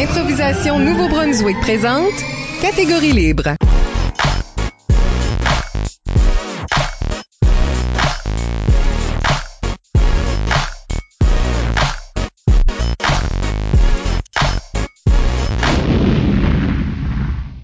L'improvisation Nouveau-Brunswick présente Catégorie libre.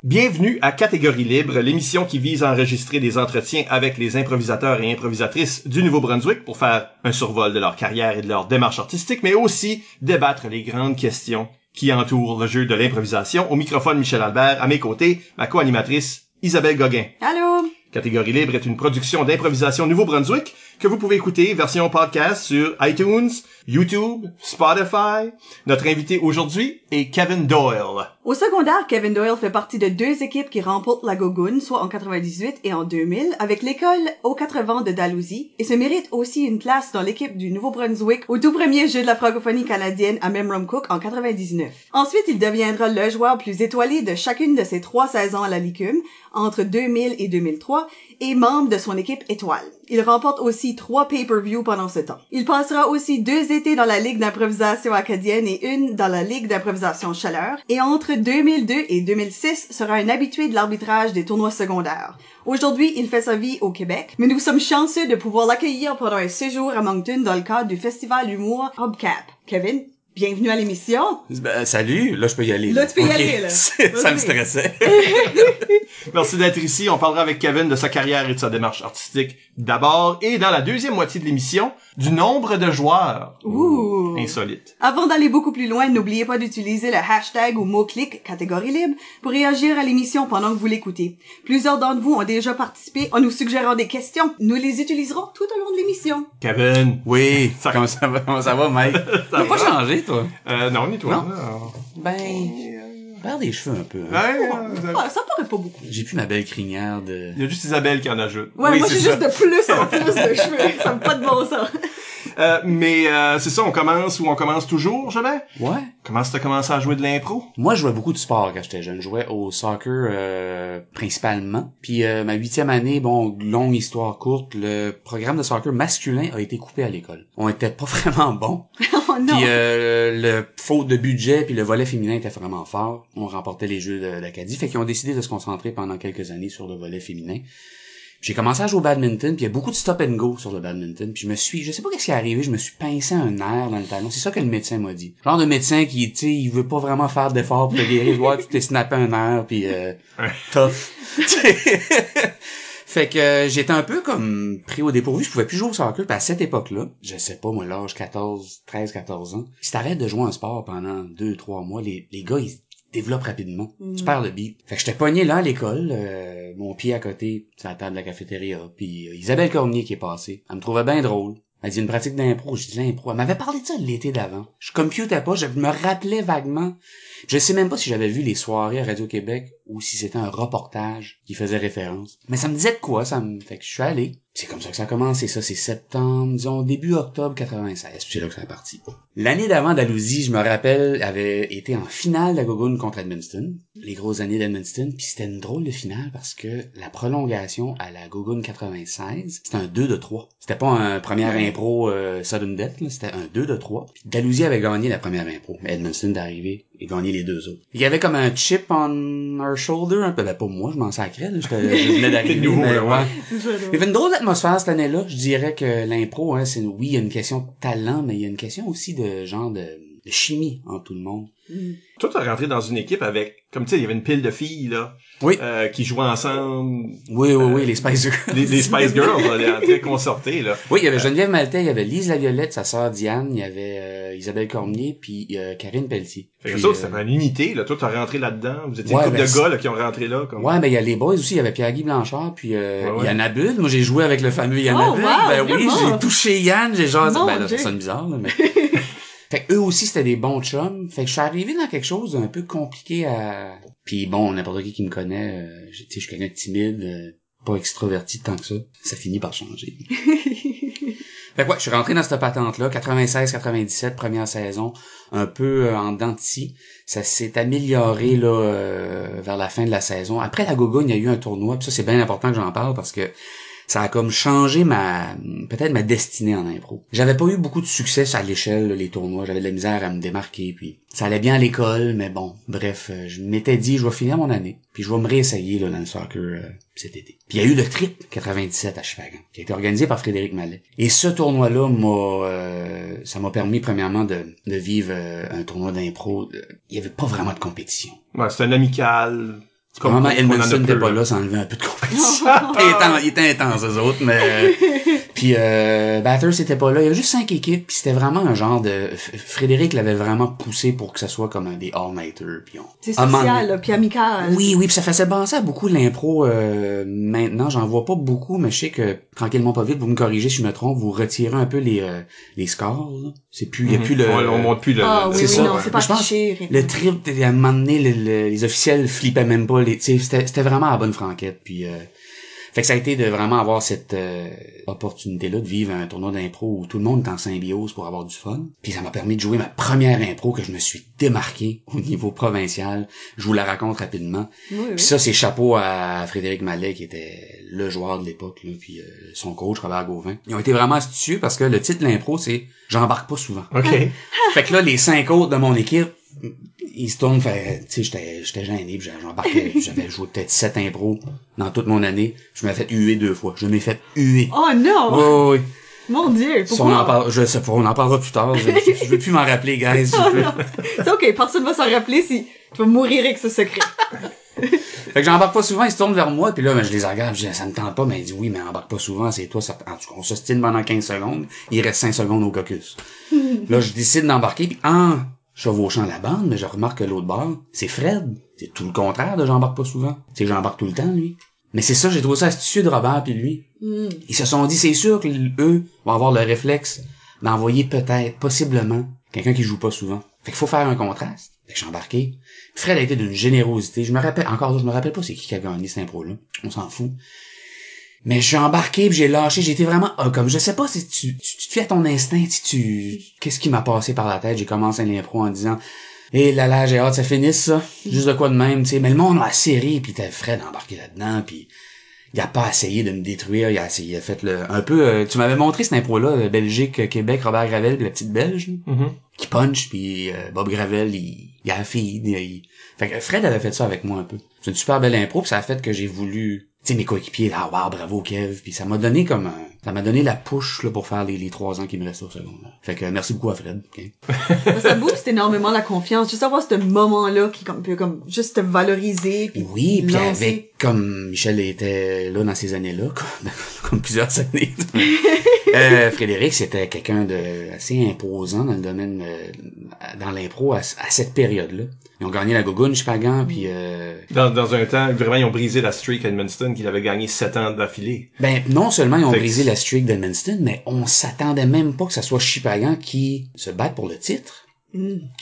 Bienvenue à Catégorie libre, l'émission qui vise à enregistrer des entretiens avec les improvisateurs et improvisatrices du Nouveau-Brunswick pour faire un survol de leur carrière et de leur démarche artistique, mais aussi débattre les grandes questions qui entourent le jeu de l'improvisation. Au microphone, Michel Albert, à mes côtés, ma co-animatrice Isabelle Gauguin. Allô? Catégorie libre est une production d'improvisation Nouveau-Brunswick que vous pouvez écouter version podcast sur iTunes, YouTube, Spotify. Notre invité aujourd'hui est Kevin Doyle. Au secondaire, Kevin Doyle fait partie de deux équipes qui remportent la Gogun, soit en 98 et en 2000, avec l'école aux 80 de Dalhousie, et se mérite aussi une place dans l'équipe du Nouveau-Brunswick au tout premier jeu de la francophonie canadienne à Memramcook en 99. Ensuite, il deviendra le joueur plus étoilé de chacune de ses 3 saisons à la Licume, entre 2000 et 2003, et membre de son équipe étoile. Il remporte aussi 3 pay-per-view pendant ce temps. Il passera aussi 2 étés dans la Ligue d'improvisation acadienne et une dans la Ligue d'improvisation Chaleur. Et entre 2002 et 2006, sera un habitué de l'arbitrage des tournois secondaires. Aujourd'hui, il fait sa vie au Québec, mais nous sommes chanceux de pouvoir l'accueillir pendant un séjour à Moncton dans le cadre du festival d'humour Hubcap. Kevin, bienvenue à l'émission. Ben, salut, là je peux y aller. Là tu peux y aller, là. Ça me stressait. Merci d'être ici. On parlera avec Kevin de sa carrière et de sa démarche artistique d'abord, et dans la deuxième moitié de l'émission, du nombre de joueurs. Ouh. Insolite. Avant d'aller beaucoup plus loin, n'oubliez pas d'utiliser le hashtag ou mot-clic Catégorie libre pour réagir à l'émission pendant que vous l'écoutez. Plusieurs d'entre vous ont déjà participé en nous suggérant des questions. Nous les utiliserons tout au long de l'émission. Kevin. Oui, Ça- comment ça va, Mike? T'as pas changé, toi? Non, ni toi. Non. Ben, perds des cheveux un peu. Hein. Ah, ça paraît pas beaucoup. J'ai plus ma belle crinière de... Il y a juste Isabelle qui en ajoute. Ouais, Oui, moi c'est j'ai ça. juste de plus en plus de cheveux. Ça me pas de bon sens. Mais c'est ça, on commence toujours, jamais? Ouais. Comment t'as commencé à jouer de l'impro? Moi, je jouais beaucoup de sport quand j'étais jeune. Je jouais au soccer principalement. Puis ma 8e année, bon, longue histoire courte, le programme de soccer masculin a été coupé à l'école. On était pas vraiment bons. Oh non. Puis le faute de budget puis le volet féminin était vraiment fort. On remportait les Jeux d'Acadie. Fait qu'ils ont décidé de se concentrer pendant quelques années sur le volet féminin. J'ai commencé à jouer au badminton, puis il y a beaucoup de stop and go sur le badminton, puis je sais pas qu'est-ce qui est arrivé, je me suis pincé un nerf dans le talon. C'est ça que le médecin m'a dit. Genre de médecin qui, tu sais, il veut pas vraiment faire d'efforts pour te guérir. Ouais, tu t'es snappé un nerf, puis tough. Fait que j'étais un peu comme pris au dépourvu, je pouvais plus jouer au soccer, puis à cette époque-là, je sais pas, moi, l'âge 13-14 ans, si t'arrêtes de jouer un sport pendant 2-3 mois, les gars, ils développent rapidement. Tu perds le beat. Fait que j'étais pogné là à l'école, mon pied à côté, sur la table de la cafétéria, puis Isabelle Cormier qui est passée. Elle me trouvait bien drôle. Elle dit une pratique d'impro. J'ai dit l'impro. Elle m'avait parlé de ça l'été d'avant. Je computais pas, je me rappelais vaguement. Je sais même pas si j'avais vu les soirées à Radio-Québec ou si c'était un reportage qui faisait référence. Mais ça me disait de quoi, fait que je suis allé. C'est comme ça que ça a commencé, ça, c'est septembre, disons, début octobre 96, puis c'est là que ça est parti. L'année d'avant, Dalhousie, je me rappelle, avait été en finale de la Gogun contre Edmundston. Les grosses années d'Edmundston, puis c'était une drôle de finale parce que la prolongation à la Gogun 96, c'était un 2-3. C'était pas un première impro sudden death, là, c'était un 2-3. Puis Dalhousie avait gagné la première impro, mais Edmundston d'arriver et gagné les deux autres. Il y avait comme un chip on her shoulder, un peu, ben pas moi, je m'en sacrais, là, je venais d'arriver. T'es nouveau, mais, là, ouais. Il y avait une drôle d'atmosphère cette année-là. Je dirais que l'impro, hein, oui, il y a une question de talent, mais il y a une question aussi de genre de chimie entre tout le monde. Toi, t'es rentré dans une équipe avec, comme tu sais, il y avait une pile de filles, là. Oui. Qui jouaient ensemble. Oui, les Spice Girls. Les Spice Girls, là, très consortées, là. Oui, il y avait Geneviève Maltais, il y avait Lise Laviolette, sa sœur Diane, il y avait Isabelle Cormier, puis Karine Pelletier. Fait que Puis, ça, c'était une unité, là. Toi, t'as rentré là-dedans. Vous étiez Ouais, une couple ben, de gars, là, qui ont rentré là, comme. Ouais, ben, il y a les boys aussi, il y avait Pierre-Guy Blanchard, puis ouais. Yann Abud. Moi, j'ai joué avec le fameux Yann Oh, Abud. wow, Ben oui, vraiment? j'ai touché Yann, j'ai genre, Mon ben là, Dieu. ça sonne bizarre, là, mais... Fait que eux aussi, c'était des bons chums. Fait que je suis arrivé dans quelque chose d'un peu compliqué à... Puis bon, n'importe qui me connaît, tu sais, je suis quelqu'un de timide, pas extroverti tant que ça. Ça finit par changer. Fait que ouais, je suis rentré dans cette patente-là, 96-97, première saison, un peu en dents de scie. Ça s'est amélioré là vers la fin de la saison. Après la Gogun, il y a eu un tournoi, puis ça c'est bien important que j'en parle parce que ça a comme changé peut-être ma destinée en impro. J'avais pas eu beaucoup de succès à l'échelle, là, les tournois, j'avais de la misère à me démarquer, puis ça allait bien à l'école, mais bon, bref, je m'étais dit, je vais finir mon année, puis je vais me réessayer là, dans le soccer cet été. Puis il y a eu le Trip 97 à Shippagan, qui a été organisé par Frédéric Mallet. Et ce tournoi-là ça m'a permis premièrement de vivre un tournoi d'impro. Il y avait pas vraiment de compétition. Ouais, c'est un amical. Vraiment, Edmondson n'était pas là, ça enlevait un peu de compétition. Il était intense, eux autres, mais... Puis Bathurst était pas là, il y avait juste 5 équipes, puis c'était vraiment un genre de... Frédéric l'avait vraiment poussé pour que ça soit comme des all-nighters, puis c'est social, là, puis amical. Oui, puis ça faisait penser à beaucoup de l'impro. Maintenant, j'en vois pas beaucoup, mais je sais que, tranquillement pas vite, vous me corrigez si je me trompe, vous retirez un peu les scores, là. C'est plus, il y a plus le... On monte plus le... Ah oui, c'est ça, non, ouais. c'est pas Je pense affiché. Le Trip, à un moment donné, les officiels flippaient même pas, c'était vraiment à la bonne franquette, puis... Fait que ça a été de vraiment avoir cette opportunité-là de vivre un tournoi d'impro où tout le monde est en symbiose pour avoir du fun. Puis ça m'a permis de jouer ma première impro que je me suis démarqué au niveau provincial. Je vous la raconte rapidement. Oui. Puis ça, c'est chapeau à Frédéric Mallet qui était le joueur de l'époque, là, puis son coach Robert Gauvin. Ils ont été vraiment astucieux parce que le titre de l'impro, c'est « J'embarque pas souvent ». OK. Fait que là, les 5 autres de mon équipe, ils se tournent, tu sais, j'étais gêné, puis j'embarquais, j'avais joué peut-être 7 impros dans toute mon année. Je m'ai fait huer 2 fois. Je m'ai fait huer. Oh non! Oui. Mon Dieu, Si pourquoi? je sais pas, on en parlera plus tard. Je veux plus m'en rappeler, guys. C'est ok, personne va s'en rappeler si tu vas mourir avec ce secret. Fait que j'embarque pas souvent, ils se tournent vers moi, puis là, je les regarde, je dis, ça me tente pas, mais ils disent, oui, mais embarque pas souvent, c'est toi, ça, en tout cas, on s'ostine pendant 15 secondes, il reste 5 secondes au caucus. Là, je décide d'embarquer, puis chevauchant la bande, mais je remarque que l'autre bord, c'est Fred. C'est tout le contraire de j'embarque pas souvent. C'est j'embarque tout le temps, lui. Mais c'est ça, j'ai trouvé ça astucieux de Robert puis lui. Ils se sont dit, c'est sûr que eux vont avoir le réflexe d'envoyer peut-être, possiblement, quelqu'un qui joue pas souvent. Fait qu'il faut faire un contraste. Fait que j'ai embarqué. Fred a été d'une générosité. Je me rappelle pas c'est qui a gagné cette impro-là. On s'en fout. Mais j'ai embarqué puis j'ai lâché, j'ai été vraiment comme je sais pas si tu te fies à ton instinct, qu'est-ce qui m'a passé par la tête, j'ai commencé l'impro en disant là j'ai hâte que ça finisse ça, juste de quoi de même, tu sais, mais le monde a serré puis t'as Fred embarqué là-dedans puis il a pas essayé de me détruire, il a fait un peu tu m'avais montré cette impro là, Belgique, Québec, Robert Gravel puis la petite Belge qui punch puis Bob Gravel il a fait fait que Fred avait fait ça avec moi un peu. C'est une super belle impro puis ça a fait que j'ai voulu tu sais, mes coéquipiers, wow, bravo Kev, puis ça m'a donné ça m'a donné la push là pour faire les 3 ans qui me restent au secondaire. Fait que merci beaucoup à Fred. Okay. Ça booste énormément la confiance, juste avoir ce moment-là qui peut comme juste te valoriser. Puis oui, puis avec comme Michel était là dans ces années-là, comme plusieurs années. Frédéric, c'était quelqu'un de assez imposant dans le domaine dans l'impro à cette période-là. Ils ont gagné la Gougoune, Shippagan, puis dans un temps, vraiment, ils ont brisé la streak à Edmundston qu'il avait gagné 7 ans d'affilée. Ben, non seulement ils ont brisé la streak d'Edmundston, mais on s'attendait même pas que ça soit Shippagan qui se batte pour le titre.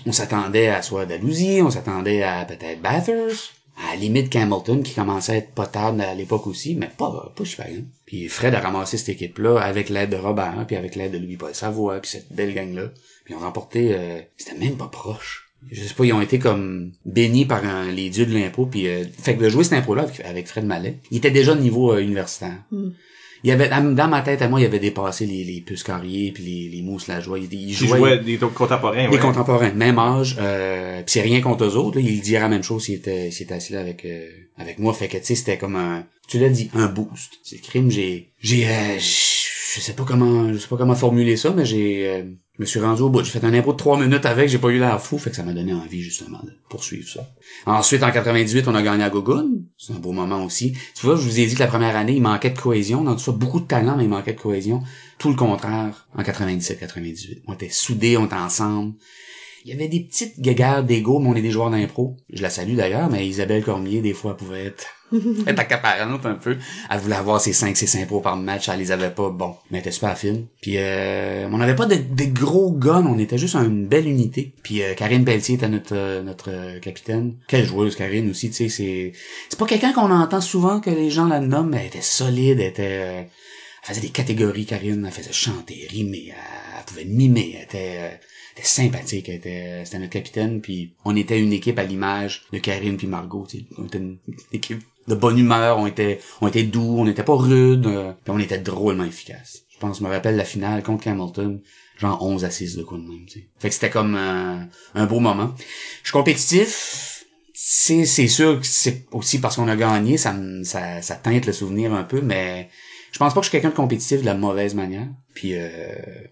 On s'attendait à soit Dalhousie, on s'attendait à peut-être Bathurst, à la limite Campbellton qui commençait à être potable à l'époque aussi, mais pas Shippagan. Puis Fred a ramassé cette équipe-là avec l'aide de Robert, puis avec l'aide de Louis-Paul Savoie, puis cette belle gang-là. Puis ils ont remporté, c'était même pas proche. Je sais pas, ils ont été comme bénis par les dieux de l'impro, puis fait que de jouer cette impro-là avec Fred Mallet, il était déjà de niveau universitaire. Il y avait dans ma tête à moi, il avait dépassé les Puce Carrier puis les Mousse Lajoie. Il jouait des contemporains, des contemporains, même âge. Puis c'est rien contre eux autres. Là, il dirait la même chose s'il était assis là avec moi. Fait que tu sais, c'était comme tu l'as dit, un boost. C'est le crime. Je sais pas comment formuler ça, mais je me suis rendu au bout. J'ai fait un impro de 3 minutes avec, j'ai pas eu l'air fou, fait que ça m'a donné envie, justement, de poursuivre ça. Ensuite, en 98, on a gagné à Gougoune. C'est un beau moment aussi. Tu vois, je vous ai dit que la première année, il manquait de cohésion. Dans tout ça, beaucoup de talent, mais il manquait de cohésion. Tout le contraire, en 97-98. On était soudés, on était ensemble. Il y avait des petites guéguerres d'ego, mais on est des joueurs d'impro. Je la salue d'ailleurs, mais Isabelle Cormier, des fois, pouvait être accaparante un peu. Elle voulait avoir ses 5 impros par match, elle les avait pas, bon. Mais elle était super fine. Puis on n'avait pas de gros guns, on était juste une belle unité. Puis Karine Pelletier était notre capitaine. Quelle joueuse, Karine, aussi, tu sais, c'est pas quelqu'un qu'on entend souvent que les gens la nomment, mais elle était solide, elle faisait des catégories, Karine, elle faisait chanter, rimer, elle pouvait mimer, elle était... était sympathique, c'était notre capitaine, puis on était une équipe à l'image de Karine puis Margot, tu sais. On était une équipe de bonne humeur, on était doux, on n'était pas rude, puis on était drôlement efficace. Je me rappelle la finale contre Hamilton, genre 11-6 de quoi de même, tu sais. Fait que c'était comme un beau moment. Je suis compétitif, c'est sûr que c'est aussi parce qu'on a gagné, ça teinte le souvenir un peu, mais je pense pas que je suis quelqu'un de compétitif de la mauvaise manière. Puis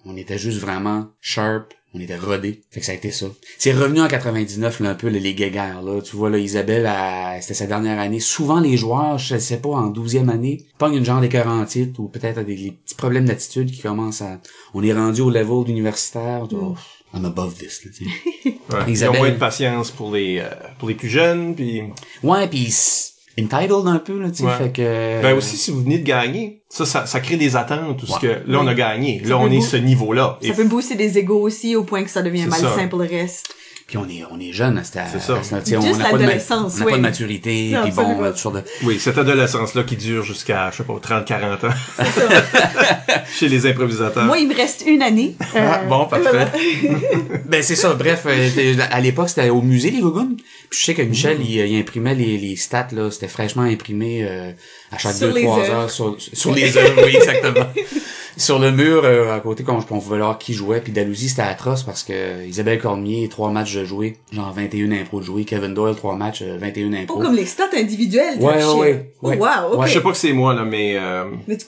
on était juste vraiment sharp, on était rodés. Fait que ça a été ça. C'est revenu en 99 là, un peu les guéguerres là. Tu vois là, Isabelle, c'était sa dernière année. Souvent les joueurs, je sais pas, en 12e année, pognent une genre d'écœur en titre ou peut-être des petits problèmes d'attitude qui commencent à. On est rendu au level d'universitaire. I'm above this, là, tu sais. Ouais, Isabelle, ils ont moins de patience pour les plus jeunes, puis. Ouais, puis entitled un peu, là, tu sais, ouais. Fait que... Ben aussi, si vous venez de gagner, ça crée des attentes, tout ce que, là, on a gagné. Là, on est ce niveau-là. Ça peut booster des égos aussi, au point que ça devient malsain pour le reste. Puis on est jeune à cette c'est ça. On n'a pas de maturité, puis bon, toutes sortes de... Oui, cette adolescence-là qui dure jusqu'à, je sais pas, 30-40 ans. Chez les improvisateurs. Moi, il me reste une année. Bon, parfait. Ben, c'est ça. Bref, à l'époque, c'était au musée, les Gougounes. Puis je sais que Michel, il imprimait les stats, là. C'était fraîchement imprimé, à chaque 2-3 heures sur les œuvres, oui, exactement. Sur le mur, à côté, qu'on pouvait voir qui jouait, puis Dalhousie, c'était atroce parce que Isabelle Cormier, 3 matchs de jouer, genre 21 impros de jouer, Kevin Doyle, 3 matchs, 21 impros. Pas comme les stats individuels. Ouais. Oh, wow, okay. Je sais pas que c'est moi, là, mais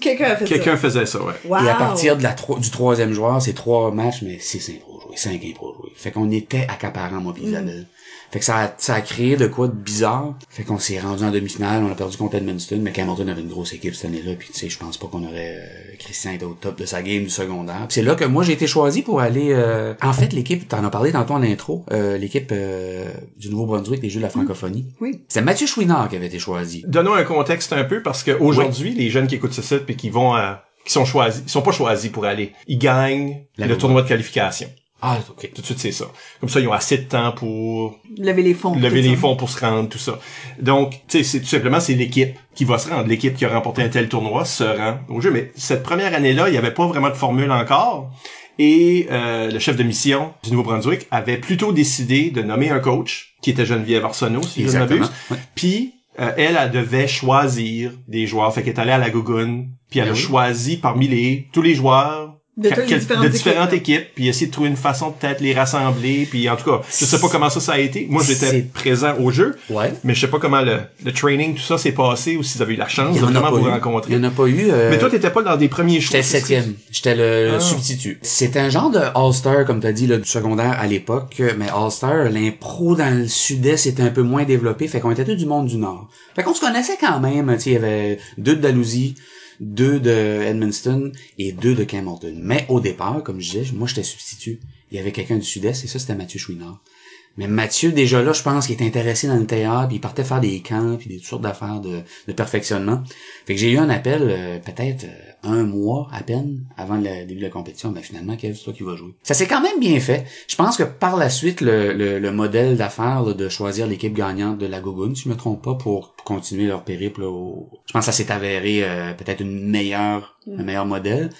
quelqu'un faisait ça, ouais. Wow. Et à partir du 3e joueur, c'est 3 matchs, mais 6 impros joués, 5 impros joués. Fait qu'on était accaparants, moi pis Isabelle. Fait que ça a créé de quoi de bizarre. Fait qu'on s'est rendu en demi-finale, on a perdu contre Edmundston, mais Hamilton avait une grosse équipe cette année-là, puis tu sais, je pense pas qu'on aurait Christian était au top de sa game du secondaire. Puis c'est là que moi j'ai été choisi pour aller en fait l'équipe, t'en as parlé tantôt en intro, l'équipe du Nouveau-Brunswick des Jeux de la francophonie. Oui. C'est Mathieu Chouinard qui avait été choisi. Donnons un contexte un peu parce que aujourd'hui, les jeunes qui écoutent ce site et qui sont choisis, ils sont pas choisis pour aller. Ils gagnent le tournoi de qualification. Ah, ok. Tout de suite, c'est ça. Comme ça, ils ont assez de temps pour lever les fonds pour se rendre, tout ça. Donc, tu sais, c'est tout simplement, c'est l'équipe qui va se rendre. L'équipe qui a remporté un tel tournoi se rend au jeu. Mais cette première année-là, il n'y avait pas vraiment de formule encore. Et le chef de mission du Nouveau-Brunswick avait plutôt décidé de nommer un coach, qui était Geneviève Arsenault, si je ne m'abuse. Ouais. Puis, elle devait choisir des joueurs. Fait qu'elle est allée à la Gougoune, puis elle a choisi parmi tous les joueurs de différentes équipes, puis essayer de trouver une façon de peut-être les rassembler, puis en tout cas, je sais pas comment ça a été. Moi, j'étais présent au jeu, mais je sais pas comment le training, tout ça s'est passé, ou si vous avez eu la chance de vraiment vous rencontrer. Il y en a pas eu. Mais toi, t'étais pas dans des premiers choix. J'étais 7e. J'étais le substitut. C'était un genre de All-Star, comme t'as dit, là, du secondaire à l'époque, mais All-Star, l'impro dans le sud-est était un peu moins développé, fait qu'on était tous du monde du Nord. Fait qu'on se connaissait quand même, tu sais, il y avait 2 de Dalhousie, 2 de Edmundston et 2 de Hamilton. Mais au départ, comme je disais, moi j'étais substitut. Il y avait quelqu'un du Sud-Est et ça c'était Mathieu Chouinard. Mais Mathieu, déjà là, je pense qu'il était intéressé dans le théâtre, puis il partait faire des camps, puis des toutes sortes d'affaires de perfectionnement. Fait que j'ai eu un appel, peut-être 1 mois à peine, avant le début de la compétition. Ben finalement, Kev, c'est toi qui vas jouer. Ça s'est quand même bien fait. Je pense que par la suite, le modèle d'affaires là, de choisir l'équipe gagnante de la Gougoune, si je me trompe pas, pour continuer leur périple, je pense que ça s'est avéré peut-être un meilleur modèle.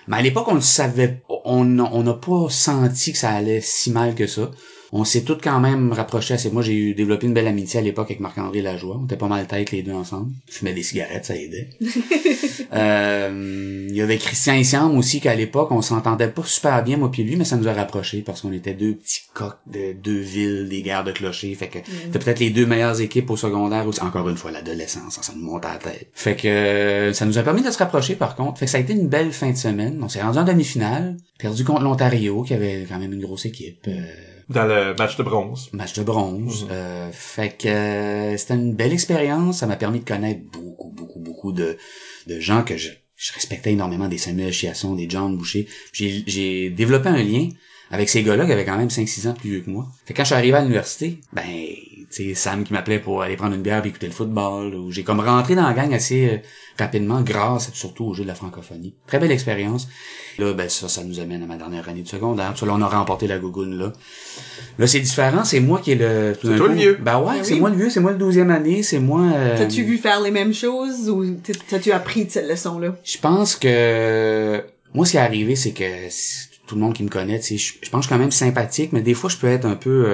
Mais à l'époque, on le savait, on n'a pas senti que ça allait si mal que ça. On s'est tous quand même rapprochés assez. Moi, j'ai développé une belle amitié à l'époque avec Marc-André Lajoie. On était pas mal tête les deux ensemble. Je fumais des cigarettes, ça aidait. Il y avait Christian Issiam aussi, qu'à l'époque, on s'entendait pas super bien, moi puis lui, mais ça nous a rapprochés parce qu'on était 2 petits coqs de 2 villes, des guerres de clochers. Fait que c'était peut-être les 2 meilleures équipes au secondaire aussi. Encore une fois, l'adolescence, ça nous monte à la tête. Fait que ça nous a permis de se rapprocher par contre. Fait que ça a été une belle fin de semaine. On s'est rendu en demi-finale, perdu contre l'Ontario, qui avait quand même une grosse équipe. Dans le match de bronze. Fait que c'était une belle expérience. Ça m'a permis de connaître beaucoup de gens que je respectais énormément, des Samuel Chiasson, des John Boucher. J'ai développé un lien avec ces gars-là qui avaient quand même 5-6 ans plus vieux que moi. Fait que quand je suis arrivé à l'université, c'est Sam qui m'appelait pour aller prendre une bière et écouter le football. Ou j'ai comme rentré dans la gang assez rapidement grâce surtout au jeu de la francophonie. Très belle expérience. Là, ça nous amène à ma dernière année de secondaire. Là, on a remporté la Gougoune, là. Là, c'est différent. C'est moi qui est le... C'est toi le vieux. C'est moi le vieux. C'est moi le 12e année. C'est moi... T'as-tu vu faire les mêmes choses ou t'as-tu appris de cette leçon-là? Je pense que... Moi, ce qui est arrivé, c'est que... tout le monde qui me connaît, tu sais, je pense que je suis quand même sympathique, mais des fois je peux être un peu,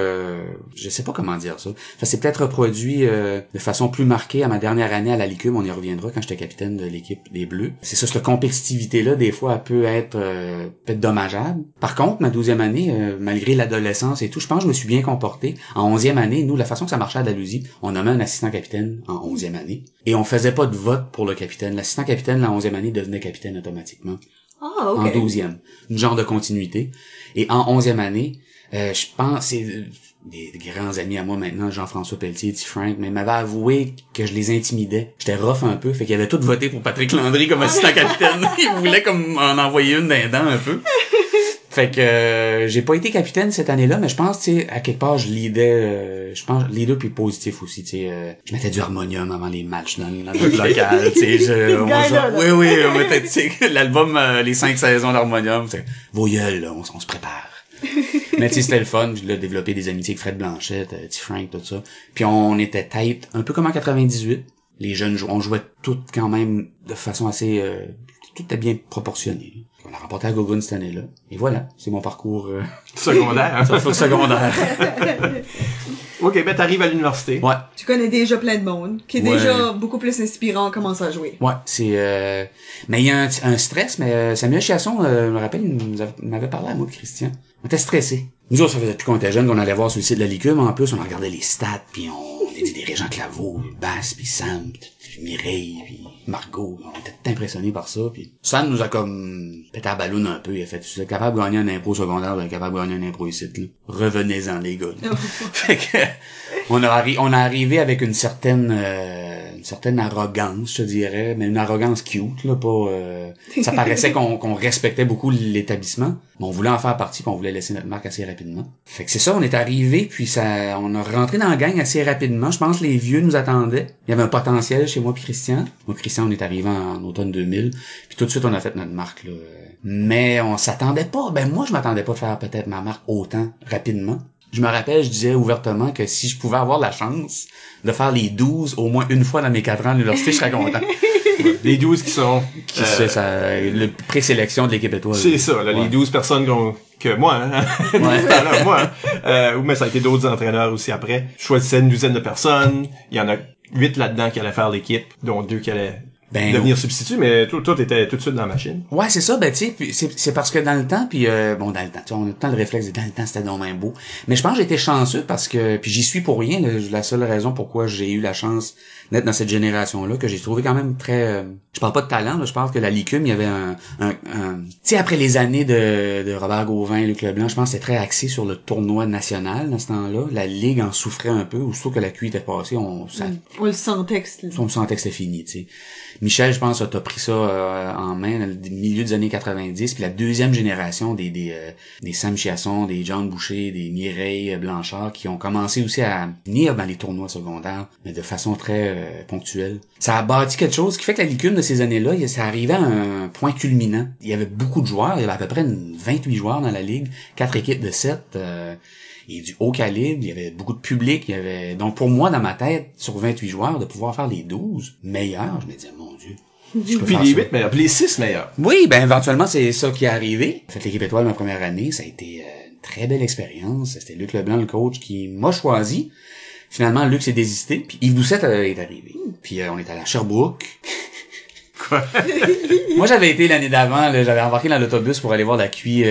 je sais pas comment dire ça. Ça s'est peut-être reproduit de façon plus marquée à ma dernière année à la Licume, on y reviendra quand j'étais capitaine de l'équipe des Bleus. C'est ça, cette compétitivité-là, des fois, elle peut être peut-être dommageable. Par contre, ma 12e année, malgré l'adolescence et tout, je pense que je me suis bien comporté. En 11e année, nous, la façon que ça marchait à Dalhousie, on nommait un assistant capitaine en 11e année, et on faisait pas de vote pour le capitaine. L'assistant capitaine, la 11e année, devenait capitaine automatiquement. Ah, ok. En 12e. Une genre de continuité. Et en 11e année, je pense, c'est des grands amis à moi maintenant, Jean-François Pelletier, T. Frank, mais ils m'avaient avoué que je les intimidais. J'étais rough un peu, fait qu'ils avaient tous voté pour Patrick Landry comme assistant capitaine. Ils voulaient comme en envoyer une d'un dent un peu. Fait que j'ai pas été capitaine cette année-là, mais je pense, tu sais, à quelque part, je leadais, je pense, leader puis positif aussi, tu sais, je mettais du harmonium avant les matchs dans notre local, tu sais, oui, on mettait, tu sais, l'album, les 5 saisons d'harmonium, c'est vos gueules, là, on se prépare. Mais tu sais, c'était le fun, j'ai développé des amitiés avec Fred Blanchette, T. Frank, tout ça. Puis on était tête, un peu comme en 98. Les jeunes, on jouait toutes quand même de façon assez, tout était bien proportionné. On a remporté à Gogun cette année-là. Et voilà, c'est mon parcours Secondaire, hein? secondaire. OK, ben t'arrives à l'université. Ouais. Tu connais déjà plein de monde, qui est Ouais. déjà beaucoup plus inspirant en commençant à jouer. Ouais, c'est mais il y a un stress, mais Samuel Chiasson, je me rappelle, il m'avait parlé à moi de Christian. On était stressés. Nous autres, ça faisait depuis qu'on était jeunes qu'on allait voir sur le site de la Licume. En plus, on regardait les stats, puis on était des Régent Claveau, Basse, puis Sam, puis Mireille, puis Margot. On était tout impressionnés par ça. Puis Sam nous a comme pété à ballon un peu. Il a fait, tu es capable de gagner un impro secondaire, vous êtes capable de gagner un impro ici. Là. Revenez-en, les gars. Fait que on a arrivé avec une certaine arrogance, je dirais, mais une arrogance cute, là, pas. Ça paraissait qu'on respectait beaucoup l'établissement, mais on voulait en faire partie, puis on voulait laisser notre marque assez rapidement. Fait que c'est ça, on est arrivé, puis ça, on a rentré dans la gang assez rapidement. Je pense que les vieux nous attendaient. Il y avait un potentiel chez moi puis Christian. Moi, Christian, on est arrivé en automne 2000, puis tout de suite on a fait notre marque là. Mais on s'attendait pas. Ben moi, je m'attendais pas à faire peut-être ma marque autant rapidement. Je me rappelle, je disais ouvertement que si je pouvais avoir la chance de faire les 12 au moins une fois dans mes 4 ans à l'université, je serais content. Les 12 qui sont... C'est ça, le présélection de l'équipe étoile. C'est ça, là, ouais. les 12 personnes que moi, hein. Ouais. Alors, moi, hein. Mais ça a été d'autres entraîneurs aussi après. Je choisissais une douzaine de personnes. Il y en a 8 là-dedans qui allaient faire l'équipe, dont 2 qui allaient devenir substituts, mais tout était tout de suite dans la machine. Ouais, c'est ça, ben tu sais, c'est parce que dans le temps, puis bon, dans le temps, on a tout le temps le réflexe de dans le temps, c'était donc même beau. Mais je pense que j'ai été chanceux parce que, puis j'y suis pour rien, la seule raison pourquoi j'ai eu la chance d'être dans cette génération-là, que j'ai trouvé quand même très... je parle pas de talent, là, je pense que la Licume, il y avait un tu sais, après les années de Robert Gauvin, Luc Leblanc, je pense que c'était très axé sur le tournoi national dans ce temps-là. La Ligue en souffrait un peu, aussitôt que la QI était passée, on le sentait que on sentait que c'était fini, tu sais. Michel, je pense, t'as pris ça en main dans le milieu des années 90, puis la deuxième génération des Sam Chiasson, des John Boucher, des Mireille Blanchard, qui ont commencé aussi à venir dans les tournois secondaires, mais de façon très ponctuelle. Ça a bâti quelque chose qui fait que la Licume de ces années-là, ça arrivait à un point culminant. Il y avait beaucoup de joueurs, il y avait à peu près 28 joueurs dans la ligue, 4 équipes de 7, et du haut calibre, il y avait beaucoup de public, il y avait... Donc pour moi, dans ma tête, sur 28 joueurs, de pouvoir faire les 12 meilleurs, je me disais, mon Dieu. Puis les 8 meilleurs, puis les 6 meilleurs. Oui, ben éventuellement, c'est ça qui est arrivé. J'ai fait l'équipe étoile ma première année, ça a été une très belle expérience. C'était Luc Leblanc, le coach, qui m'a choisi. Finalement, Luc s'est désisté, puis Yves Doucette est arrivé. Puis on est allé à Sherbrooke. Quoi? Moi, j'avais été l'année d'avant, là, j'avais embarqué dans l'autobus pour aller voir la QI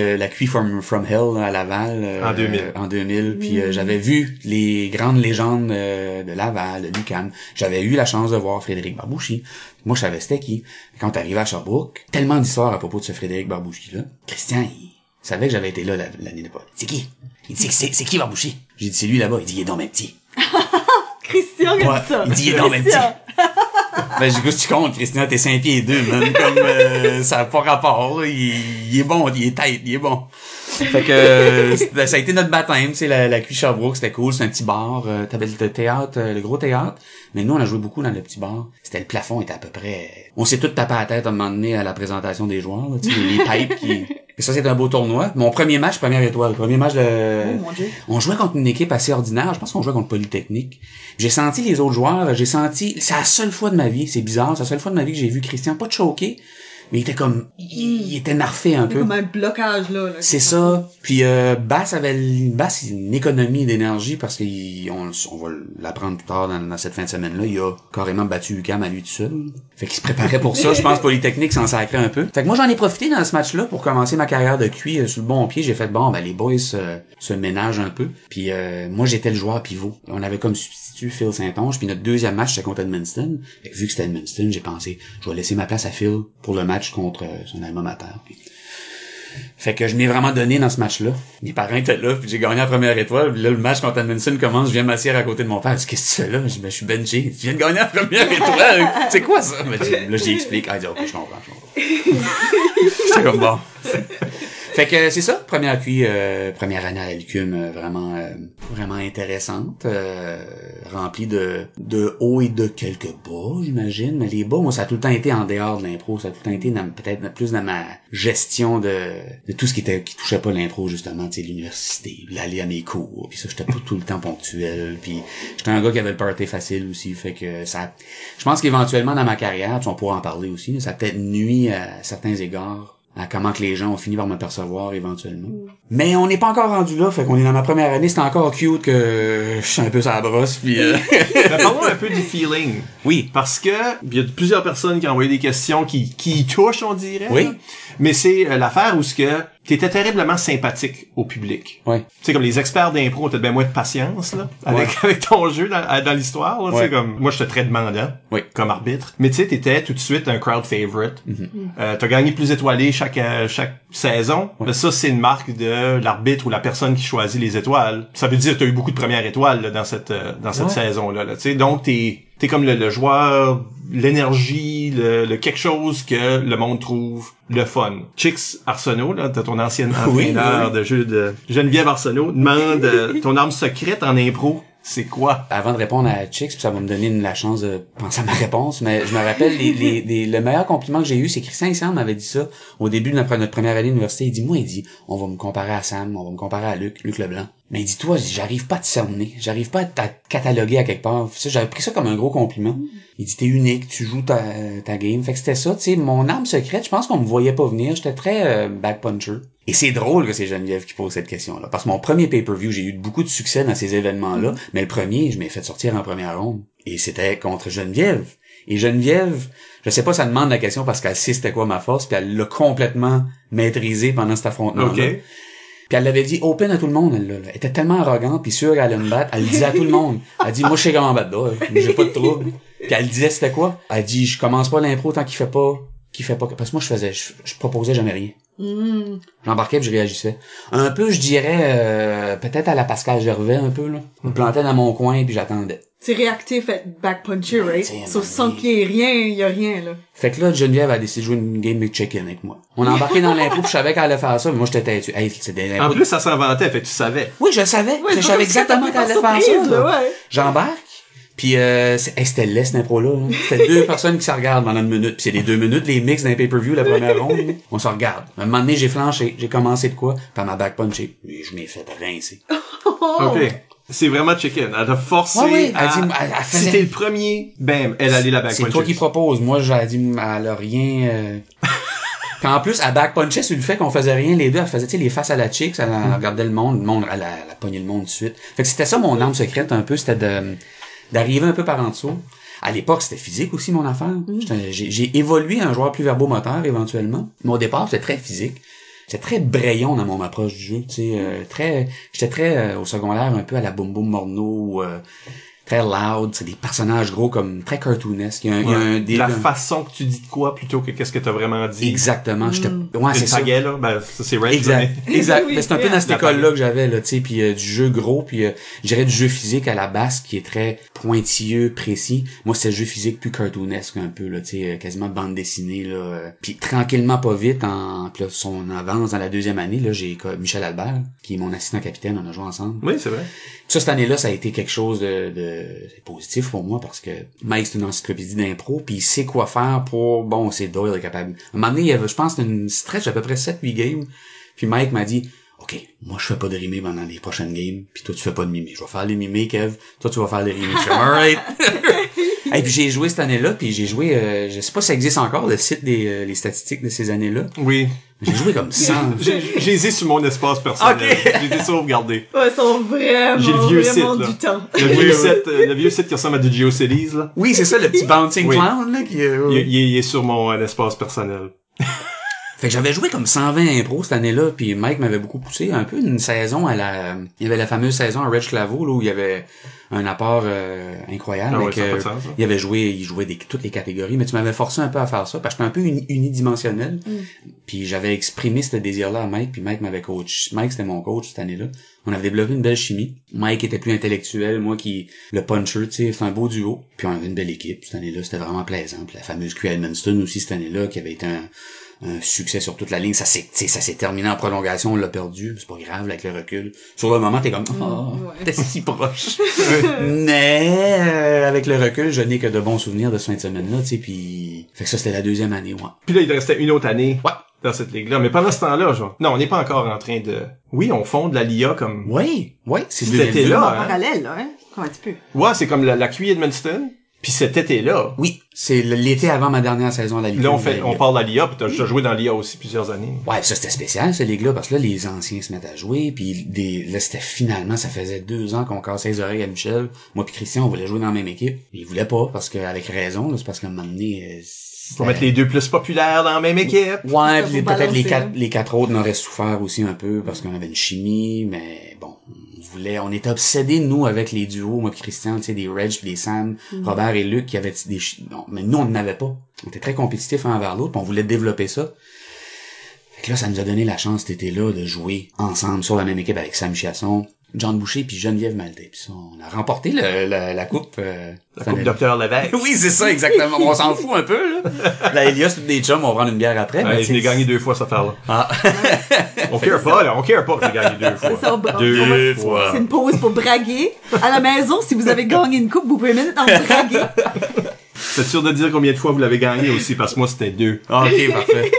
from Hell là, à Laval. En 2000. En 2000. Puis j'avais vu les grandes légendes de Laval, de l'UQAM. J'avais eu la chance de voir Frédéric Barbouchi. Moi, je savais c'était qui. Quand t'es arrivé à Sherbrooke, tellement d'histoires à propos de ce Frédéric Barbouchi-là. Christian, il savait que j'avais été là l'année de pas. C'est qui? Il dit, c'est qui Barbouchi? J'ai dit, c'est lui là-bas. Il dit, il est donc même petit. Christian, il a dit ça. Il dit, il est donc même petit. Ben, j'ai si tu comptes, Christian, t'es 5 pieds 2, même, comme, ça a pas rapport, là. Il est bon, il est tête, il est bon. Fait que, ça a été notre baptême, tu sais, la QI Sherbrooke, c'était cool, c'est un petit bar, t'avais le théâtre, le gros théâtre, mais nous, on a joué beaucoup dans le petit bar. C'était, le plafond était à peu près, on s'est tous tapé à la tête à un moment donné à la présentation des joueurs, là, tu sais, les pipes qui, et ça, c'était un beau tournoi. Mon premier match, première étoile, premier match de, Oh, mon Dieu. On jouait contre une équipe assez ordinaire, je pense qu'on jouait contre Polytechnique. J'ai senti les autres joueurs, c'est la seule fois de ma vie, c'est bizarre, c'est la seule fois de ma vie que j'ai vu Christian, pas de choqué, mais il était comme, il était narfé un peu. Comme un blocage, là. C'est ça. Puis Bass avait une économie d'énergie parce on va l'apprendre plus tard dans cette fin de semaine-là. Il a carrément battu UQAM à lui tout seul. Fait qu'il se préparait pour ça. Je pense Polytechnique s'en sacrait un peu. Fait que moi, j'en ai profité dans ce match-là pour commencer ma carrière de QI sur le bon pied. J'ai fait, les boys se ménagent un peu. Puis moi, j'étais le joueur pivot. On avait comme substitut Phil Saint-Onge. Puis notre deuxième match, c'était contre Edmundston. Fait que vu que c'était Edmundston, j'ai pensé, je vais laisser ma place à Phil pour le match contre son alma mater. Fait que je m'ai vraiment donné dans ce match-là. Mes parents étaient là, puis j'ai gagné la première étoile. Puis là, le match contre Edmundston commence, je viens m'asseoir à côté de mon père. Je dis, qu'est-ce que tu fais là? Je dis, je suis benché. Tu viens de gagner la première étoile. C'est quoi ça? Là, j'y explique. Ah, il dit, ok, je comprends. C'est comme bon. Fait que c'est ça, première année à l'UQAM, vraiment intéressante, remplie de hauts et de quelques bas, j'imagine. Mais les bas, moi, ça a tout le temps été en dehors de l'impro, ça a tout le temps été peut-être plus dans ma gestion de tout ce qui touchait pas l'impro, justement, tu sais, l'université, l'aller à mes cours, puis ça, j'étais pas tout le temps ponctuel, puis j'étais un gars qui avait le party facile aussi, fait que ça, je pense qu'éventuellement dans ma carrière, on pourra en parler aussi, ça a peut-être nuit à certains égards à comment que les gens ont fini par me percevoir éventuellement. Mais on n'est pas encore rendu là, fait qu'on est dans ma première année, c'est encore cute que je suis un peu sur la brosse, puis Mais parlons un peu du feeling. Oui. Parce que il y a plusieurs personnes qui ont envoyé des questions qui y touchent, on dirait. Oui. Mais c'est l'affaire où t'étais terriblement sympathique au public. Oui. Tu sais, comme les experts d'impro ont peut-être bien moins de patience, là, avec ton jeu dans l'histoire, là. Tu sais, comme, moi, j'étais très demandant. Oui. Comme arbitre. Mais tu sais, t'étais tout de suite un crowd favorite. T'as gagné plus étoilé chaque saison. Mais ça, c'est une marque de l'arbitre ou la personne qui choisit les étoiles. Ça veut dire que t'as eu beaucoup de premières étoiles, là, dans cette saison-là, là. Tu sais, donc t'es comme le joueur, l'énergie, le quelque chose que le monde trouve le fun. Chicks Arsenault, là, t'as ton ancienne entraîneur de jeu de Geneviève Arsenault, demande ton arme secrète en impro. C'est quoi? Avant de répondre à Chicks, puis ça va me donner la chance de penser à ma réponse, mais je me rappelle, le meilleur compliment que j'ai eu, c'est Christian Essam m'avait dit ça au début de notre première année d'université. Il dit, on va me comparer à Sam, on va me comparer à Luc Leblanc. Mais il dit, toi, j'arrive pas à te cerner, j'arrive pas à te cataloguer à quelque part. Ça, j'avais pris ça comme un gros compliment. Il dit, t'es unique, tu joues ta game. Fait que c'était ça, tu sais, mon arme secrète, je pense qu'on me voyait pas venir, j'étais très back puncher. Et c'est drôle que c'est Geneviève qui pose cette question-là. Parce que mon premier pay-per-view, j'ai eu beaucoup de succès dans ces événements-là, mais le premier, je m'ai fait sortir en première ronde. Et c'était contre Geneviève. Et Geneviève, je sais pas, ça demande la question parce qu'elle sait c'était quoi ma force, puis elle l'a complètement maîtrisé pendant cet affrontement-là. Okay. Puis elle l'avait dit open à tout le monde, elle était tellement arrogante, puis sûre qu'elle allait me battre, elle le disait à tout le monde. Elle dit, moi je sais comment battre là, j'ai pas de trouble. Puis elle disait c'était quoi? Elle dit, je commence pas l'impro tant qu'il fait pas, parce que moi je proposais jamais rien. J'embarquais puis je réagissais. Un peu, je dirais, peut-être à la Pascal Gervais un peu, là. Je me plantais dans mon coin puis j'attendais. C'est réactif à back puncher, right? Sauf sans qu'il y ait rien, il y a rien, là. Fait que là, Geneviève a décidé de jouer une game de check-in avec moi. On a embarqué dans l'impro, puis je savais qu'elle allait faire ça, mais moi j'étais têtu. Hey, c'est des impros. En plus, ça s'inventait, fait que tu savais. Oui, je le savais. Ouais, je savais exactement qu'elle allait faire ça, là. Ouais. J'embarque. Puis c'était laid cette impro-là. Là. C'était deux personnes qui se regardent pendant une minute. Puis c'est les 2 minutes, les mix d'un pay-per-view, la première ronde. On se regarde. À un moment donné, j'ai flanché. J'ai commencé de quoi? Par ma back punché. Et je m'ai fait rincer. OK. C'est vraiment chicken. Elle t'a forcé oui. à... Elle faisait... Si t'es le premier, bam, elle allait la back puncher. C'est toi qui propose. Moi, j'ai dit, elle a rien... Puis en plus, elle back punchait sur le fait qu'on faisait rien les deux. Elle faisait, tu sais, les faces à la chick, elle regardait le monde, elle a pogné le monde tout de suite. Fait que c'était ça mon arme secrète un peu, c'était d'arriver un peu par en dessous. À l'époque, c'était physique aussi, mon affaire. J'ai évolué un joueur plus verbomoteur, éventuellement. Mais au départ, c'était très physique. J'étais très brayon dans mon approche du jeu, tu sais, j'étais très au secondaire un peu à la Boom Boom Morneau, très loud, c'est des personnages gros comme très cartoonesque. La façon que tu dis de quoi plutôt que qu'est-ce que t'as vraiment dit. Exactement, c'est ça. Là, ben ça c'est Rage. Exact. Oui, c'est un peu dans cette école-là que j'avais là, tu sais, puis du jeu gros, puis je dirais du jeu physique à la base qui est très pointilleux, précis. Moi, c'était le jeu physique plus cartoonesque un peu là, tu sais, quasiment bande dessinée là. Puis tranquillement, pas vite, puis là, on avance dans la deuxième année là, j'ai Michel Albert qui est mon assistant capitaine, on a joué ensemble. Oui, c'est vrai. Ça, cette année-là, ça a été quelque chose c'est positif pour moi parce que Mike, c'est une encyclopédie d'impro puis il sait quoi faire pour, c'est Doyle est capable. À un moment donné, il y avait, je pense, une stretch d'à peu près 7-8 games puis Mike m'a dit, OK, moi, je fais pas de rimés pendant les prochaines games puis toi, tu fais pas de mimés. Je vais faire les mimés, Kev. Toi, tu vas faire les rimés. Je fais, alright. Et puis j'ai joué cette année-là, puis j'ai joué, je sais pas si ça existe encore, le site des les statistiques de ces années-là. Oui. J'ai joué comme 100. J'ai les ai sur mon espace personnel. Ok. J'ai des sauvegardés. Ouais, ils sont vraiment, J'ai le vieux vraiment site, là. du temps. Le vieux site qui ressemble à du GeoCities, là. Oui, c'est ça, le petit bouncing Oui. clown, là, qui Il est sur mon espace personnel. Fait que j'avais joué comme 120 impros cette année-là, puis Mike m'avait beaucoup poussé un peu une saison il y avait la fameuse saison à Reg Claveau, là, où il y avait un apport incroyable. Ah ouais, avec, ça a pas de sens, ça. il jouait toutes les catégories, mais tu m'avais forcé un peu à faire ça, parce que j'étais un peu unidimensionnel. Puis j'avais exprimé ce désir-là à Mike, puis Mike m'avait coach. Mike, c'était mon coach cette année-là. On avait développé une belle chimie. Mike était plus intellectuel, moi le puncher, tu sais, c'est un beau duo. Puis on avait une belle équipe cette année-là, c'était vraiment plaisant. Puis la fameuse Q Edmundston aussi cette année-là, qui avait été un succès sur toute la ligne. Ça s'est terminé en prolongation, on l'a perdu. C'est pas grave, avec le recul. Sur le moment, t'es comme, t'es si proche. Mais, avec le recul, je n'ai que de bons souvenirs de ce fin de semaine-là, tu sais, puis fait que ça, c'était la deuxième année, ouais. Puis là, il restait une autre année. Ouais. Dans cette ligue-là. Mais pendant ce temps-là, genre. Non, on n'est pas encore en train de. Oui, on fonde la LIA comme. Oui, c'est Cet le deuxième été-là, but. En hein. parallèle, là, hein. Comment un petit peu. Ouais, c'est comme la QI Edmundston. Puis cet été-là. Oui, c'est l'été avant ma dernière saison à la Ligue. Là, on parle de la LIA, puis t'as joué dans l'IA aussi plusieurs années. Ouais, ça c'était spécial, cette ligue-là, parce que là, les anciens se mettent à jouer, puis là, c'était finalement, ça faisait 2 ans qu'on cassait les oreilles à Michel. Moi puis Christian, on voulait jouer dans la même équipe. Il voulait pas, parce qu'avec raison, là, c'est parce qu'à un moment donné, Faut mettre les deux plus populaires dans la même équipe. Ouais, Faut puis peut-être balancer, les quatre autres n'auraient souffert aussi un peu, parce qu'on avait une chimie, mais bon, on était obsédés, nous, avec les duos, moi pis Christian, tu sais, des Reg pis des Sam, Robert et Luc, qui avaient non, mais nous, on n'en avait pas. On était très compétitifs un envers l'autre, pis on voulait développer ça. Fait que là, ça nous a donné la chance cet été-là de jouer ensemble sur la même équipe avec Sam Chiasson, John Boucher puis Geneviève Maltais. Puis ça, on a remporté la coupe. La coupe Dr. Lévesque. Oui, c'est ça, exactement. On s'en fout un peu, là. La Elias, toutes des chums, on va prendre une bière après. Ouais, mais je l'ai gagné 2 fois, cette affaire-là. Ah. On care pas, là. On care pas que j'ai gagné 2 fois. Ça, 2 fois. C'est une pause pour braguer. À la maison, si vous avez gagné une coupe, vous pouvez maintenant braguer. C'est sûr de dire combien de fois vous l'avez gagné aussi, parce que moi, c'était 2. Ah, ok, parfait.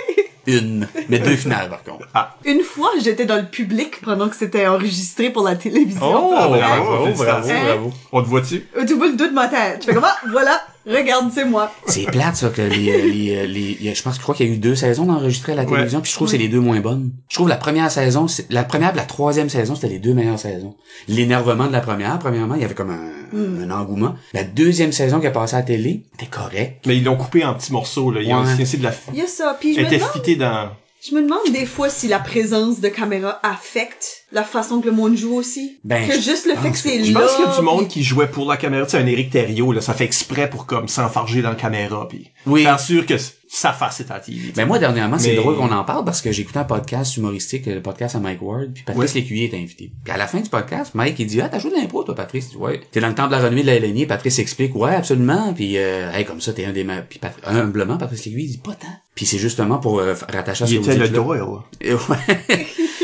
Mais 2 finales, par contre. Une fois, j'étais dans le public pendant que c'était enregistré pour la télévision. Oh, bravo, félicitations. bravo. On te voit-tu? Tu vois le dos de ma tête. Tu fais comment? Voilà. Regarde, c'est moi. C'est plate, ça, que je crois qu'il y a eu 2 saisons d'enregistrer à la télévision, puis je trouve que c'est les 2 moins bonnes. Je trouve la première saison, la première et la troisième saison, c'était les 2 meilleures saisons. L'énervement de la premièrement, il y avait comme un engouement. La deuxième saison qui a passé à la télé, c'était correct. Mais ils l'ont coupé en petits morceaux, là. Ils ont Ouais. essayé de la... Il y a ça. Puis Elle était fitée dans... je me demande des fois si la présence de caméra affecte la façon que le monde joue aussi. Ben, que juste le fait que c'est là. Je pense qu'il y a du monde qui jouait pour la caméra. Tu sais, un Éric Thériault, là, ça fait exprès pour comme s'enfarger dans la caméra, puis Oui. faire sûr que sa face est à la TV. Ben moi, dernièrement, c'est Mais- drôle qu'on en parle parce que j'ai écouté un podcast humoristique, le podcast à Mike Ward, puis Patrice Lécuyer est invité. Puis à la fin du podcast, Mike, il dit, t'as joué de l'impro, toi, Patrice? Ouais. T'es dans le temple de la renommée de la LNI, Patrice explique, ouais, absolument, puis hey, comme ça, t'es un des meilleurs. Puis humblement, Patrice Lécuyer, il dit, pas tant. Puis c'est justement pour rattacher à ce Il que vous était le dites là. Doyle. Ouais.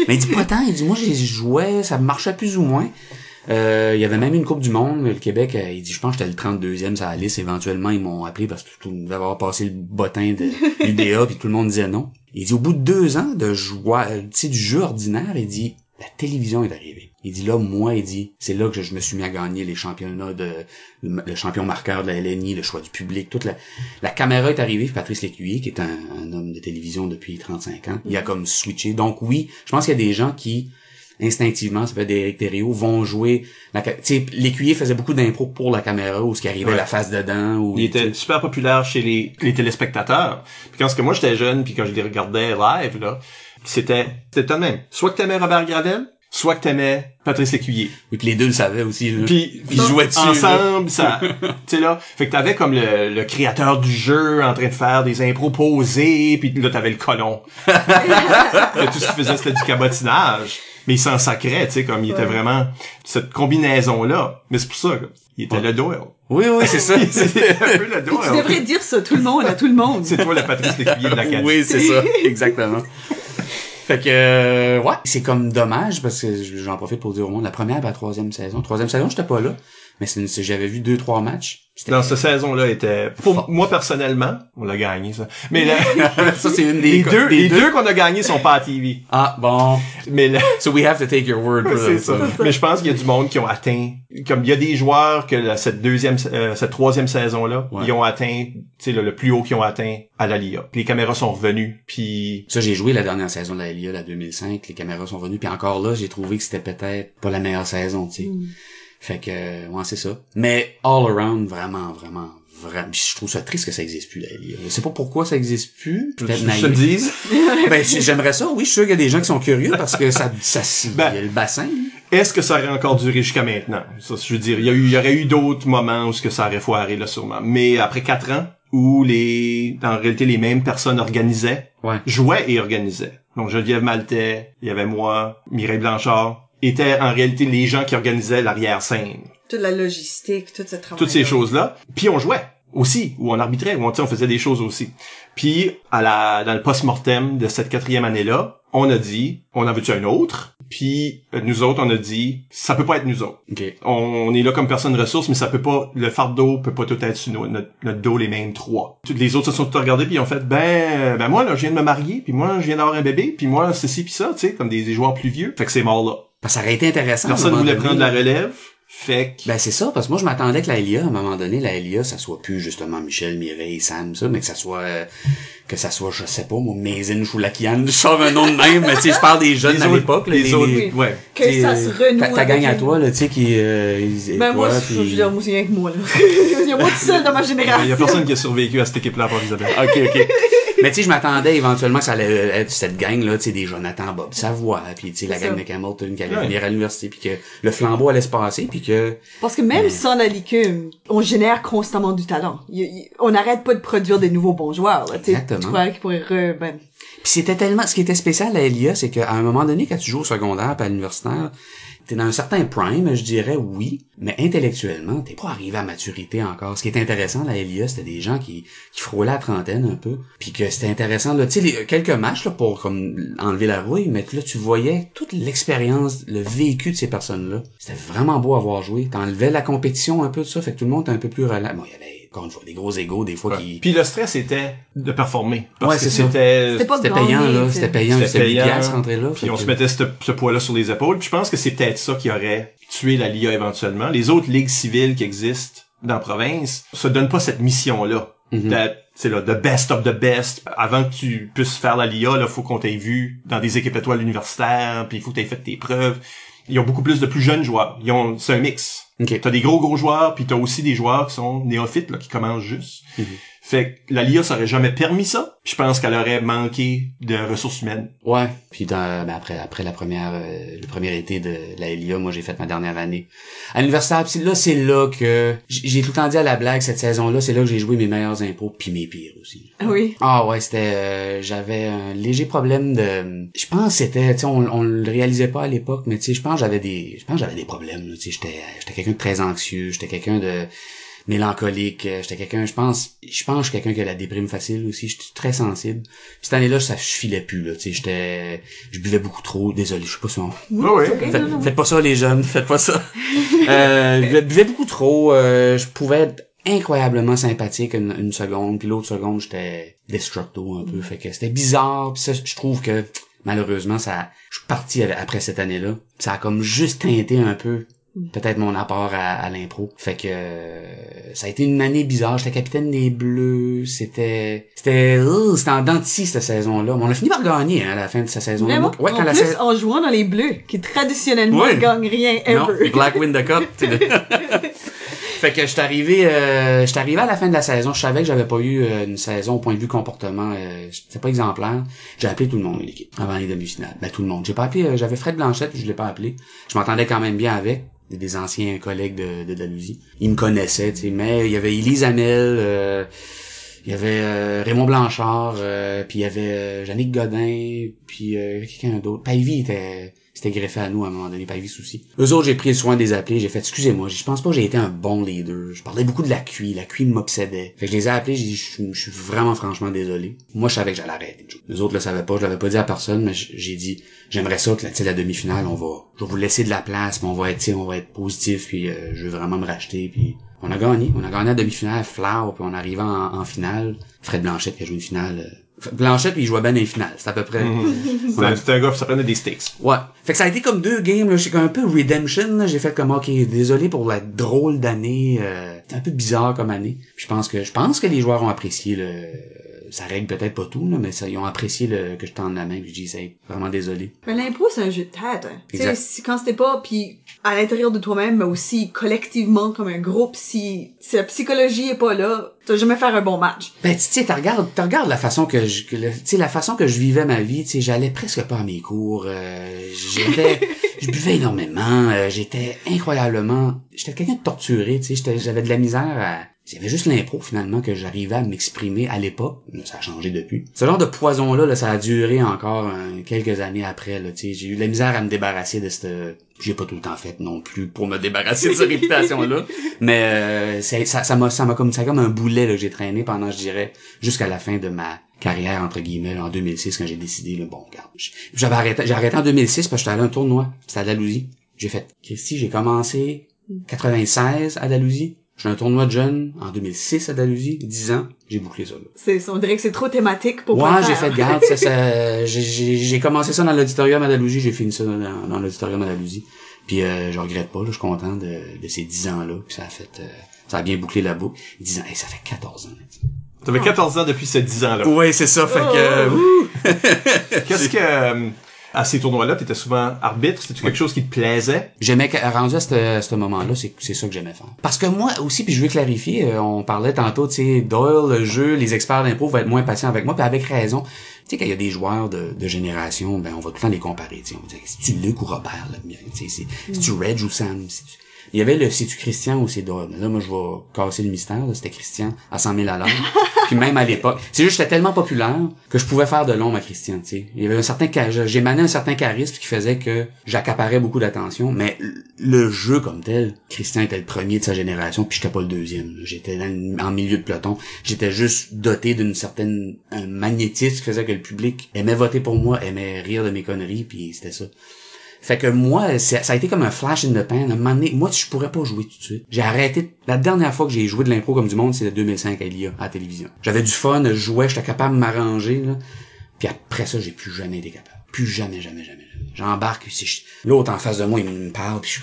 Mais il dit pas tant, il dit, moi, j'ai joué, ça marchait plus ou moins. Il y avait même une Coupe du Monde, le Québec, il dit, je pense que j'étais le 32e sur la liste. Éventuellement, ils m'ont appelé parce que tout le monde devait avoir passé le bottin de l'UDA puis tout le monde disait non. Il dit, au bout de 2 ans de jouer, tu sais, du jeu ordinaire, il dit, la télévision est arrivée. Il dit, là, moi, il dit, c'est là que je me suis mis à gagner les championnats le champion marqueur de la LNI, le choix du public, toute la caméra est arrivée, puis Patrice Lécuyer, qui est un homme de télévision depuis 35 ans, il a comme switché. Donc oui, je pense qu'il y a des gens qui, instinctivement, ça fait des Éric Thériault, vont jouer tu sais, Lécuyer faisait beaucoup d'impro pour la caméra, où ce qui arrivait Ouais. la face dedans, ou Il était super populaire chez les téléspectateurs. Puis quand moi j'étais jeune, puis quand je les regardais live, là, c'était tout de même. Soit que t'aimais Robert Gravel, soit que t'aimais Patrice Lécuyer. et puis les deux le savaient aussi, là. Puis ils jouaient dessus, ensemble, ça, tu sais là, fait que t'avais comme le créateur du jeu en train de faire des impros posés, puis là t'avais le colon. Que tout ce qu'il faisait c'était du cabotinage, mais il s'en sacrait, tu sais, comme il était vraiment cette combinaison là. Mais c'est pour ça, là, il était le Doyle. Oui, c'est ça. C'était un peu le Tu Doyle. devrais dire ça, tout le monde, à tout le monde. C'est toi le Patrice Lécuyer de la Acadie. Oui, c'est ça, exactement. Fait que, ouais, c'est comme dommage, parce que j'en profite pour dire au monde, la première et la troisième saison. Troisième saison, j'étais pas là, mais j'avais vu 2-3 matchs. Dans cette saison-là était, pour moi personnellement, on l'a gagné, ça. Mais ça, c'est une les deux qu'on a gagnés sont pas à TV. Ah, bon. Mais So we have to take your word for c'est that. ça. Mais je pense qu'il y a du monde qui ont atteint, comme il y a des joueurs que cette troisième saison-là, Ouais. ils ont atteint, tu sais, le plus haut qu'ils ont atteint à la LIA. Les caméras sont revenues, puis Ça, j'ai joué la dernière saison de la LIA, la 2005, les caméras sont venues, puis encore là, j'ai trouvé que c'était peut-être pas la meilleure saison, tu sais. Fait que, ouais, c'est ça. Mais all around, vraiment, je trouve ça triste que ça existe plus, la LIA. Je sais pas pourquoi ça existe plus. Peut-être je te le naïf. dise. Ben, j'aimerais ça, oui, je suis sûr qu'il y a des gens qui sont curieux parce que ça il y a le bassin. Est-ce que ça aurait encore duré jusqu'à maintenant? Ça, je veux dire, il y aurait eu d'autres moments où ce que ça aurait foiré, là, sûrement. Mais après 4 ans, où en réalité, les mêmes personnes organisaient, Ouais. jouaient et organisaient. Donc, Geneviève Maltais, il y avait moi, Mireille Blanchard, étaient en réalité les gens qui organisaient l'arrière-scène. Toute la logistique, tout ce travail. Toutes ces choses-là. Puis on jouait aussi, ou on arbitrait, ou on faisait des choses aussi. Puis, dans le post-mortem de cette 4e année-là, on a dit, on en veut-tu un autre? Puis, nous autres, on a dit, ça peut pas être nous autres. OK. On est là comme personne ressource, mais ça peut pas, le fardeau peut pas tout être sur notre dos, les mêmes 3. Toutes les autres se sont tous regardés, puis ils ont fait, ben moi, là, je viens de me marier, puis moi, je viens d'avoir un bébé, puis moi, ceci puis ça, tu sais, comme des joueurs plus vieux. Fait que c'est mort là. Parce que ça aurait été intéressant. Personne à un moment voulait donné. prendre la relève. Fait que... Ben c'est ça, parce que moi je m'attendais que la LIA, à un moment donné, la LIA, ça soit plus justement Michel, Mireille, Sam, ça, mais que ça soit, je sais pas, moi, Mézine, Choulakian, je sors un nom de même, mais tu sais, je parle des jeunes à l'époque, là, les autres, ouais. Que ça se renoue. Ta gang à toi, là, tu sais, qui, Ben moi, toi, je veux dire, moi, c'est rien que moi, là. Il y a moi tout seul dans ma génération. Il y a personne qui a survécu à cette équipe-là, à part Isabelle. OK. Mais tu sais, je m'attendais éventuellement que ça allait être cette gang-là, tu sais, des Jonathan Bob Savoie, puis tu sais, la C'est gang ça. de Hamilton qui allait venir à l'université, puis que le flambeau allait se passer, puis que... Parce que même sans la licume, on génère constamment du talent. On n'arrête pas de produire des nouveaux bons joueurs, là. Exactement. Tu crois qu'ils pourraient Puis c'était tellement... Ce qui était spécial à LIA, c'est qu'à un moment donné, quand tu joues au secondaire puis à l'universitaire, t'es dans un certain prime, je dirais, oui, mais intellectuellement, t'es pas arrivé à maturité encore. Ce qui est intéressant, la LIA, c'était des gens qui frôlaient la trentaine un peu, puis que c'était intéressant, là, tu sais, quelques matchs, là, pour comme enlever la rouille, mais là, tu voyais toute l'expérience, le vécu de ces personnes-là. C'était vraiment beau à voir jouer. T'enlevais la compétition un peu de ça, fait que tout le monde était un peu plus relax. Bon, il y avait, encore une fois, des gros égos, des fois, qui... Puis le stress était de performer. Parce Ouais, que c'est ça. C'était pas C'était gagné, payant, là. tu sais. C'était payant. C'était C'était 8 payant, piastres rentrer là. Puis fait on que- se mettait ce poids-là sur les épaules. Puis je pense que c'est peut-être ça qui aurait tué la LIA éventuellement. Les autres ligues civiles qui existent dans la province se donnent pas cette mission-là. Mhm. C'est là, the best of the best. Avant que tu puisses faire la LIA, là, faut qu'on t'ait vu dans des équipes étoiles universitaires, puis il faut que t'aies fait tes preuves. Ils ont beaucoup plus de plus jeunes joueurs. C'est un mix. OK. T'as des gros joueurs, puis t'as aussi des joueurs qui sont néophytes, là, qui commencent juste. Mhm. Fait que la LIA, ça aurait jamais permis ça. Je pense qu'elle aurait manqué de ressources humaines. Ouais. Puis après la première, le premier été de la LIA, moi j'ai fait ma dernière année à l'université. Puis là, c'est là que j'ai tout le temps dit à la blague cette saison-là, c'est là que j'ai joué mes meilleurs impôts puis mes pires aussi. Oui. Ah ouais, c'était j'avais un léger problème de je pense que c'était tu sais on le réalisait pas à l'époque, mais tu sais je pense que j'avais des problèmes, tu sais j'étais quelqu'un de très anxieux, j'étais quelqu'un de mélancolique, j'étais quelqu'un je pense que je suis quelqu'un qui a la déprime facile aussi, j'étais très sensible. Puis cette année-là, je filais plus là, tu sais je buvais beaucoup trop, désolé, je sais pas si on Ouais. Faites pas ça les jeunes, faites pas ça. Je buvais beaucoup trop, je pouvais être incroyablement sympathique une seconde, puis l'autre seconde j'étais destructo un peu, fait que c'était bizarre, puis ça je trouve que malheureusement je suis parti après cette année-là, ça a comme juste teinté un peu peut-être mon apport à l'impro. Fait que ça a été une année bizarre. J'étais capitaine des Bleus. C'était en dents de scie cette saison-là. Mais on a fini par gagner à la fin de cette saison-là. Vraiment? Ouais, En quand la plus, saison... en jouant dans les Bleus, qui traditionnellement Ouais. gagnent rien Non, ever. Black Win the Cup. Fait que j'étais arrivé à la fin de la saison. Je savais que j'avais pas eu une saison au point de vue comportement. C'était pas exemplaire. J'ai appelé tout le monde, l'équipe, avant les demi-finales. Ben, tout le monde. J'ai pas appelé, j'avais Fred Blanchette, puis je l'ai pas appelé. Je m'entendais quand même bien avec. Des anciens collègues de Dalhousie. Ils me connaissaient, tu sais, mais il y avait Élise Hamel, il y avait Raymond Blanchard, puis il y avait Jannick Godin, puis quelqu'un d'autre. Pavie c'était greffé à nous à un moment donné, Pavie aussi. Eux autres, j'ai pris le soin de les appeler, j'ai fait excusez-moi, je pense pas que j'ai été un bon leader. Je parlais beaucoup de la cuit m'obsédait. Fait que je les ai appelés, j'ai dit je suis vraiment franchement désolé. Moi je savais que j'allais arrêter. Eux autres le savaient pas, je l'avais pas dit à personne, mais j'ai dit j'aimerais ça que la demi-finale, je vais vous laisser de la place, mais on va être positif, puis je veux vraiment me racheter, puis On a gagné la demi-finale, Flower, puis on arrivait en finale. Fred Blanchette qui a joué une finale. Blanchette, puis il jouait bien dans les finales. C'est à peu près... C'était un gars, ça prenait des sticks. Ouais. Fait que ça a été comme 2 games, là. J'ai un peu redemption, là. J'ai fait comme, ok, désolé pour la drôle d'année. C'était un peu bizarre comme année. Puis je pense que les joueurs ont apprécié ça règle peut-être pas tout, là, mais ils ont apprécié que je tende la main, que je dis, c'est vraiment désolé. Mais l'impro, c'est un jeu de tête, hein. Tu Exact. sais, quand c'était pas, puis à l'intérieur de toi-même, mais aussi collectivement, comme un groupe, si la psychologie est pas là, tu vas jamais faire un bon match. Ben, tu sais, tu regardes la façon tu sais, la façon que je vivais ma vie, tu sais, j'allais presque pas à mes cours, je buvais énormément, j'étais quelqu'un de torturé, tu sais, j'avais de la misère j'avais juste l'impro, finalement, que j'arrivais à m'exprimer à l'époque. Là, ça a changé depuis. Ce genre de poison-là, là, ça a duré encore quelques années après, là, tu sais. J'ai eu de la misère à me débarrasser de cette... J'ai pas tout le temps fait non plus pour me débarrasser de cette réputation-là. Mais ça m'a comme un boulet, là, que j'ai traîné pendant, je dirais, jusqu'à la fin de ma carrière, entre guillemets, en 2006, quand j'ai décidé, là, bon, regarde. J'ai arrêté en 2006 parce que j'étais allé à un tournoi. C'était à Dalhousie. J'ai fait, Christy, j'ai commencé 96 à Dalhousie. J'ai un tournoi de jeunes en 2006 à Dalhousie, 10 ans, j'ai bouclé ça, là. On dirait que c'est trop thématique pour ouais, pas le j'ai faire. fait garde, j'ai commencé ça dans l'auditorium à Dalhousie, j'ai fini ça dans l'auditorium à Dalhousie. Puis je regrette pas, là, je suis content de ces 10 ans-là, puis ça a bien bouclé la boucle. 10 ans, ça fait 14 ans. Ça fait 14 ans depuis ces 10 ans-là. Ouais, c'est ça, fait que... Qu'est-ce que... À ces tournois-là, t'étais souvent arbitre. C'était quelque chose qui te plaisait? J'aimais, rendu à ce moment-là, c'est ça que j'aimais faire. Parce que moi aussi, puis je veux clarifier, on parlait tantôt, tu sais, Doyle, le jeu, les experts d'impro vont être moins patients avec moi, puis avec raison. Tu sais, quand il y a des joueurs de génération, ben on va tout le temps les comparer, tu sais. On va dire, c'est-tu Luc ou Robert, là? Tu sais, c'est-tu Reg ou Sam? Il y avait c'est-tu Christian ou c'est Doyle? Là, moi, je vais casser le mystère, là. C'était Christian à 100 000 à l'heure. Puis même à l'époque. C'est juste que j'étais tellement populaire que je pouvais faire de l'ombre à Christian, tu sais. Il y avait j'émanais un certain charisme qui faisait que j'accaparais beaucoup d'attention, mais le jeu comme tel, Christian était le premier de sa génération, puis j'étais pas le deuxième. J'étais en milieu de peloton. J'étais juste doté un magnétisme qui faisait que le public aimait voter pour moi, aimait rire de mes conneries, puis c'était ça. Fait que moi, ça a été comme un flash in the pan. À un moment donné, moi, je pourrais pas jouer tout de suite. J'ai arrêté. La dernière fois que j'ai joué de l'impro comme du monde, c'était 2005 à l'IA, à la télévision. J'avais du fun, je jouais, j'étais capable de m'arranger, là. Puis après ça, j'ai plus jamais été capable. Plus jamais. J'embarque, l'autre en face de moi, il me parle, puis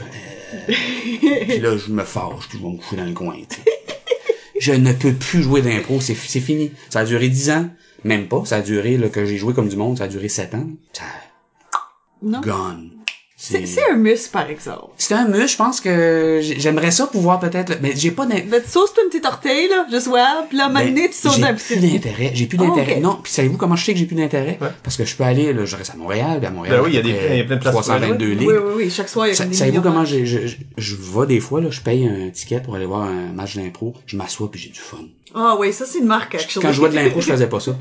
puis là, je me fâche, puis je vais me coucher dans le coin, tu sais. Je ne peux plus jouer d'impro, c'est fini. Ça a duré 10 ans. Même pas. Ça a duré, là, que j'ai joué comme du monde, ça a duré 7 ans. Ça Non. gone. C'est un muscle, par exemple. C'est un muscle, je pense que j'aimerais ça pouvoir peut-être, mais j'ai pas Mais tu sauces-toi une petite orteil, là, je sois, pis là, maintenant, tu sautes d'un J'ai plus d'intérêt. okay. Non, puis savez-vous comment je sais que j'ai plus d'intérêt? Ouais. Parce que je peux aller, là, je reste à Montréal, puis à Montréal. Ben oui, il y a plein de places. 322 ligues. Oui, chaque soir, il y a des savez-vous comment je vais des fois, là, je paye un ticket pour aller voir un match d'impro, je m'assois puis j'ai du fun. Ah oui, ça c'est une marque, actually. Quand je jouais de l'impro, je faisais pas ça.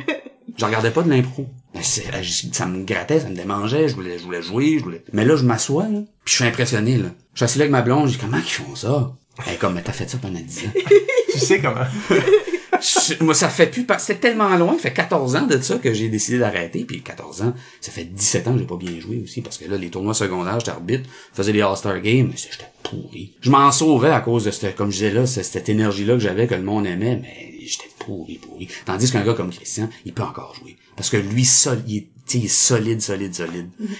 Je regardais pas de l'impro. Ça me grattait, ça me démangeait, je voulais jouer, Mais là, je m'assois, là, puis je suis impressionné, là. Je suis assis là avec ma blonde, je dis, comment ils font ça? Elle est comme, mais t'as fait ça pendant 10 ans. Tu sais comment? Moi, ça fait plus, c'est tellement loin, ça fait 14 ans de ça que j'ai décidé d'arrêter, puis 14 ans, ça fait 17 ans que j'ai pas bien joué aussi, parce que là, les tournois secondaires, j'étais arbitre, je faisais les All-Star Games, mais j'étais pourri. Je m'en sauvais à cause de comme je disais là, cette énergie-là que j'avais, que le monde aimait, mais j'étais pourri. Tandis qu'un gars comme Christian, il peut encore jouer. Parce que lui, il est solide.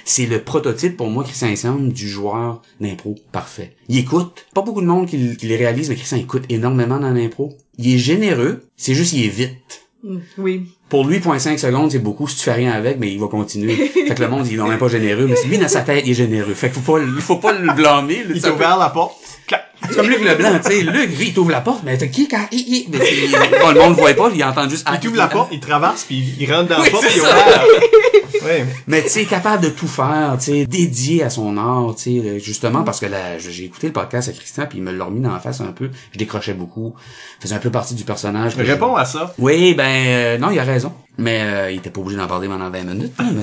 C'est le prototype, pour moi, Christian Ensemble, du joueur d'impro parfait. Il écoute. Pas beaucoup de monde qui les réalise, mais Christian écoute énormément dans l'impro. Il est généreux, c'est juste il est vite. Oui. Pour lui, 0.5 secondes, c'est beaucoup. Si tu fais rien avec, mais il va continuer. Fait que le monde, il est même pas généreux. Mais lui, dans sa tête, il est généreux. Fait que faut pas le blâmer. Il t'a ouvert la porte. C'est comme Luc Leblanc, tu sais. Luc, lui, il t'ouvre la porte, mais t'as qui quand bon, le monde ne voit pas, il entend juste... Il t'ouvre la porte, il traverse, puis il rentre dans la porte, puis il ouvre. Oui. Mais tu sais, capable de tout faire, tu sais, dédié à son art, tu sais, justement parce que j'ai écouté le podcast à Christian, puis il me l'a remis dans la face un peu. Je décrochais beaucoup, faisais un peu partie du personnage. Réponds à ça. Oui, non, il a raison. Mais il était pas obligé d'en parler pendant 20 minutes. Hein,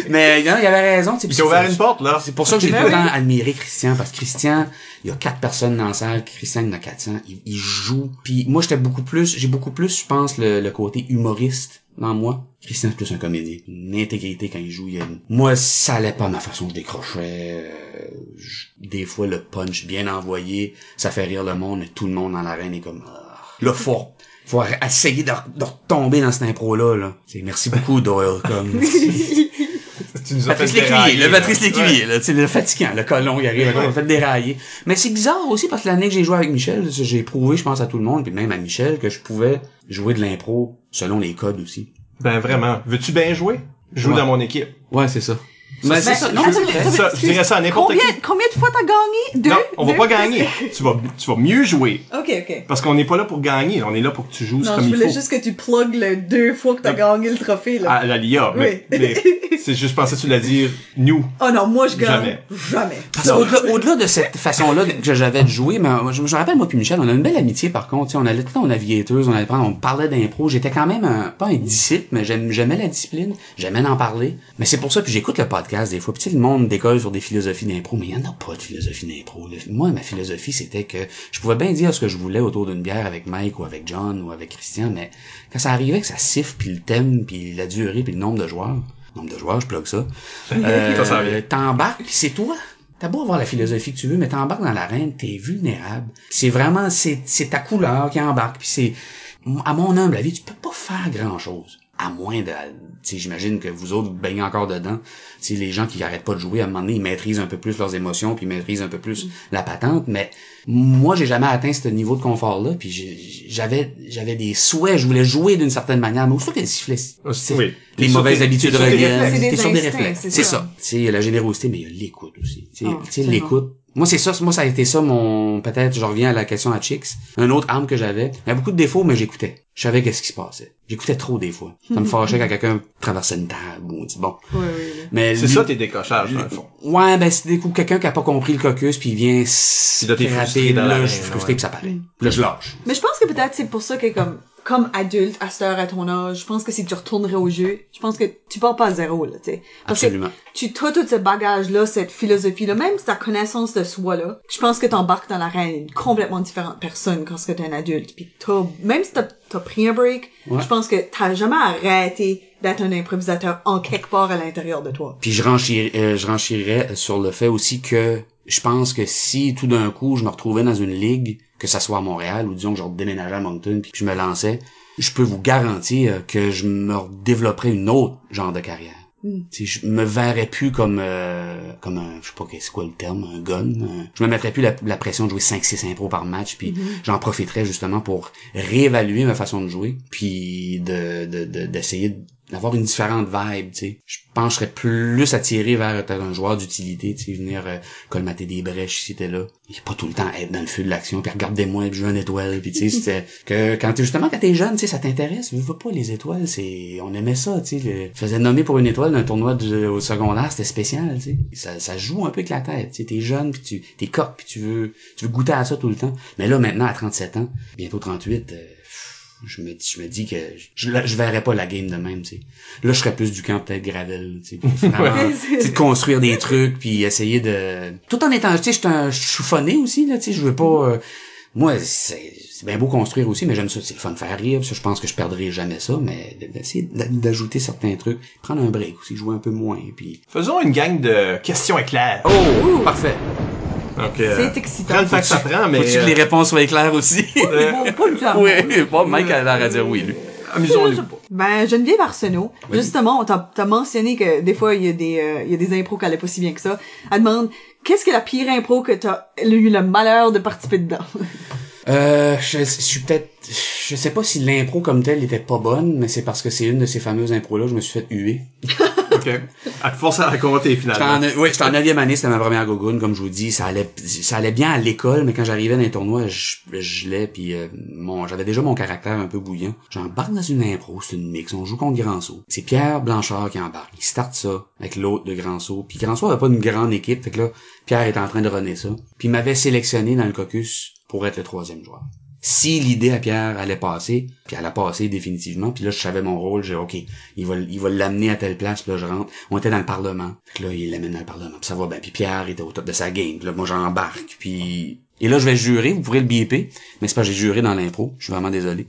mais non, il avait raison. Il t'a ouvert une porte, là. C'est pour ça que j'ai tout le temps admiré Christian, parce que Christian, il y a 4 personnes dans la salle, Christian, il en a 400, il joue. Puis moi, j'ai beaucoup plus, je pense, le côté humoriste dans moi. Christian, c'est plus un comédien. Une intégrité quand il joue. Moi, ça allait pas ma façon, je décrochais. des fois le punch bien envoyé, ça fait rire le monde, mais tout le monde dans l'arène est comme là faut essayer de retomber dans cette impro là. Merci beaucoup Doyle comme Tu nous as Patrice fait Lécuyer, dérailler, le Patrice là. Lécuyer, là, tu sais, le fatigant, le colon, il arrive, on fait dérailler. Mais c'est bizarre aussi parce que l'année que j'ai joué avec Michel, j'ai prouvé, je pense à tout le monde, puis même à Michel, que je pouvais jouer de l'impro selon les codes aussi. Ben vraiment. Veux-tu bien jouer? Joue dans mon équipe. Ouais, c'est ça. Ben, c'est ça. Non, attends, c'est vrai. attends, Ça, je dirais ça à n'importe qui. Combien de fois t'as gagné? 2? Non, on va pas gagner. Tu vas mieux jouer. Ok. Parce qu'on n'est pas là pour gagner. On est là pour que tu joues Non, comme je il voulais faut. juste que tu plugues le 2 fois que t'as gagné le trophée, là. À la LIA. Mais c'est juste, je pensais que tu l'as dire, nous. Oh non, moi je gagne. Jamais. Jamais. Parce qu'au-delà de cette façon-là que j'avais de jouer, mais je me rappelle, moi puis Michel, on a une belle amitié par contre. On allait tout le temps au Navigateuse, on parlait d'impro. J'étais quand même pas un disciple, mais j'aimais la discipline, j'aimais en parler. Mais c'est pour ça, puis j'écoute le podcast des fois. Puis tu sais, le monde décolle sur des philosophies d'impro, mais il y en a pas de philosophie d'impro. Moi, ma philosophie, c'était que je pouvais bien dire ce que je voulais autour d'une bière avec Mike ou avec John ou avec Christian, mais quand ça arrivait que ça siffle, puis le thème, puis la durée, puis le nombre de joueurs, je plug ça. Ça s'en vient. T'embarques, pis c'est toi. T'as beau avoir la philosophie que tu veux, mais t'embarques dans l'arène, t'es vulnérable. C'est vraiment, c'est ta couleur qui embarque, puis c'est, à mon humble avis, tu peux pas faire grand chose. À moins de, tu sais, j'imagine que vous autres, vous baignez encore dedans. Tu sais, les gens qui arrêtent pas de jouer, à un moment donné, ils maîtrisent un peu plus leurs émotions, puis ils maîtrisent un peu plus la patente, mais moi, j'ai jamais atteint ce niveau de confort-là, puis j'avais des souhaits, je voulais jouer d'une certaine manière, mais aussitôt qu'elle sifflait, Oui. les mauvaises habitudes reviennent, réflexes. t'es sur des C'est des réflexes. instincts, C'est c'est ça. ça. Tu sais, la générosité, mais il y a l'écoute aussi. Tu sais, Absolument. l'écoute. Moi, c'est ça. Moi, ça a été ça peut-être, je reviens à la question à Chicks. Un autre arme que j'avais. Il y a beaucoup de défauts, mais j'écoutais. Je savais qu'est-ce qui se passait. J'écoutais trop des fois. Ça me fâchait quand quelqu'un traversait une table ou, bon. Oui. Mais C'est ça tes décrochages, dans le fond. Ouais, ben, c'est des coups, quelqu'un qui a pas compris le cocus puis il vient là, t'es frustré dans là, l'arène, je suis frustré ouais. puis ça paraît. Là, je lâche. Mais je pense que peut-être c'est pour ça que comme adulte, à cette heure, à ton âge, je pense que si tu retournerais au jeu, je pense que tu pars pas à zéro, là, tu sais. Parce Absolument. que tu as tout ce bagage-là, cette philosophie-là, même ta connaissance de soi-là, je pense que t'embarques dans l'arène une complètement différente personne quand t'es un adulte. Puis même si t'as pris un break, Ouais. je pense que t'as jamais arrêté d'être un improvisateur en quelque part à l'intérieur de toi. Puis je renchirais sur le fait aussi que je pense que si tout d'un coup je me retrouvais dans une ligue, que ça soit à Montréal ou disons que je déménageais à Moncton puis que je me lançais, je peux vous garantir que je me développerais une autre genre de carrière. Tu sais, je me verrais plus comme un, je sais pas c'est quoi le terme, un gun. Je me mettrais plus la pression de jouer 5-6 impros par match, puis j'en profiterais justement pour réévaluer ma façon de jouer, puis d'essayer d'avoir une différente vibe, tu sais. Je pencherais plus attiré vers un joueur d'utilité, tu sais, venir colmater des brèches si t'es là. Il pas tout le temps être dans le feu de l'action, puis regardez-moi, puis jouer une étoile, puis tu sais, c'était que quand t'es jeune, tu sais, ça t'intéresse. Veux pas les étoiles, on aimait ça, tu sais. Je faisais nommer pour une étoile d'un tournoi au secondaire, c'était spécial, tu sais. Ça joue un peu avec la tête, tu sais. T'es jeune, puis t'es coq, puis tu veux goûter à ça tout le temps. Mais là, maintenant, à 37 ans, bientôt 38, je me dis que je verrais pas la game de même, tu sais. Là, je serais plus du camp peut-être Gravel, tu sais. Pour vraiment, tu sais, de construire des trucs puis essayer de tout en étant, tu sais, je suis choufonné aussi là, tu sais, je veux pas moi c'est bien beau construire aussi, mais j'aime ça, c'est le fun de faire rire, ça, je pense que je perdrai jamais ça, mais d'essayer d'ajouter certains trucs, prendre un break aussi, jouer un peu moins puis Faisons une gang de questions éclairs. oh, parfait. Donc, C'est excitant. prends le temps que ça prend, mais Faut-tu que les réponses soient claires aussi? Bon, pas le temps. Oui, bon, Mike a l'air à dire oui, lui. amusons-nous. Ben, Geneviève Arsenault, Oui. justement, t'as mentionné que des fois, il y a des impros qui allaient pas si bien que ça. Elle demande, qu'est-ce que la pire impro que t'as eu le malheur de participer dedans? Je suis peut-être, je sais pas si l'impro comme telle était pas bonne, mais c'est parce que c'est une de ces fameuses impros-là, je me suis fait huer. OK. À te forcer à raconter, finalement. J'étais en 9e année, c'était ma première gogoune, comme je vous dis, ça allait bien à l'école, mais quand j'arrivais dans les tournois, je gelais, puis j'avais déjà mon caractère un peu bouillant. J'embarque dans une impro, c'est une mix, on joue contre Granceau. C'est Pierre Blanchard qui embarque, il starte ça avec l'autre de Granceau, puis Granceau avait pas une grande équipe, fait que là, Pierre est en train de runner ça, puis il m'avait sélectionné dans le caucus pour être le 3e joueur. Si l'idée à Pierre allait passer, puis elle a passé définitivement, puis là je savais mon rôle, j'ai OK, il va l'amener à telle place, puis là je rentre. On était dans le Parlement, puis là il l'amène dans le Parlement, puis ça va bien. Puis Pierre était au top de sa game, puis là moi j'embarque, puis et là je vais jurer, vous pourrez le biper, mais c'est pas j'ai juré dans l'impro, je suis vraiment désolé.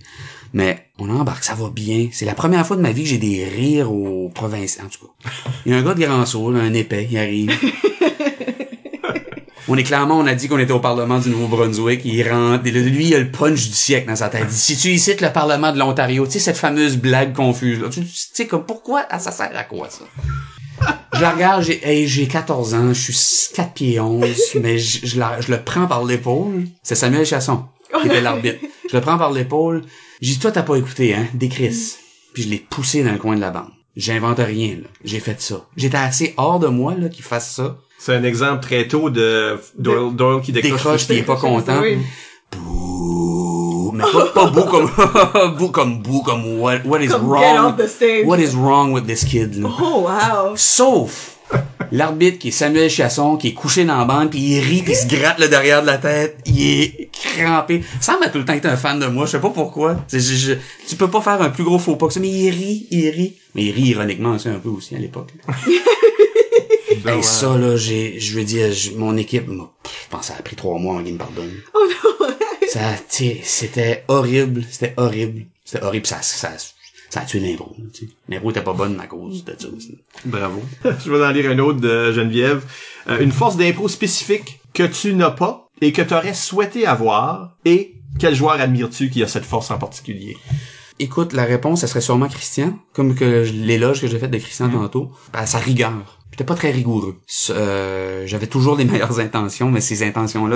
Mais on embarque, ça va bien. C'est la première fois de ma vie que j'ai des rires aux provinces, en tout cas. Il y a un gars de Granceau, là, un épais, il arrive. On a dit qu'on était au Parlement du Nouveau-Brunswick, il rentre, et lui, il a le punch du siècle dans sa tête. Il dit, si tu ici le Parlement de l'Ontario, tu sais, cette fameuse blague confuse, là. Tu sais, comme, pourquoi, ça sert à quoi, ça? Je la regarde, j'ai 14 ans, je suis 4 pieds 11, mais je le prends par l'épaule. C'est Samuel Chasson, qui était l'arbitre. Je le prends par l'épaule. J'ai dit, toi, t'as pas écouté, hein? Décrisse. Puis je l'ai poussé dans le coin de la bande. J'invente rien, là. J'ai fait ça. J'étais assez hors de moi, là, qu'il fasse ça. C'est un exemple très tôt de Doyle qui décroche qui est pas content. Oui. Bouh. Mais pas bouh comme bouh comme what is Comme wrong. get off the stage. What is wrong with this kid, là? Oh, wow. Sauf l'arbitre qui est Samuel Chasson, qui est couché dans la bande, puis il rit, puis il se gratte le derrière de la tête. Il est crampé. Sam a tout le temps été un fan de moi, je sais pas pourquoi. Tu peux pas faire un plus gros faux pas que ça, mais il rit. Mais il rit ironiquement aussi un peu aussi à l'époque. Ben ouais. Ça, là, je veux dire, mon équipe, je pense que ça a pris 3 mois en game pardon. Oh non. C'était horrible. Ça a tué l'impro, tu sais. L'impro était pas bonne à cause de ça. Bravo. Je vais en lire un autre de Geneviève. Une force d'impro spécifique que tu n'as pas et que tu aurais souhaité avoir, et quel joueur admires-tu qui a cette force en particulier? Écoute, la réponse, ça serait sûrement Christian, comme que l'éloge que j'ai fait de Christian tantôt, à sa rigueur. J'étais pas très rigoureux. J'avais toujours les meilleures intentions, mais ces intentions-là,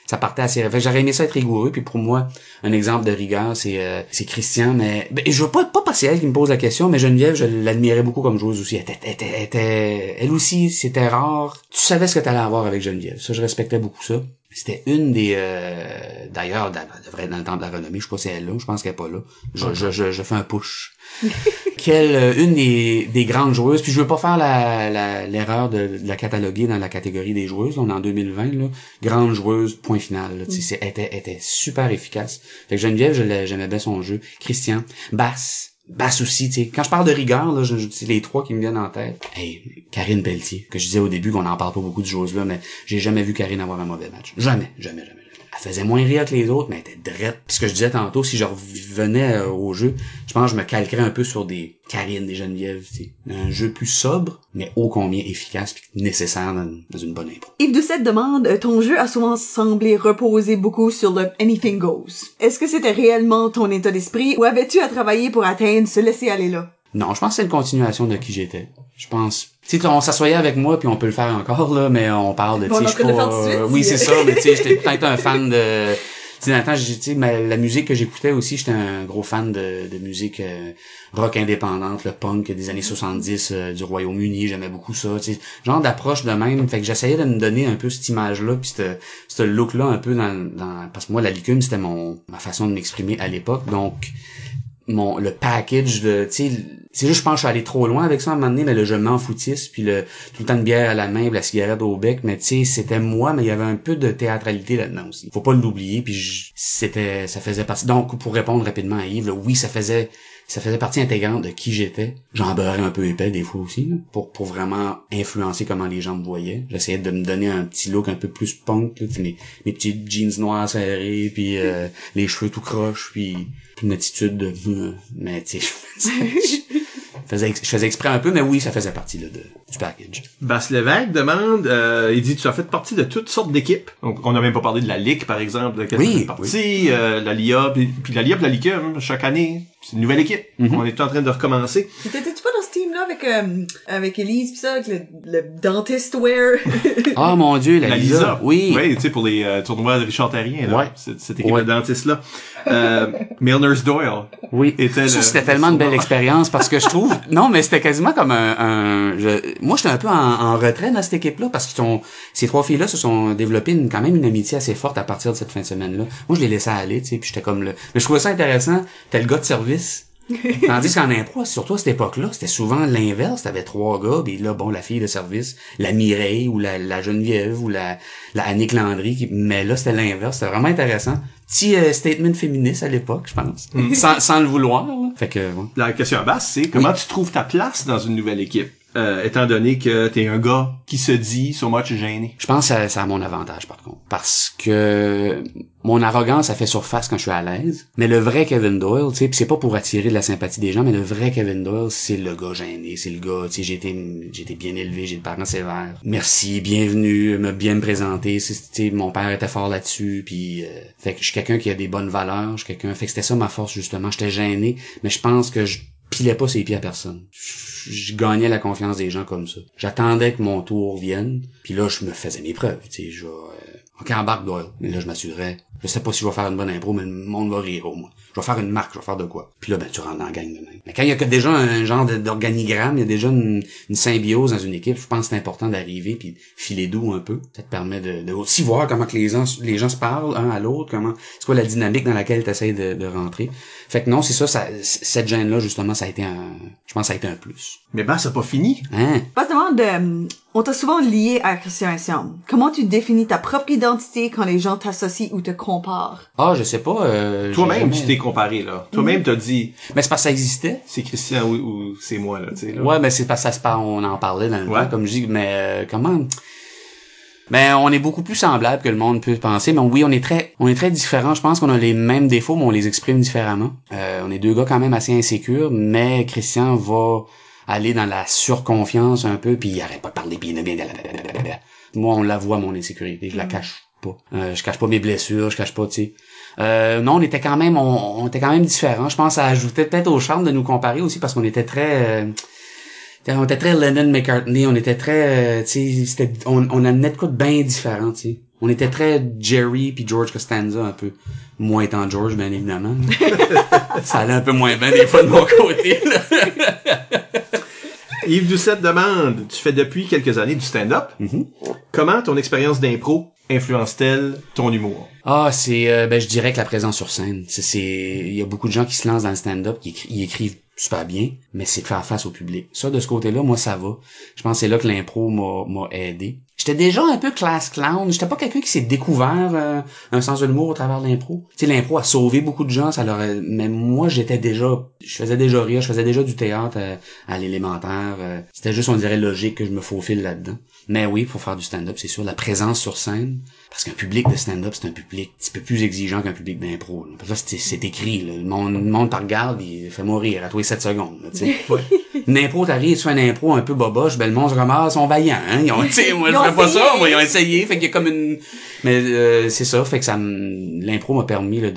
ça partait assez... Fait que j'aurais aimé ça être rigoureux, puis pour moi, un exemple de rigueur, c'est Christian, mais... je veux pas passer à elle qui me pose la question, mais Geneviève, je l'admirais beaucoup comme joueuse aussi. Elle aussi, c'était rare. Tu savais ce que t'allais avoir avec Geneviève. Ça, je respectais beaucoup ça. C'était une des... d'ailleurs, devrait être dans le temple de la renommée, je sais pas si elle est là, je pense qu'elle est pas là. Je fais un push. Une des grandes joueuses, puis je veux pas faire l'erreur de la cataloguer dans la catégorie des joueuses, on est en 2020, là. Grande joueuse, point final, là. Elle était super efficace. Fait que Geneviève, j'aimais bien son jeu. Christian, Basse aussi, tu sais. Quand je parle de rigueur, là, c'est les 3 qui me viennent en tête. Hey, Karine Pelletier, que je disais au début qu'on en parle pas beaucoup de joueuses-là, mais j'ai jamais vu Karine avoir un mauvais match. Jamais. Elle faisait moins rire que les autres, mais elle était drette. Puis ce que je disais tantôt, si je revenais au jeu, je pense que je me calquerais un peu sur des Karine, des Geneviève, tu sais. Un jeu plus sobre, mais ô combien efficace puis nécessaire dans une bonne impro. Yves Doucette demande, ton jeu a souvent semblé reposer beaucoup sur le anything goes. Est-ce que c'était réellement ton état d'esprit ou avais-tu à travailler pour atteindre ce laisser-aller là? Non, je pense que c'est une continuation de qui j'étais. Je pense... Tu sais, on s'assoyait avec moi, puis on peut le faire encore, là, mais on parle de... Bon, tu sais, je sais pas... oui, c'est ça, mais tu sais, j'étais peut-être un fan de... Tu sais, dans le temps, tu sais, la musique que j'écoutais aussi, j'étais un gros fan de musique rock indépendante, le punk des années 70 du Royaume-Uni, j'aimais beaucoup ça, tu sais, genre d'approche de même. Fait que j'essayais de me donner un peu cette image-là, puis ce look-là un peu dans... Parce que moi, la licume, c'était ma façon de m'exprimer à l'époque, donc... le package de, tu sais, c'est juste, je pense que je suis allé trop loin avec ça à un moment donné, mais je m'en foutisse, puis tout le temps de bière à la main, puis la cigarette au bec, mais tu sais, c'était moi, mais il y avait un peu de théâtralité là-dedans aussi. Faut pas l'oublier, puis ça faisait partie. Donc, pour répondre rapidement à Yves, là, oui, ça faisait partie intégrante de qui j'étais. J'en beurrais un peu épais des fois aussi, là, pour vraiment influencer comment les gens me voyaient. J'essayais de me donner un petit look un peu plus punk, là, mes petits jeans noirs serrés, puis les cheveux tout croches, puis une attitude de... mais tu sais, je faisais exprès un peu, mais oui, ça faisait partie là, du package. Basse Lévesque demande, il dit, tu as fait partie de toutes sortes d'équipes. Donc, on n'a même pas parlé de la Ligue, par exemple, de laquelle tu fais partie, la LIA, puis la LIA puis la Ligue, chaque année, c'est une nouvelle équipe. Mm-hmm. On est tout en train de recommencer. T'étais-tu pas dans ce team-là avec Elise pis ça, avec le dentist wear? Ah, mon Dieu, la Lisa. Oui. Oui, tu sais, pour les tournois de Richard Terrien, là. Ouais. Cette équipe de dentistes-là. Milner's Doyle. Oui. C'était tellement une belle expérience parce que je trouve, non, mais c'était quasiment comme moi, j'étais un peu en retrait dans cette équipe-là parce que ces 3 filles-là se sont développées quand même une amitié assez forte à partir de cette fin de semaine-là. Moi, je les laissais aller, tu sais, puis j'étais comme mais je trouvais ça intéressant. T'es le gars de service. Tandis qu'en impro, surtout à cette époque-là, c'était souvent l'inverse. T'avais 3 gars, puis là, bon, la fille de service, la Mireille, ou la Geneviève, ou la Annick Landry, mais là, c'était l'inverse. C'était vraiment intéressant. Petit statement féministe à l'époque, je pense. Sans le vouloir, là. Fait que, ouais. La question à base, c'est comment tu trouves ta place dans une nouvelle équipe? Étant donné que t'es un gars qui se dit so much gêné. Je pense que c'est à mon avantage, par contre. parce que mon arrogance a fait surface quand je suis à l'aise. Mais le vrai Kevin Doyle, tu sais, pis c'est pas pour attirer de la sympathie des gens, mais le vrai Kevin Doyle, c'est le gars gêné, c'est le gars, tu sais, j'ai été bien élevé, j'ai des parents sévères. Merci, bienvenue, bien me présenter, tu sais, mon père était fort là-dessus, puis fait que je suis quelqu'un qui a des bonnes valeurs, je suis quelqu'un, fait que c'était ça ma force justement, j'étais gêné, mais je pense que je pilais pas ses pieds à personne. Je gagnais la confiance des gens comme ça. J'attendais que mon tour vienne, puis là je me faisais mes preuves, tu sais, je OK, embarque Doyle. Et là, je m'assurais. Je sais pas si je vais faire une bonne impro, mais le monde va rire au moins. Je vais faire une marque, je vais faire de quoi. Puis là, ben, tu rentres dans la gang de même. Mais quand il y a déjà un genre d'organigramme, il y a déjà une symbiose dans une équipe, je pense que c'est important d'arriver puis filer doux un peu. Ça te permet de aussi voir comment que les gens se parlent un à l'autre, c'est quoi la dynamique dans laquelle tu essaies de rentrer. Fait que non, c'est ça, cette gêne-là, justement, je pense que ça a été un plus. Mais ben, c'est pas fini. Hein? Pas demande on t'a souvent lié à Christian Siam. Comment tu définis ta propre identité quand les gens t'associent ou te comparent? Ah, je sais pas. Toi-même, tu t'es comparé, là. Toi-même, t'as dit... Mais c'est parce que ça existait. C'est Christian ou c'est moi, là, tu sais. Ouais, mais c'est parce que ça se passe, on en parlait dans le temps, comme je dis, mais comment... Ben, on est beaucoup plus semblables que le monde peut penser, mais oui, on est très différents. Je pense qu'on a les mêmes défauts, mais on les exprime différemment. On est deux gars quand même assez insécures, mais Christian va aller dans la surconfiance un peu, puis il arrête pas de parler, puis il est bien... Moi, on la voit, mon insécurité, je la cache pas. Je cache pas mes blessures, je cache pas, tu sais. Non, on était quand même différents. Je pense que ça ajoutait peut-être au charme de nous comparer aussi, parce qu'on était très... on était très Lennon-McCartney, on était très, tu sais, on amenait de quoi de bien différent, tu sais. On était très Jerry puis George Costanza un peu. Moi étant George, bien évidemment. Ça allait un peu moins bien des fois de mon côté, là. Yves Doucette demande, tu fais depuis quelques années du stand-up. Mm-hmm. Comment ton expérience d'impro influence-t-elle ton humour? Ah, je dirais que la présence sur scène. Il y a beaucoup de gens qui se lancent dans le stand-up, qui écrivent super bien, mais c'est de faire face au public. Ça, de ce côté-là, moi, ça va. Je pense que c'est là que l'impro m'a aidé. J'étais déjà un peu class clown. J'étais pas quelqu'un qui s'est découvert un sens de l'humour au travers de l'impro. Tu sais, l'impro a sauvé beaucoup de gens, mais moi, je faisais déjà rire, je faisais déjà du théâtre à l'élémentaire. C'était juste, on dirait, logique que je me faufile là-dedans. Mais oui, pour faire du stand-up, c'est sûr, la présence sur scène. Parce qu'un public de stand-up, c'est un public un petit peu plus exigeant qu'un public d'impro. Là. Parce que là, c'est écrit, là. Le monde te regarde, il fait mourir à tous les 7 secondes, tu sais. Une impro, t'arrives, tu fais une impro un peu boboche, ben le monde se ramasse, ils sont vaillants, hein. Moi, je ferais pas ça, moi, ils ont essayé, fait qu'il y a comme une... Mais c'est ça, fait que l'impro m'a permis, là,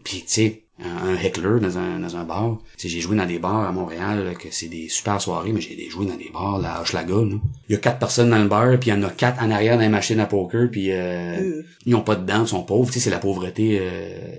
puis tu sais, un heckler dans un bar. Tu sais, j'ai joué dans des bars à Montréal, là, que c'est des super soirées, mais j'ai joué dans des bars, là, à Hochelaga, là. Il y a 4 personnes dans le bar, puis il y en a 4 en arrière dans les machines à poker, puis ils ont pas de dents, ils sont pauvres, tu sais, c'est la pauvreté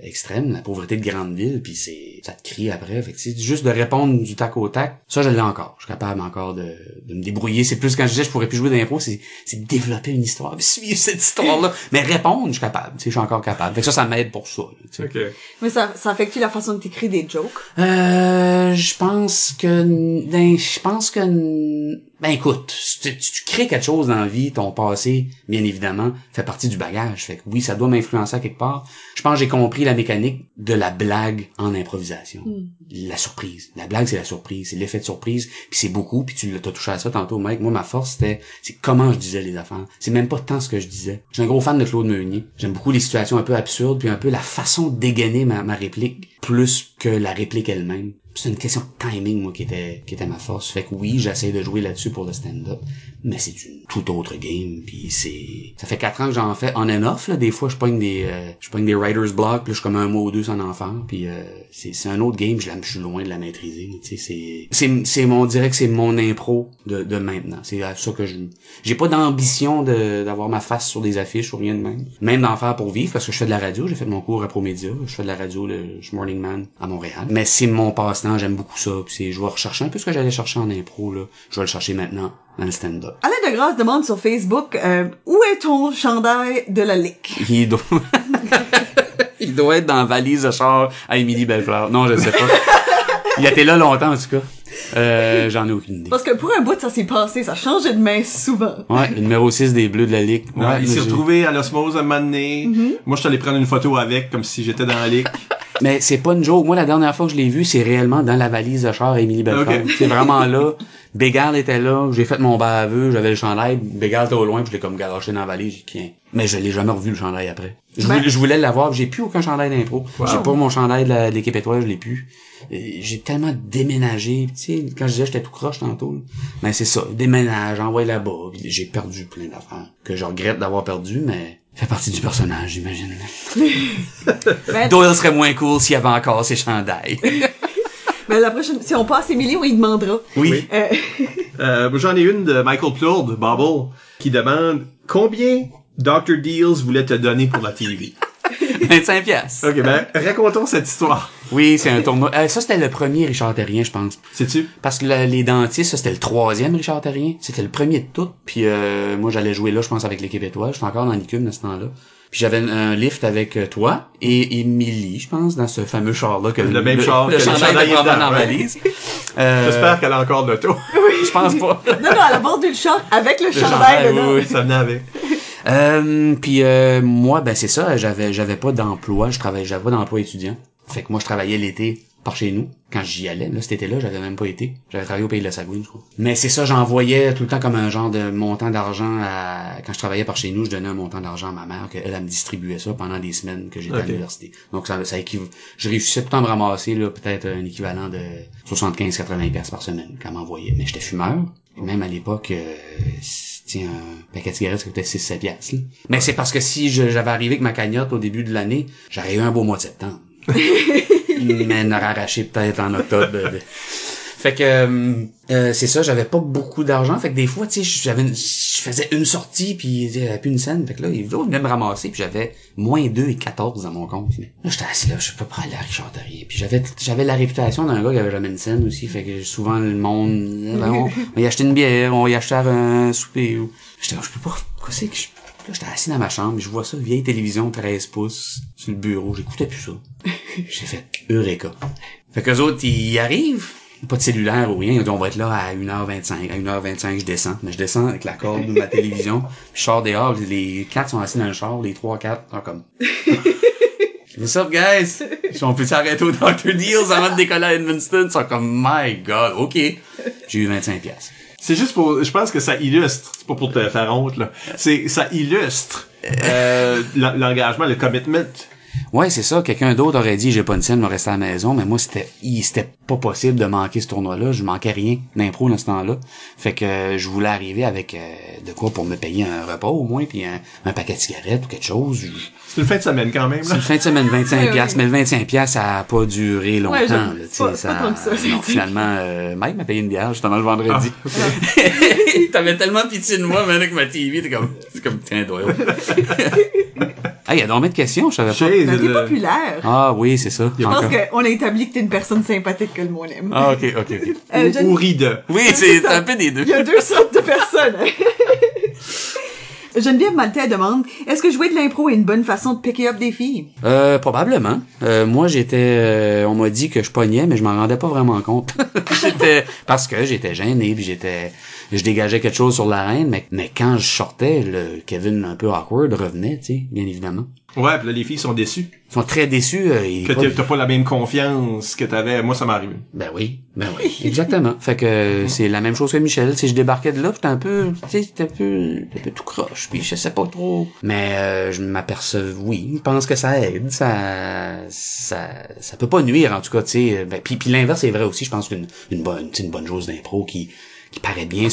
extrême, la pauvreté de grande ville, puis ça te crie après. Fait que c'est juste de répondre du tac au tac. Ça, je l'ai encore. Je suis capable encore de me débrouiller. C'est plus quand je disais je pourrais plus jouer d'impro, c'est développer une histoire, suivre cette histoire-là. Mais répondre, je suis capable. Tu sais, je suis encore capable. Fait que ça m'aide pour ça. Là, tu sais. Okay. Mais ça affecte-tu la façon de t'écrire des jokes? Je pense que ben écoute, tu crées quelque chose dans la vie, ton passé, bien évidemment, fait partie du bagage. Fait que oui, ça doit m'influencer à quelque part. Je pense que j'ai compris la mécanique de la blague en improvisation. La surprise. La blague, c'est la surprise. C'est l'effet de surprise. Puis c'est beaucoup. Puis tu t'as touché à ça tantôt, mec. Moi, ma force, c'est comment je disais les affaires. C'est même pas tant ce que je disais. Je suis un gros fan de Claude Meunier. J'aime beaucoup les situations un peu absurdes, puis un peu la façon de dégainer ma réplique, plus que la réplique elle-même. C'est une question de timing, moi, qui était ma force. Fait que oui, j'essaie de jouer là-dessus pour le stand-up, mais c'est une toute autre game, puis ça fait 4 ans que j'en fais on and off, là. Des fois, je pogne des writer's block, puis je suis comme un mois ou deux sans en faire, puis c'est un autre game, je suis loin de la maîtriser, tu sais, on dirait que c'est mon impro de maintenant. C'est ça que j'ai pas d'ambition d'avoir ma face sur des affiches ou rien de même d'en faire pour vivre, parce que je fais de la radio, j'ai fait mon cours à Promédia, je fais de la radio, je suis Morning Man à Montréal, mais c'est mon passe-temps. J'aime beaucoup ça. Puis je vais rechercher un peu ce que j'allais chercher en impro, là. Je vais le chercher maintenant dans le stand-up. Alain de Grâce demande sur Facebook, où est ton chandail de la LIC? Il doit être dans la valise de char à Émilie Bellefleur. Non, je sais pas. Il a été là longtemps, en tout cas. J'en ai aucune idée. Parce que pour un bout, ça s'est passé. Ça changeait de main souvent. Ouais, le numéro 6 des Bleus de la Ligue. Ouais, il s'est retrouvé à l'osmose un moment donné. Moi, je suis allé prendre une photo avec, comme si j'étais dans la Ligue. Mais c'est pas une joke. Moi, la dernière fois que je l'ai vu, c'est réellement dans la valise de char à Émilie Bellefleur. Okay. C'est vraiment là. Bégard était là. J'ai fait mon baveux. J'avais le chandail. Bégard était au loin. Puis je l'ai comme garoché dans la valise. J'ai dit, tiens. Mais je l'ai jamais revu, le chandail, après. Ben- Je voulais l'avoir, j'ai plus aucun chandail d'impro. Wow. J'ai pas mon chandail de l'équipe étoile, je l'ai plus. J'ai tellement déménagé, tu sais, quand je disais j'étais tout croche tantôt, là. Ben c'est ça, déménage, envoie là-bas, puis j'ai perdu plein d'affaires que je regrette d'avoir perdu, mais ça fait partie du personnage, j'imagine. Ben, Doyle serait moins cool s'il y avait encore ses chandails. ben, la prochaine, si on passe Émilie, on y demandera. Oui. J'en ai une de Michael Plourde, Bobble, qui demande combien Dr. Deals voulait te donner pour la TV. 25 piastres. Ok, ben, racontons cette histoire. Oui, c'est un tournoi. Ça, c'était le premier Richard Terrien, je pense. Sais-tu? Parce que les dentistes, ça, c'était le 3e Richard Terrien. C'était le premier de tout. Puis moi, j'allais jouer là, je pense, avec l'équipe étoile. J'étais encore dans l'ICUM à ce temps-là. Puis j'avais un lift avec toi et Émilie, je pense, dans ce fameux char-là. Que Le même char le que le chandail chandail de est dans dedans, la ouais. valise. J'espère qu'elle a encore de l'auto. Je pense pas. Non, elle a vendu le char avec le chandail chandail, dedans. oui, Ça venait avec. Puis moi, ben c'est ça, j'avais pas d'emploi, j'avais pas d'emploi étudiant. Fait que moi, je travaillais l'été par chez nous, quand j'y allais. Là, cet été-là, j'avais même pas été. J'avais travaillé au Pays de la Sagouine, je crois. Mais c'est ça, j'envoyais tout le temps comme un genre de montant d'argent quand je travaillais par chez nous, je donnais un montant d'argent à ma mère, qu'elle elle me distribuait ça pendant des semaines que j'étais à l'université. Donc, je réussissais tout le temps à me ramasser, là, peut-être un équivalent de 75-80 piastres par semaine qu'elle m'envoyait. Mais j'étais fumeur. Et même à l'époque, un paquet de cigarettes, ça coûtait 6-7 piastres, là. Mais c'est parce que si j'avais arrivé avec ma cagnotte au début de l'année, j'aurais eu un beau mois de septembre. Mais elle n'aurait arraché peut-être en octobre. Fait que c'est ça, j'avais pas beaucoup d'argent. Fait que des fois, tu sais, je faisais une sortie, puis il y avait plus une scène. Fait que là, il venait me ramasser, puis j'avais moins 2 et 14 dans mon compte. Là, j'étais assis là, je peux pas aller à Richard Terrien. Puis j'avais la réputation d'un gars qui avait jamais une scène aussi. Fait que souvent, le monde, on y achetait une bière, on y achetait un souper. J'étais là, je peux pas, quoi c'est que Là, j'étais assis dans ma chambre, je vois ça, vieille télévision 13 pouces, sur le bureau, j'écoutais plus ça. J'ai fait Eureka. Fait qu'eux autres, ils arrivent, pas de cellulaire ou rien, ils disent, on va être là à 1h25. À 1h25, je descends. Mais je descends avec la corde de ma télévision, puis je sors dehors, les 4 sont assis dans le char, les 3-4 sont comme... What's up, guys? On peut s'arrêter au Dr. Deals avant de décoller à Edmundston? Ils sont comme, my God, ok. J'ai eu 25 piastres. C'est juste pour, je pense que ça illustre, c'est pas pour te faire honte, là. Ça illustre, l'engagement, le commitment. Ouais, c'est ça. Quelqu'un d'autre aurait dit, j'ai pas une scène, je vais rester à la maison, mais moi, c'était pas possible de manquer ce tournoi-là. Je manquais rien d'impro dans ce temps-là. Fait que je voulais arriver avec de quoi pour me payer un repas au moins, puis un paquet de cigarettes ou quelque chose. C'est une fin de semaine quand même, là. C'est une fin de semaine, 25 piastres, oui. mais le 25 piastres, ça a pas duré longtemps, Ouais, là, tu sais, pas tant que ça. non, finalement, Mike m'a payé une bière, justement, le vendredi. Ah, T'avais tellement pitié de moi, mais avec ma TV, c'est comme, tiens, Doyle. Ah, il y a donc de questions, je savais pas. Chase, Mais t'es populaire. Ah, oui, c'est ça. Je pense encore. qu'on a établi que t'es une personne sympathique que le monde aime. Ah, ok. Jen- ou ride. Oui, c'est un peu des deux. Il y a deux sortes de personnes. Geneviève Maltais demande, est-ce que jouer de l'impro est une bonne façon de picker up des filles? Probablement. Moi, on m'a dit que je pognais, mais je m'en rendais pas vraiment compte. Parce que j'étais gêné, puis je dégageais quelque chose sur l'arène, mais quand je sortais, le Kevin un peu awkward revenait, tu sais, bien évidemment. Ouais, pis là, les filles sont déçues. Ils sont très déçus. Que t'as pas la même confiance que t'avais. Moi, ça m'est arrivé. Ben oui, exactement. Fait que c'est la même chose que Michel. Si je débarquais de là, j'étais un peu, tu sais, j'étais un peu tout croche, puis je sais pas trop. Mais je m'apercevais, oui, je pense que ça aide, ça peut pas nuire en tout cas, tu sais. Ben, puis l'inverse est vrai aussi. Je pense qu'une bonne chose d'impro qui paraît bien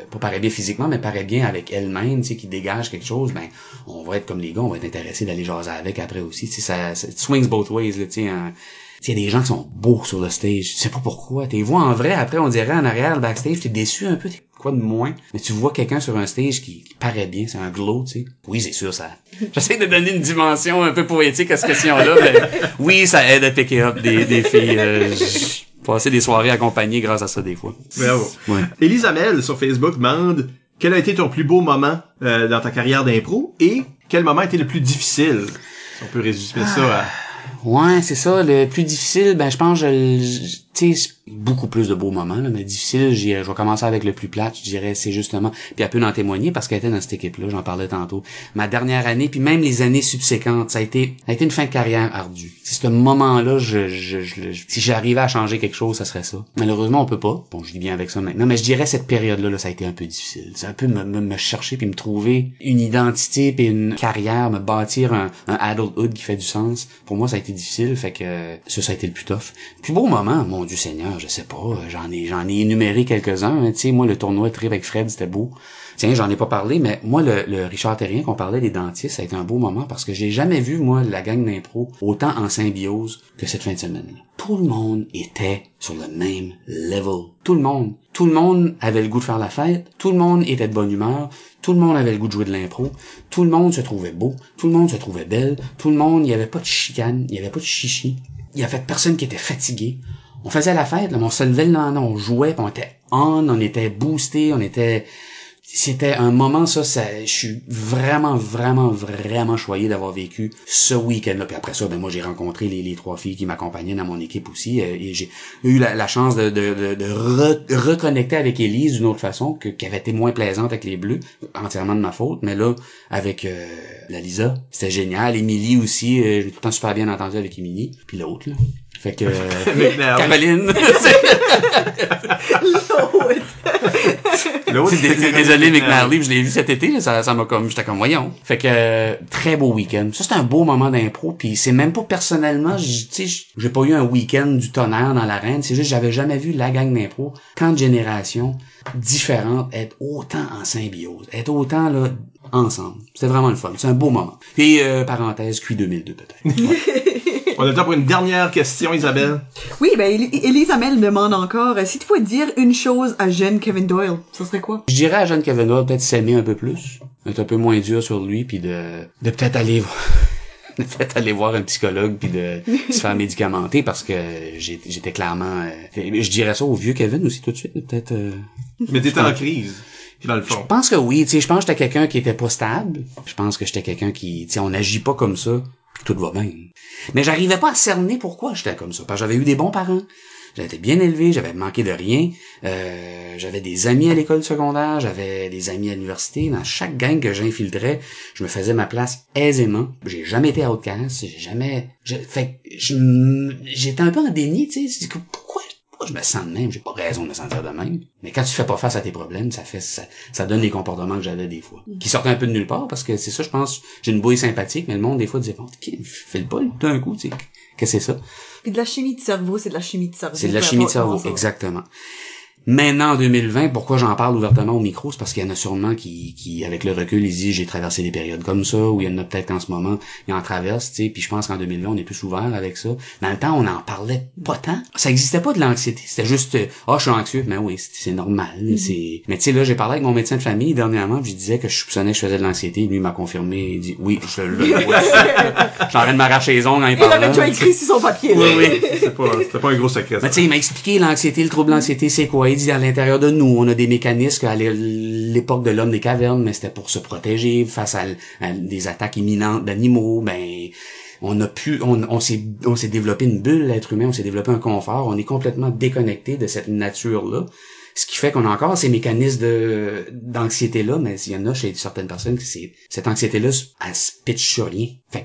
pas paraît bien physiquement, mais paraît bien avec elle-même, tu sais, qui dégage quelque chose, ben, on va être comme les gars, on va être intéressé d'aller jaser avec après aussi, tu sais, ça swings both ways, là, tu sais, il y a des gens qui sont beaux sur le stage, tu sais pas pourquoi, t'es vois en vrai, après, on dirait en arrière, le backstage, t'es déçu un peu, t'es quoi de moins, mais tu vois quelqu'un sur un stage qui paraît bien, c'est un glow, tu sais. Oui, c'est sûr, ça. J'essaie de donner une dimension un peu poétique à cette question-là, mais oui, ça aide à picker up des filles, passer des soirées accompagnées grâce à ça des fois. Bravo. Ouais. Elisa Mel sur Facebook demande quel a été ton plus beau moment dans ta carrière d'impro et quel moment a été le plus difficile? Si on peut résumer ça à... Ouais, c'est ça. Le plus difficile, ben je pense tu sais, beaucoup plus de beaux moments, là, mais difficile, je vais commencer avec le plus plate, je dirais, c'est justement, puis elle peut en témoigner parce qu'elle était dans cette équipe-là, j'en parlais tantôt. Ma dernière année, puis même les années subséquentes, ça a été une fin de carrière ardue. C'est ce moment-là, si j'arrivais à changer quelque chose, ça serait ça. Malheureusement, on peut pas. Bon, je vis bien avec ça maintenant, mais je dirais cette période-là, là, ça a été un peu difficile. C'est un peu me chercher puis me trouver une identité puis une carrière, me bâtir un adulthood qui fait du sens. Pour moi, ça a été difficile, fait que ça a été le plus tough. Puis beau moment, mon Dieu Seigneur, je sais pas, j'en ai énuméré quelques-uns, hein, tu sais, moi le tournoi Trip avec Fred, c'était beau. Tiens, j'en ai pas parlé, mais moi le Richard Terrien qu'on parlait des dentistes, ça a été un beau moment parce que j'ai jamais vu moi la gang d'impro autant en symbiose que cette fin de semaine. Tout le monde était sur le même level. Tout le monde avait le goût de faire la fête, tout le monde était de bonne humeur, tout le monde avait le goût de jouer de l'impro, tout le monde se trouvait beau, tout le monde se trouvait belle, tout le monde, il y avait pas de chicane, il y avait pas de chichi, il y avait personne qui était fatigué. On faisait la fête, là, on se levait le lendemain, on jouait, puis on était boosté, c'était un moment, ça, je suis vraiment choyé d'avoir vécu ce week-end-là. Puis après ça, ben moi, j'ai rencontré les 3 filles qui m'accompagnaient dans mon équipe aussi, et j'ai eu la chance de reconnecter avec Élise d'une autre façon, qui avait été moins plaisante avec les Bleus, entièrement de ma faute, mais là, avec la Lisa, c'était génial. Émilie aussi, j'ai tout le temps super bien entendu avec Émilie, puis l'autre, là. Fait que Caroline. Désolé, McNally, je l'ai vu cet été, ça m'a comme, j'étais comme, voyons. Fait que, très beau week-end. Ça, c'était un beau moment d'impro, puis c'est même pas personnellement, tu sais, j'ai pas eu un week-end du tonnerre dans l'arène, c'est juste, j'avais jamais vu la gang d'impro, quand de générations différentes, être autant en symbiose, être autant, là, ensemble. C'était vraiment le fun. C'est un beau moment. Puis, parenthèse, Q2002, peut-être. Ouais. On a le temps pour une dernière question, Isabelle. Oui, ben, Élise Amel demande encore, si tu pouvais dire une chose à jeune Kevin Doyle, ça serait quoi? Je dirais à jeune Kevin Doyle, peut-être s'aimer un peu plus, être un peu moins dur sur lui, puis de peut-être aller voir un psychologue puis de se faire médicamenter parce que j'étais clairement je dirais ça au vieux Kevin aussi tout de suite, peut-être Mais t'étais en crise. Dans le fond. Je pense que oui, tu sais, je pense que j'étais quelqu'un qui était pas stable. Je pense que j'étais quelqu'un qui, tu sais, on n'agit pas comme ça, puis tout va bien. Mais j'arrivais pas à cerner pourquoi j'étais comme ça, parce que j'avais eu des bons parents. J'avais été bien élevé, j'avais manqué de rien. J'avais des amis à l'école secondaire, j'avais des amis à l'université. Dans chaque gang que j'infiltrais, je me faisais ma place aisément. J'ai jamais été outcast, j'étais un peu en déni, tu sais, pourquoi je me sens de même, j'ai pas raison de me sentir de même. Mais quand tu fais pas face à tes problèmes, ça donne les comportements que j'avais des fois. Qui sortaient un peu de nulle part, parce que c'est ça, je pense, j'ai une bouille sympathique, mais le monde, des fois, disait, bon, fais le pas, d'un coup, tu sais. Qu'est-ce que c'est ça? Puis de la chimie de cerveau, c'est de la chimie de cerveau. C'est de la chimie de cerveau, exactement. Maintenant, en 2020, pourquoi j'en parle ouvertement au micro, c'est parce qu'il y en a sûrement qui, avec le recul, ils disent, j'ai traversé des périodes comme ça, ou il y en a peut-être qu'en ce moment, ils en traversent, tu sais, puis je pense qu'en 2020, on est plus ouvert avec ça. Dans le temps, on en parlait pas tant. Ça existait pas de l'anxiété. C'était juste, je suis anxieux, mais oui, c'est normal, mais tu sais, là, j'ai parlé avec mon médecin de famille dernièrement, puis je disais que je soupçonnais que je faisais de l'anxiété, lui, il m'a confirmé, il dit, oui, je le vois. Je suis en train de m'arracher les ongles en y parlant. Il avait déjà écrit sur son papier. Oui. C'était pas un gros secret. Mais tu sais, il m'a expliqué l'anxiété, le trouble d'anxiété, c'est quoi. Il dit, à l'intérieur de nous, on a des mécanismes à l'époque de l'homme des cavernes, mais c'était pour se protéger face à des attaques imminentes d'animaux. Ben, on s'est développé une bulle, l'être humain, on s'est développé un confort, on est complètement déconnecté de cette nature-là. Ce qui fait qu'on a encore ces mécanismes d'anxiété-là, mais il y en a chez certaines personnes que cette anxiété-là, elle se pitch sur rien. Fait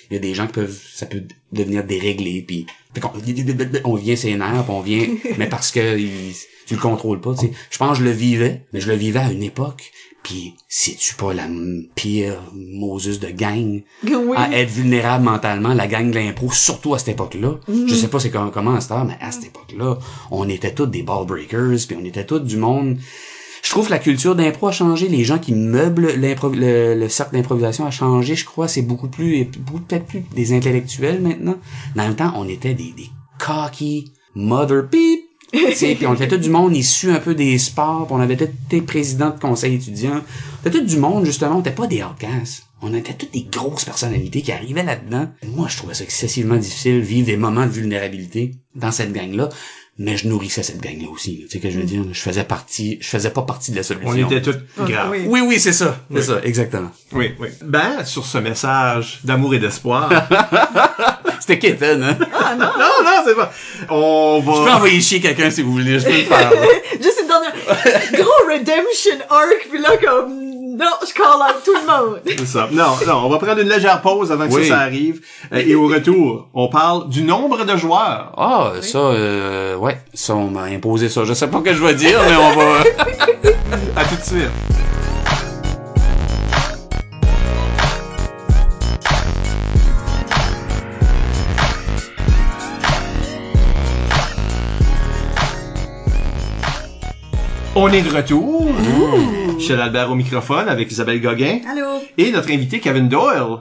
il y a des gens ça peut devenir déréglé, puis on vient ses nerfs, puis on vient, mais parce que tu le contrôles pas, tu sais. Je pense que je le vivais, mais je le vivais à une époque, puis c'est-tu pas la pire Moses de gang à être vulnérable mentalement, la gang de l'impro, surtout à cette époque-là. Je sais pas c'est comment à cette heure, mais à cette époque-là, on était tous des ball breakers, puis on était tous du monde. Je trouve que la culture d'impro a changé, les gens qui meublent le cercle d'improvisation a changé, je crois, c'est peut-être plus des intellectuels maintenant. Dans le temps, on était des cocky mother beep. Puis on était tout du monde issu un peu des sports, pis on avait tous été présidents de conseil étudiants. On était tout du monde, justement, on était pas des outcasts. On était toutes des grosses personnalités qui arrivaient là-dedans. Moi, je trouvais ça excessivement difficile, vivre des moments de vulnérabilité dans cette gang-là. Mais je nourrissais cette gang-là aussi. Tu sais que je veux dire, je faisais pas partie de la solution. On était tous graves. Oui, c'est ça. C'est ça, exactement. Oui. Ben, sur ce message d'amour et d'espoir, C'était Kitten, hein? Ah non! Non, c'est pas. On va... Je peux envoyer chier quelqu'un si vous voulez, je peux le faire. Là. Juste une dernière gros redemption arc, puis là, comme, non, je call out tout le monde. C'est ça. Non, on va prendre une légère pause avant que Oui. ça arrive. Et au retour, on parle du nombre de joueurs. Ah, ça, ouais, ça, on m'a imposé ça. Je sais pas ce que je vais dire, mais on va... À tout de suite. On est de retour. Michel Albert au microphone avec Isabelle Gauguin Allô? et notre invité Kevin Doyle.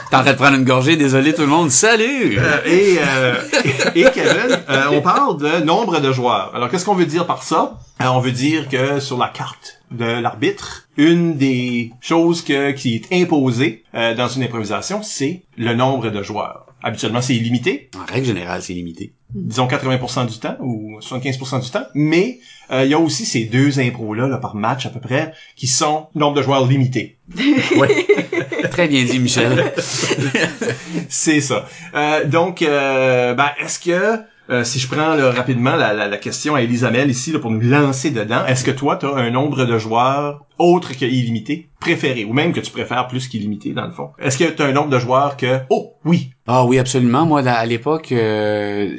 T'es en train de prendre une gorgée, désolé tout le monde, salut! Et Kevin, on parle de nombre de joueurs. Alors, qu'est-ce qu'on veut dire par ça? On veut dire que sur la carte de l'arbitre, une des choses qui est imposée dans une improvisation, c'est le nombre de joueurs. Habituellement, c'est illimité. En règle générale, c'est limité. Disons 80% du temps ou 75% du temps, mais il y a aussi ces deux impros-là par match à peu près qui sont nombre de joueurs limité. Oui. Très bien dit, Michel. C'est ça. Donc, est-ce que si je prends là, rapidement la question à Elisabelle ici là, pour nous lancer dedans, est-ce que toi, tu as un nombre de joueurs autre que illimité préféré, ou même que tu préfères plus qu'illimité dans le fond? Est-ce que tu as un nombre de joueurs que... Oh, oui! Ah oui, absolument. Moi, à l'époque,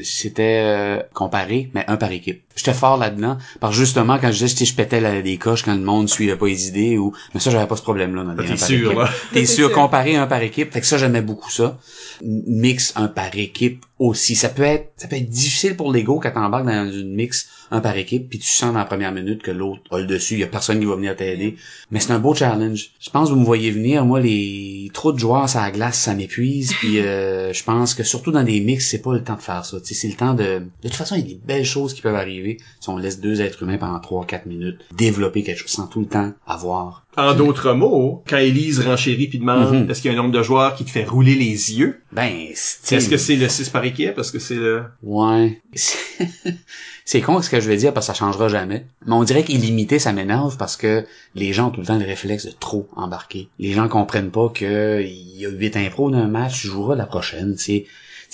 c'était comparé, mais un par équipe. J'étais fort là-dedans, parce que justement, quand je disais, je pétais des coches quand le monde suivait pas les idées, ou... Mais ça, j'avais pas ce problème-là dans des T'es un par sûr, équipe. là? T'es sûr, comparé un par équipe. Fait que ça, j'aimais beaucoup ça. Mix un par équipe aussi. Ça peut être difficile pour l'ego quand t'embarques dans une mix un par équipe, puis tu sens dans la première minute que l'autre a le dessus, il y a personne qui va venir t'aider. Mais c'est un beau challenge. Je pense que vous me voyez venir, moi, les trop de joueurs sur la glace, ça m'épuise, puis je pense que surtout dans des mix, c'est pas le temps de faire ça. Tu sais, c'est le temps de toute façon, il y a des belles choses qui peuvent arriver si on laisse deux êtres humains pendant 3-4 minutes développer quelque chose sans tout le temps avoir. En d'autres mots, quand Élise renchérit puis demande est-ce qu'il y a un nombre de joueurs qui te fait rouler les yeux, Ben, est-ce que c'est le 6 par équipe? Est-ce que c'est le... Ouais. C'est con ce que je vais dire parce que ça changera jamais. Mais on dirait qu'illimité, ça m'énerve parce que les gens ont tout le temps le réflexe de trop embarquer. Les gens comprennent pas que il y a 8 impros d'un match, tu joueras la prochaine. Tu sais,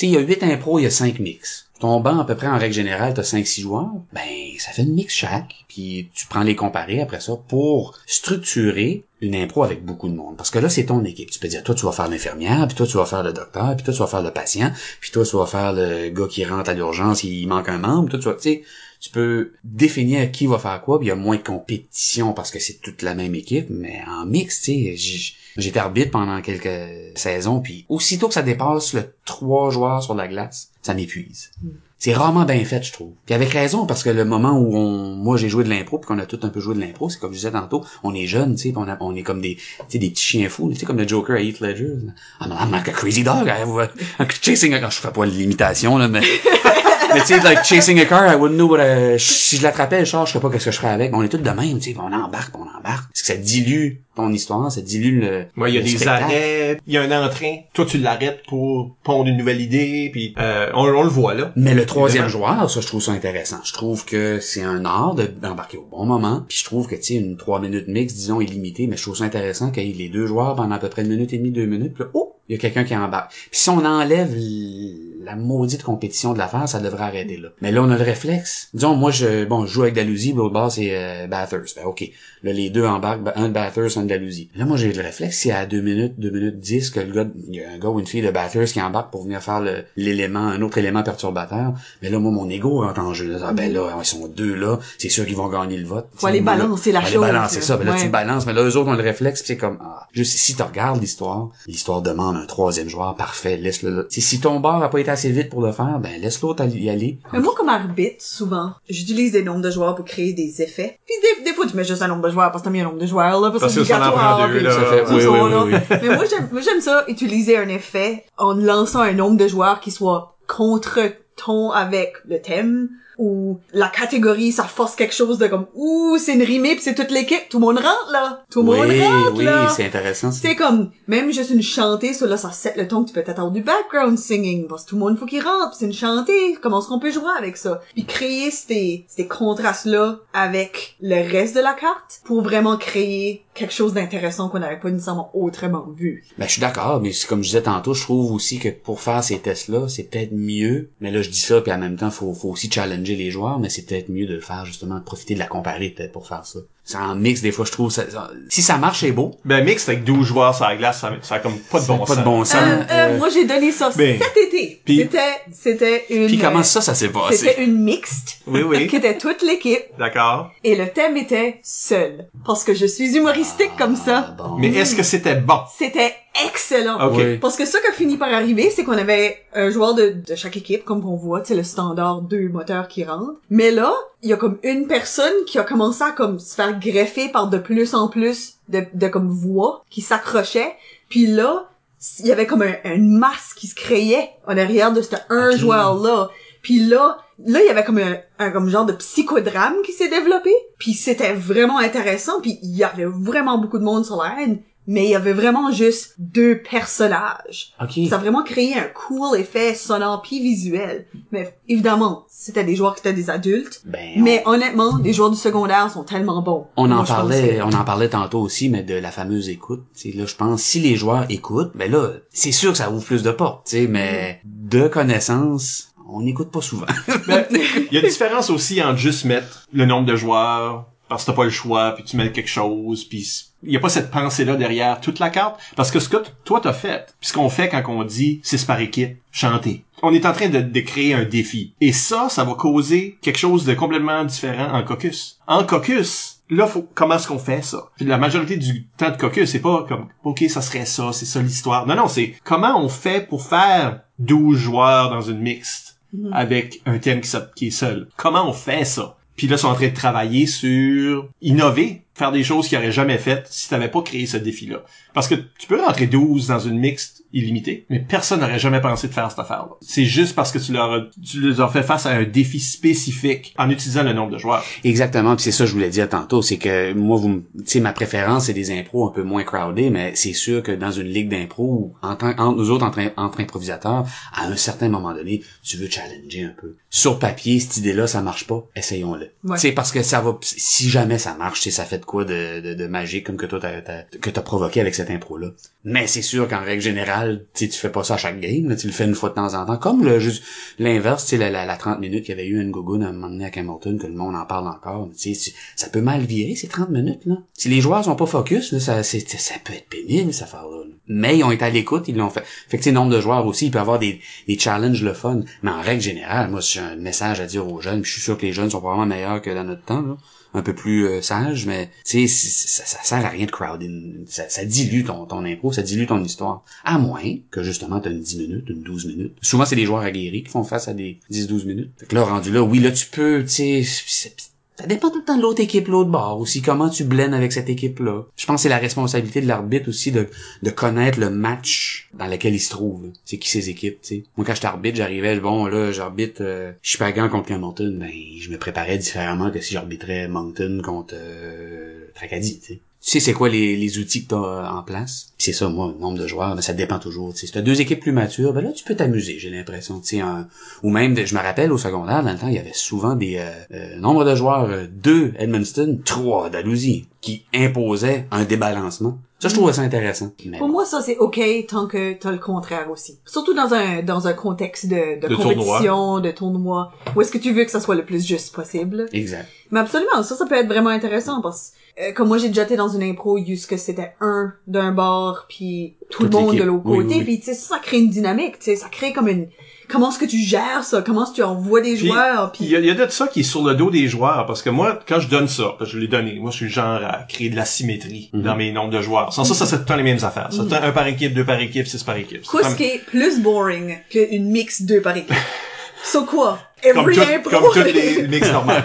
il y a 8 impros, il y a 5 mix. Ton banc, à peu près, en règle générale, t'as 5-6 joueurs. Ben, ça fait une mix chaque. Puis tu prends les comparer après ça pour structurer une impro avec beaucoup de monde. Parce que là, c'est ton équipe. Tu peux dire, toi, tu vas faire l'infirmière, puis toi, tu vas faire le docteur, puis toi, tu vas faire le patient, puis toi, tu vas faire le gars qui rentre à l'urgence, il manque un membre, toi, tu sais, tu peux définir qui va faire quoi, puis il y a moins de compétition parce que c'est toute la même équipe, mais en mix, tu sais, j'étais arbitre pendant quelques saisons, puis aussitôt que ça dépasse le 3 joueurs sur la glace, ça m'épuise. C'est rarement bien fait, je trouve. Puis avec raison, parce que le moment où moi j'ai joué de l'impro, puis qu'on a tout un peu joué de l'impro, c'est comme je disais tantôt, on est jeunes, tu sais, on est comme des petits chiens fous, tu sais, comme le Joker à Heath Ledger. I'm like a crazy dog, I'm chasing a car. Je fais pas l'imitation, là, mais... Mais tu sais, like chasing a car, I wouldn't know si je l'attrapais, le char, je sais pas qu'est-ce que je ferais avec. Mais on est tous de même, tu sais, on embarque. Parce que ça dilue ton histoire, ça dilue le... Ouais, il y a le des spectacle. arrêts, il y a un entrain, toi tu l'arrêtes pour pondre une nouvelle idée, puis on le voit là. Mais le troisième joueur, ça, je trouve ça intéressant. Je trouve que c'est un art d'embarquer au bon moment. Puis je trouve que, tu sais, une 3 minutes mix, disons, illimitée, mais je trouve ça intéressant qu'il y ait les deux joueurs pendant à peu près 1 minute et demie, 2 minutes, puis là, oh, il y a quelqu'un qui embarque. Puis si on enlève la maudite compétition de l'affaire, ça devrait arrêter là. Mais là, on a le réflexe. Disons, moi, je joue avec Dalhousie, l'autre bord, c'est Bathurst. Ben, OK. Là, les deux embarquent, un de Bathurst, un de Dalhousie. Là, moi, j'ai le réflexe, c'est à 2 minutes 10 que il y a un gars ou une fille de Bathurst qui embarque pour venir faire un autre élément perturbateur. Mais là, moi, mon ego rentre en jeu. Ah, ben là, ils sont deux là, c'est sûr qu'ils vont gagner le vote. Faut aller balancer la chose. Faut aller balancer ça. Ben là, Ouais. tu balances, mais là, eux autres ont le réflexe, pis c'est comme, juste si tu regardes l'histoire demande un troisième joueur, parfait, laisse-le là. Si ton bar a pas été assez vite pour le faire, ben laisse l'autre y aller. Mais moi, comme arbitre, souvent, j'utilise des nombres de joueurs pour créer des effets. Puis des fois, tu mets juste un nombre de joueurs parce que t'as mis un nombre de joueurs, là, parce que c'est ça en obligatoire. prend deux, puis là. ça fait- c'est oui, ça, oui, là. oui, oui. Mais moi, j'aime ça, utiliser un effet en lançant un nombre de joueurs qui soit contre-ton avec le thème. où la catégorie, ça force quelque chose de comme, ouh, c'est une rimée pis c'est toute l'équipe, tout le monde rentre, là. Tout le monde rentre, là. Oui, c'est intéressant. C'est comme, même juste une chantée, ça, là, ça set le ton que tu peux peut-être avoir du background singing, parce que tout le monde faut qu'il rentre, pis c'est une chantée, comment est-ce qu'on peut jouer avec ça? Puis créer ces contrastes-là avec le reste de la carte pour vraiment créer quelque chose d'intéressant qu'on n'avait pas nécessairement autrement vu. Ben, je suis d'accord, mais c'est comme je disais tantôt, je trouve aussi que pour faire ces tests-là, c'est peut-être mieux, mais là, je dis ça, puis en même temps, faut aussi challenger les joueurs, mais c'est peut-être mieux de le faire, justement, de profiter de la comparer, peut-être, pour faire ça. C'est en mix, des fois, je trouve, si ça marche, c'est beau. Ben, mix avec 12 joueurs sur la glace, ça a comme pas de bon sens. Pas de bon sens. Moi, j'ai donné ça Ben, cet été. C'était une... Puis comment ça s'est passé? C'était une mixte. Oui. Qui était toute l'équipe. D'accord. Et le thème était seul. Parce que je suis humoristique comme ça. Bon. Mais est-ce que c'était bon? C'était excellent. Ok. Oui. Parce que ce qui a fini par arriver, c'est qu'on avait un joueur de chaque équipe, comme qu'on voit, tu sais, le standard 2 moteurs qui rentrent. Mais là, il y a comme une personne qui a commencé à comme se faire greffer par de plus en plus de comme voix qui s'accrochaient. Puis là, il y avait comme une masse qui se créait en arrière de ce un joueur-là. Puis là, il y avait comme un comme genre de psychodrame qui s'est développé. Puis c'était vraiment intéressant. Puis il y avait vraiment beaucoup de monde sur la haine. Mais il y avait vraiment juste 2 personnages. OK. Ça a vraiment créé un cool effet sonore puis visuel. Mais évidemment, c'était des joueurs qui étaient des adultes. Ben, Mais honnêtement, les joueurs du secondaire sont tellement bons. on Moi, en je pense parlait tantôt aussi, mais de la fameuse écoute. T'sais, là, je pense, si les joueurs écoutent, ben là, c'est sûr que ça ouvre plus de portes, mais de connaissances, on n'écoute pas souvent. Ben, il y a une différence aussi entre juste mettre le nombre de joueurs, parce que t'as pas le choix, puis tu mets quelque chose, puis il y a pas cette pensée-là derrière toute la carte, parce que ce que toi t'as fait, puis ce qu'on fait quand on dit 6 par équipe, chanter. On est en train de créer un défi. Et ça va causer quelque chose de complètement différent en caucus. En caucus, là, comment est-ce qu'on fait ça? Puis la majorité du temps de caucus, c'est pas comme, OK, ça serait ça, c'est ça l'histoire. Non, c'est comment on fait pour faire 12 joueurs dans une mixte avec un thème qui est seul. Comment on fait ça? Puis là, ils sont en train de travailler sur innover, faire des choses qu'ils n'auraient jamais faites si t'avais pas créé ce défi-là. Parce que tu peux rentrer 12 dans une mixte illimitée, mais personne n'aurait jamais pensé de faire cette affaire-là. C'est juste parce que tu leur as fait face à un défi spécifique en utilisant le nombre de joueurs. Exactement, puis c'est ça que je voulais dire tantôt, c'est que moi, tu sais, ma préférence, c'est des impros un peu moins crowdés, mais c'est sûr que dans une ligue d'impro, entre nous autres, entre improvisateurs, à un certain moment donné, tu veux challenger un peu. Sur papier, cette idée-là, ça marche pas, essayons-le. Ouais. Tu sais, parce que ça va, si jamais ça marche, tu sais, ça fait de quoi de magique comme que toi t'as provoqué avec cette impro-là. Mais c'est sûr qu'en règle générale, tu fais pas ça à chaque game, là, tu le fais une fois de temps en temps. Comme l'inverse, tu sais, la 30 minutes qu'il y avait eu une Gogun à un moment donné à Hamilton, que le monde en parle encore, tu sais, ça peut mal virer, ces 30 minutes, là. Si les joueurs sont pas focus, là, ça peut être pénible, cette affaire-là. Mais ils ont été à l'écoute, ils l'ont fait. Fait que, tu sais, nombre de joueurs aussi, il peut y avoir des challenges le fun. Mais en règle générale, moi, j'ai un message à dire aux jeunes, puis je suis sûr que les jeunes sont probablement meilleurs que dans notre temps, là. Un peu plus sage, mais tu sais, ça sert à rien de crowding. Ça dilue ton impro, ça dilue ton histoire. À moins que justement t'as une 10 minutes, une 12 minutes. Souvent c'est des joueurs aguerris qui font face à des 10-12 minutes. Fait que là, rendu là, oui, là tu peux, tu sais, ça dépend tout le temps de l'autre équipe, l'autre bord aussi, comment tu blends avec cette équipe-là. Je pense que c'est la responsabilité de l'arbitre aussi de connaître le match dans lequel il se trouve. C'est qui ses équipes, tu sais. Moi, quand j'étais arbitre, j'arrivais, bon, là, j'arbitre Chipagan contre Hamilton, ben, je me préparais différemment que si j'arbitrais Moncton contre Tracadie, tu sais. Tu sais c'est quoi les outils que t'as en place. Puis c'est ça, moi, le nombre de joueurs, mais ça dépend toujours. Tu sais, si t'as 2 équipes plus matures, ben là, tu peux t'amuser, j'ai l'impression. Tu sais, ou même, je me rappelle, au secondaire, dans le temps, il y avait souvent des nombre de joueurs, 2 Edmundston, 3 Dalhousie, qui imposaient un débalancement. Ça, je trouve ça intéressant. Mais Pour moi, ça, c'est OK tant que t'as le contraire aussi. Surtout dans un contexte de compétition, de tournoi, où est-ce que tu veux que ça soit le plus juste possible. Exact. Mais absolument, ça peut être vraiment intéressant parce que comme moi j'ai déjà été dans une impro où ce que c'était un d'un bord puis tout le monde de l'autre côté, puis tu sais ça crée une dynamique, tu sais ça crée comme une comment est-ce que tu gères ça, comment est-ce que tu envoies des joueurs, puis il y a de ça qui est sur le dos des joueurs parce que moi quand je donne ça, parce que je l'ai donné, moi je suis le genre à créer de la symétrie dans mes nombres de joueurs. Sans ça c'est tout le temps les mêmes affaires. Ça c'est 1 par équipe, 2 par équipe, 6 par équipe. Quoi ce qui est plus boring qu'une mix 2 par équipe? So quoi? impro. Comme tous les mix normales.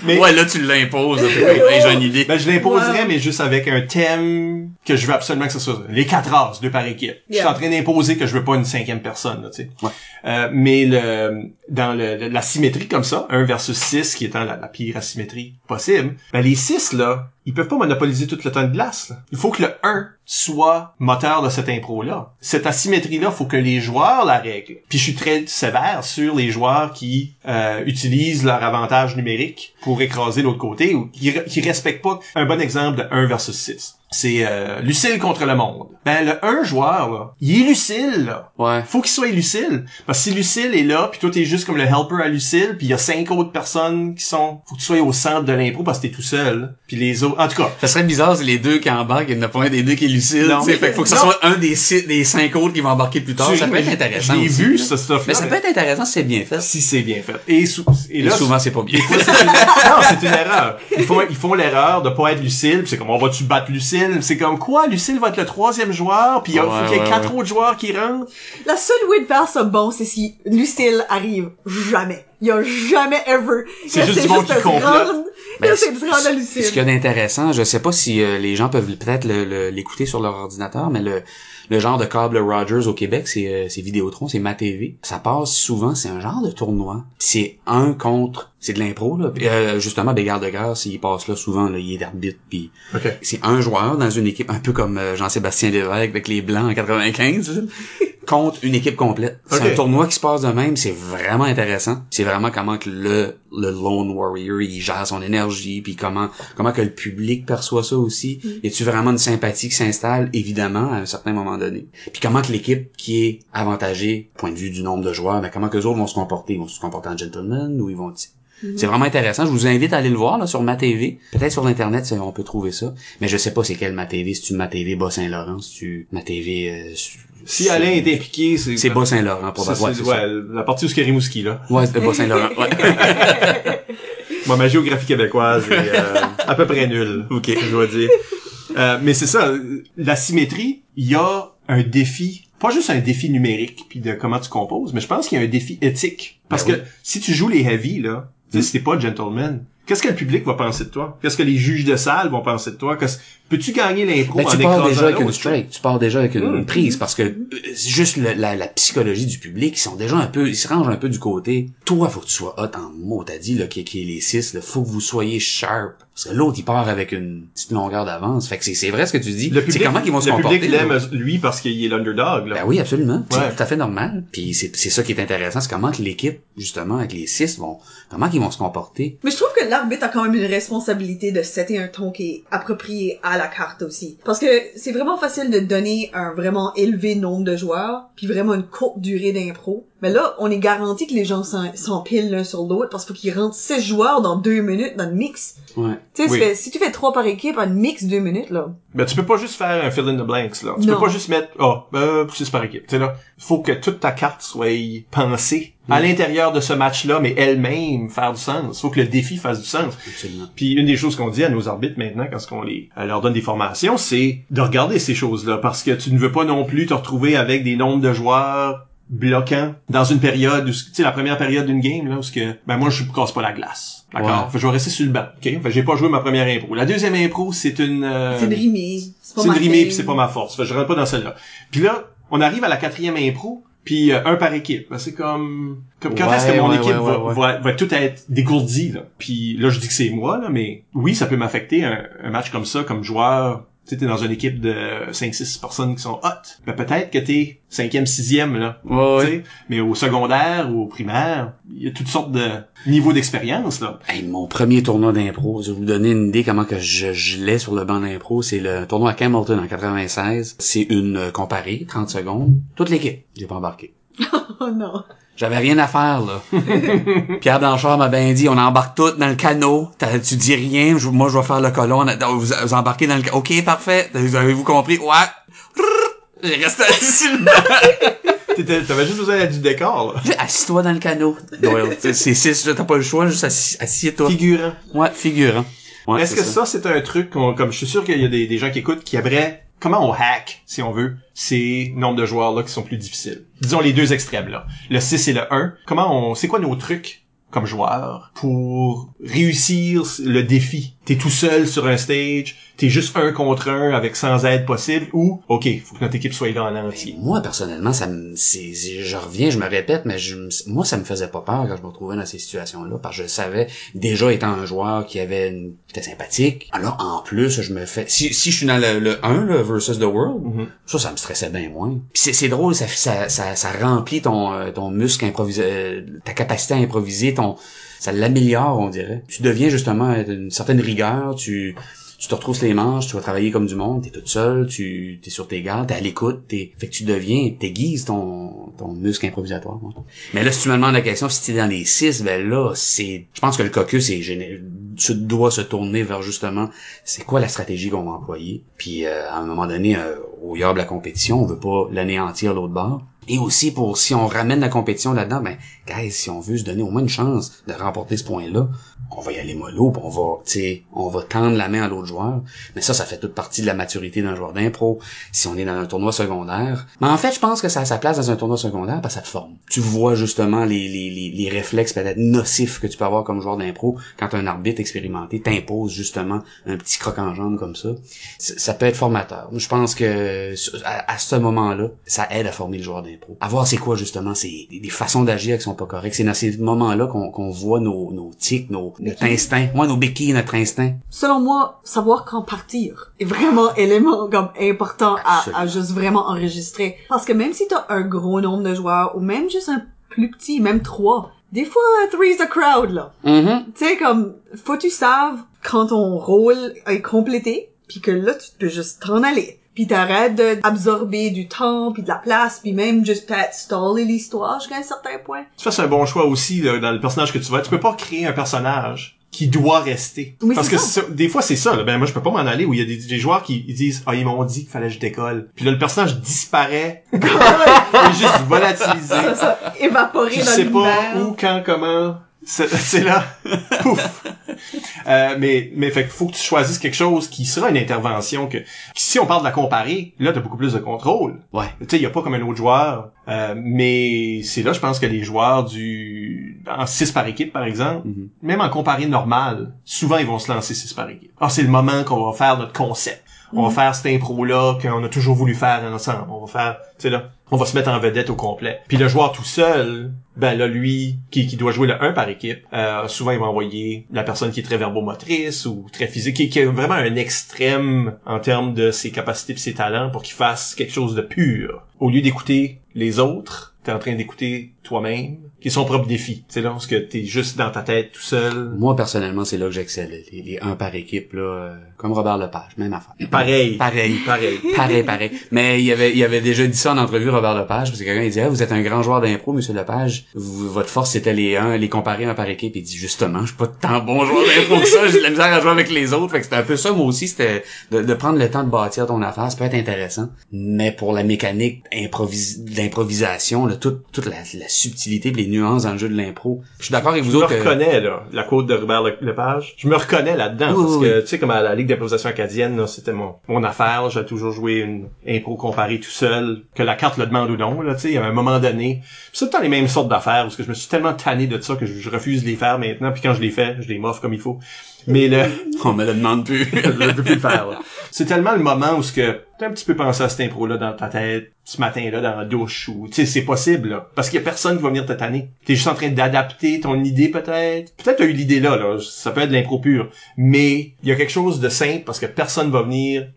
Mais, ouais, là, tu l'imposes. Hey, j'ai une idée. ben, je l'imposerais, mais juste avec un thème que je veux absolument que ce soit les 4 races, 2 par équipe. Je suis en train d'imposer que je veux pas une 5e personne, là, tu sais. Ouais. Mais dans la symétrie comme ça, 1 versus 6, qui étant la pire asymétrie possible, ben, les 6, là, ils peuvent pas monopoliser tout le temps de glace, là. Il faut que le 1 soit moteur de cette impro-là. Cette asymétrie-là, faut que les joueurs la règlent. Puis je suis très sévère sur les joueurs qui utilisent leur avantage numérique pour écraser l'autre côté ou qui respectent pas. Un bon exemple de 1 versus 6. C'est Lucille contre le monde. Ben le 1 joueur là, il est Lucille là. Ouais. Faut qu'il soit Lucille parce que si Lucille est là puis toi t'es juste comme le helper à Lucille puis il y a 5 autres personnes qui sont faut que tu sois au centre de l'impro parce que t'es tout seul. Puis les autres en tout cas, Ça serait bizarre si les deux qui embarquent, il n'y en a pas un des deux qui est lucide. Non. Fait qu'il faut que ce Non. soit un des 5 autres qui vont embarquer plus tard. Ça peut être intéressant. Je l'ai aussi, vu là. ce stuff là. Mais ça peut être intéressant si c'est bien fait. Si c'est bien fait. Et Et là souvent, c'est pas bien. non, c'est une erreur. Ils font l'erreur de pas être Lucille, pis c'est comme on va-tu battre Lucille? C'est comme quoi? Lucille va être le 3e joueur, puis il faut qu'il y ait 4 autres joueurs qui rentrent. La seule way de faire ça bon, c'est si Lucille arrive jamais. Il y a jamais ever. C'est juste du monde qui complote. Ben, C'est de se rendre à Lucille. Ce qu'il y a d'intéressant, je sais pas si les gens peuvent peut-être l'écouter sur leur ordinateur, mais le genre de câble Rogers au Québec, c'est Vidéotron, c'est MaTV. Ça passe souvent, c'est un genre de tournoi. C'est c'est de l'impro là. Justement, Bégard de guerre, s'il passe là souvent, là, il est d'arbitre, puis c'est un joueur dans une équipe, un peu comme Jean-Sébastien Lévesque avec les Blancs en 95. Contre une équipe complète. C'est un tournoi qui se passe de même, c'est vraiment intéressant. C'est vraiment comment que le Lone Warrior, il gère son énergie, puis comment que le public perçoit ça aussi. Y a-tu vraiment une sympathie qui s'installe, évidemment, à un certain moment donné. Puis comment que l'équipe qui est avantagée, point de vue du nombre de joueurs, ben comment que les autres vont se comporter. Ils vont se comporter en gentleman, ou ils vont... C'est vraiment intéressant. Je vous invite à aller le voir, là, sur MaTV. Peut-être sur l'Internet, on peut trouver ça. Mais je sais pas c'est quel MaTV. Si tu MaTV Bas-Saint-Laurent, si tu MaTV... Si Alain est impliqué, c'est Bas-Saint-Laurent, pour la partie où c'est Rimouski, là. Ouais, c'est Bas-Saint-Laurent, ouais. Moi, ma géographie québécoise est à peu près nulle. OK. Je dois dire. Mais c'est ça, la symétrie, il y a un défi, pas juste un défi numérique puis de comment tu composes, mais je pense qu'il y a un défi éthique. Parce que si tu joues les heavy, là, tu sais, si t'es pas gentleman, qu'est-ce que le public va penser de toi? Qu'est-ce que les juges de salle vont penser de toi? Peux-tu gagner l'impro en tu pars déjà avec l'autre? une strike, tu pars déjà avec une prise, parce que juste la psychologie du public, ils se rangent un peu du côté. Toi, faut que tu sois hot en mots, t'as dit, là, qui est les 6, là, faut que vous soyez sharp. Parce que l'autre, il part avec une petite longueur d'avance. Fait que c'est vrai ce que tu dis. C'est comment qu'ils vont se comporter. Le public l'aime, lui, parce qu'il est l'underdog, là. Ben oui, absolument. Ouais. C'est tout à fait normal. Puis c'est ça qui est intéressant, c'est comment que l'équipe, justement, avec les 6 comment qu'ils vont se comporter. Mais je trouve que l'arbitre a quand même une responsabilité de setter un ton qui est approprié à la carte aussi. Parce que c'est vraiment facile de donner un vraiment élevé nombre de joueurs, puis vraiment une courte durée d'impro. Mais là, on est garanti que les gens s'empilent l'un sur l'autre parce qu'il faut qu'ils rentrent 6 joueurs dans 2 minutes dans le mix. Ouais. Tu sais, si tu fais 3 par équipe, en mix 2 minutes, là. Ben, tu peux pas juste faire un fill in the blanks, là. Tu peux pas juste mettre, 6 par équipe. Tu sais, là. Faut que toute ta carte soit pensée à l'intérieur de ce match-là, mais elle-même faire du sens. Faut que le défi fasse du sens. Absolument. Puis une des choses qu'on dit à nos arbitres maintenant, quand on leur donne des formations, c'est de regarder ces choses-là, parce que tu ne veux pas non plus te retrouver avec des nombres de joueurs bloquants dans une période où, tu sais, la première période d'une game, là, où moi, je casse pas la glace. D'accord? Ouais. Fait que je vais rester sur le banc. OK? Fait que j'ai pas joué ma première impro. La deuxième impro, c'est une rimée. C'est une rimée pis c'est pas ma force. Fait que je rentre pas dans celle-là. Puis là, on arrive à la 4e impro, puis un par équipe. Ben, c'est comme quand est-ce que mon équipe va tout être dégourdie, là. Puis là, je dis que c'est moi, là, mais oui, ça peut m'affecter un match comme ça, comme joueur. Tu sais, t'es dans une équipe de 5-6 personnes qui sont hot. Ben, peut-être que t'es 5e, 6e, là. Ouais. Mais au secondaire ou au primaire, il y a toutes sortes de niveaux d'expérience, là. Hey, mon premier tournoi d'impro, je vais vous donner une idée comment que je l'ai sur le banc d'impro, c'est le tournoi à Campbellton en 96. C'est une comparée, 30 secondes. Toute l'équipe, j'ai pas embarqué. Oh non. J'avais rien à faire, là. Pierre Blanchard m'a bien dit, on embarque tout dans le canot. Tu dis rien, moi je vais faire le colon. Vous embarquez dans le canot. OK, parfait. Avez-vous compris? Ouais. J'ai resté assis sur le banc. T'avais juste besoin du décor, là. Assis-toi dans le canot. Doyle, c'est 6, t'as pas le choix, juste assieds-toi. Figurant. Ouais, figurant. Ouais, est-ce que ça, c'est un truc comme je suis sûr qu'il y a des gens qui écoutent qui aimeraient comment on hack, si on veut, ces nombres de joueurs-là qui sont plus difficiles. Disons les deux extrêmes, là. Le 6 et le 1. C'est quoi nos trucs comme joueur pour réussir le défi? T'es tout seul sur un stage, t'es juste un contre un avec sans aide possible, ou, OK, faut que notre équipe soit là en entier. Moi, personnellement, je reviens, je me répète, mais moi, ça me faisait pas peur quand je me retrouvais dans ces situations-là, parce que je savais, déjà étant un joueur qui était sympathique, alors en plus, si je suis dans le 1, là, versus the world, ça me stressait bien moins. Puis c'est drôle, ça remplit ton muscle improvisé, ta capacité à improviser, ça l'améliore, on dirait. Tu deviens justement une certaine rigueur, tu te retrousses les manches, tu vas travailler comme du monde, t'es toute seule, t'es sur tes gardes, t'es à l'écoute, fait que tu t'aiguises ton muscle improvisatoire. Hein. Mais là, si tu me demandes la question, si t'es dans les 6, ben là, je pense que le caucus doit se tourner vers justement, c'est quoi la stratégie qu'on va employer. Puis, à un moment donné, au yard de la compétition, on veut pas l'anéantir l'autre bord. Et aussi si on ramène la compétition là-dedans, ben, guys, si on veut se donner au moins une chance de remporter ce point-là, on va y aller mollo, pis on va tendre la main à l'autre joueur. Mais ça fait toute partie de la maturité d'un joueur d'impro. Si on est dans un tournoi secondaire. Mais en fait, je pense que ça a sa place dans un tournoi secondaire parce que ça te forme. Tu vois justement les réflexes peut-être nocifs que tu peux avoir comme joueur d'impro quand un arbitre expérimenté t'impose justement un petit croc en jambe comme ça. Ça peut être formateur. Je pense que à ce moment-là, ça aide à former le joueur d'impro. À voir c'est quoi justement, c'est des façons d'agir qui sont pas correctes. C'est dans ces moments-là qu'on voit nos tics, notre instinct. Moi, nos béquilles, notre instinct. Selon moi, savoir quand partir est vraiment élément comme important à juste vraiment enregistrer. Parce que même si t'as un gros nombre de joueurs, ou même juste un plus petit, même 3, des fois, 3's the crowd, là. Mm-hmm. Tu sais, comme, faut que tu saves quand ton rôle est complété, puis que là, tu peux juste t'en aller. Puis t'arrêtes d'absorber du temps, puis de la place, puis même juste peut-être staller l'histoire jusqu'à un certain point. Ça, c'est un bon choix aussi là, dans le personnage que tu vas. Tu peux pas créer un personnage qui doit rester. Oui, parce que des fois, c'est ça. Là. Ben moi, je peux pas m'en aller où il y a des joueurs qui disent « Ah, ils m'ont dit qu'il fallait que je décolle. » Puis là, le personnage disparaît. Il est juste volatilisé. Ça, évaporé tu dans sais l'univers. pas où, quand, comment... C'est là. Pouf. Mais fait qu'il faut que tu choisisses quelque chose qui sera une intervention si on parle de la comparer, là t'as beaucoup plus de contrôle. Ouais. Tu sais, il y a pas comme un autre joueur. Mais c'est là, je pense que les joueurs en 6 par équipe, par exemple, même en comparé normal, souvent ils vont se lancer 6 par équipe. Ah, c'est le moment qu'on va faire notre concept. On va faire cette impro-là qu'on a toujours voulu faire ensemble. On va faire, tu sais là, on va se mettre en vedette au complet. Puis le joueur tout seul, ben là, lui, qui doit jouer le 1 par équipe, souvent il va envoyer la personne qui est très verbomotrice ou très physique, qui a vraiment un extrême en termes de ses capacités et ses talents pour qu'il fasse quelque chose de pur. Au lieu d'écouter les autres, t'es en train d'écouter toi-même, qui est son propre défi. C'est là, parce que t'es juste dans ta tête tout seul. Moi, personnellement, c'est là que j'excelle. Les 1 par équipe, là, comme Robert Lepage, même affaire. Pareil. Mais il avait déjà dit ça en entrevue, Robert Lepage, parce que quelqu'un, il disait, vous êtes un grand joueur d'impro, monsieur Lepage. Votre force, c'était les comparer 1 par équipe. Il dit, justement, je suis pas tant bon joueur d'impro que ça, j'ai de la misère à jouer avec les autres. Fait que c'était un peu ça, moi aussi, c'était de prendre le temps de bâtir ton affaire. Ça peut être intéressant. Mais pour la mécanique d'improvisation, là, toute la subtilité pis les nuances dans le jeu de l'impro. Je suis d'accord avec vous autres. Je me reconnais, là, la quote de Robert Lepage. Je me reconnais là-dedans, parce que, tu sais, comme à la Ligue d'improvisation acadienne, là, c'était mon affaire, là, j'ai toujours joué une impro comparée tout seul, que la carte le demande ou non, là, tu sais, il y a un moment donné. Pis c'est tout le temps les mêmes sortes d'affaires, parce que je me suis tellement tanné de ça que je refuse de les faire maintenant, puis quand je les fais, je les m'offre comme il faut. Mais on me le demande plus. Je ne peux plus le faire, là. C'est tellement le moment où t'as un petit peu pensé à cette impro-là dans ta tête, ce matin-là, dans la douche, ou, tu sais, c'est possible, là. Parce qu'il y a personne qui va venir te tanner. T'es juste en train d'adapter ton idée, peut-être. Peut-être t'as eu l'idée là. Ça peut être de l'impro pure. Mais, il y a quelque chose de simple, parce que personne va venir,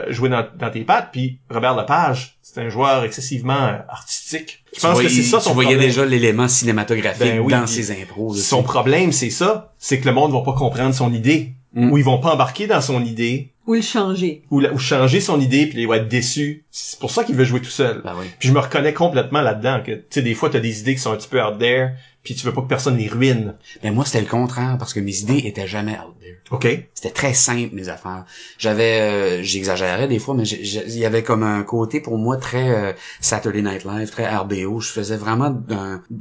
jouer dans tes pattes, puis Robert Lepage, c'est un joueur excessivement artistique. Je pense que c'est ça son problème. Tu voyais déjà l'élément cinématographique oui, dans ses impros. Son problème, c'est ça. C'est que le monde va pas comprendre son idée. Ou ils vont pas embarquer dans son idée. Ou le changer. Ou changer son idée, puis ils vont être déçus. C'est pour ça qu'il veut jouer tout seul. Ben oui. Puis je me reconnais complètement là-dedans. Que tu sais, des fois, t'as des idées qui sont un petit peu out there, puis tu veux pas que personne les ruine. Mais moi, c'était le contraire, parce que mes idées étaient jamais out there. OK. C'était très simple, mes affaires. J'exagérais des fois, mais il y avait comme un côté pour moi très Saturday Night Live, très RBO. Je faisais vraiment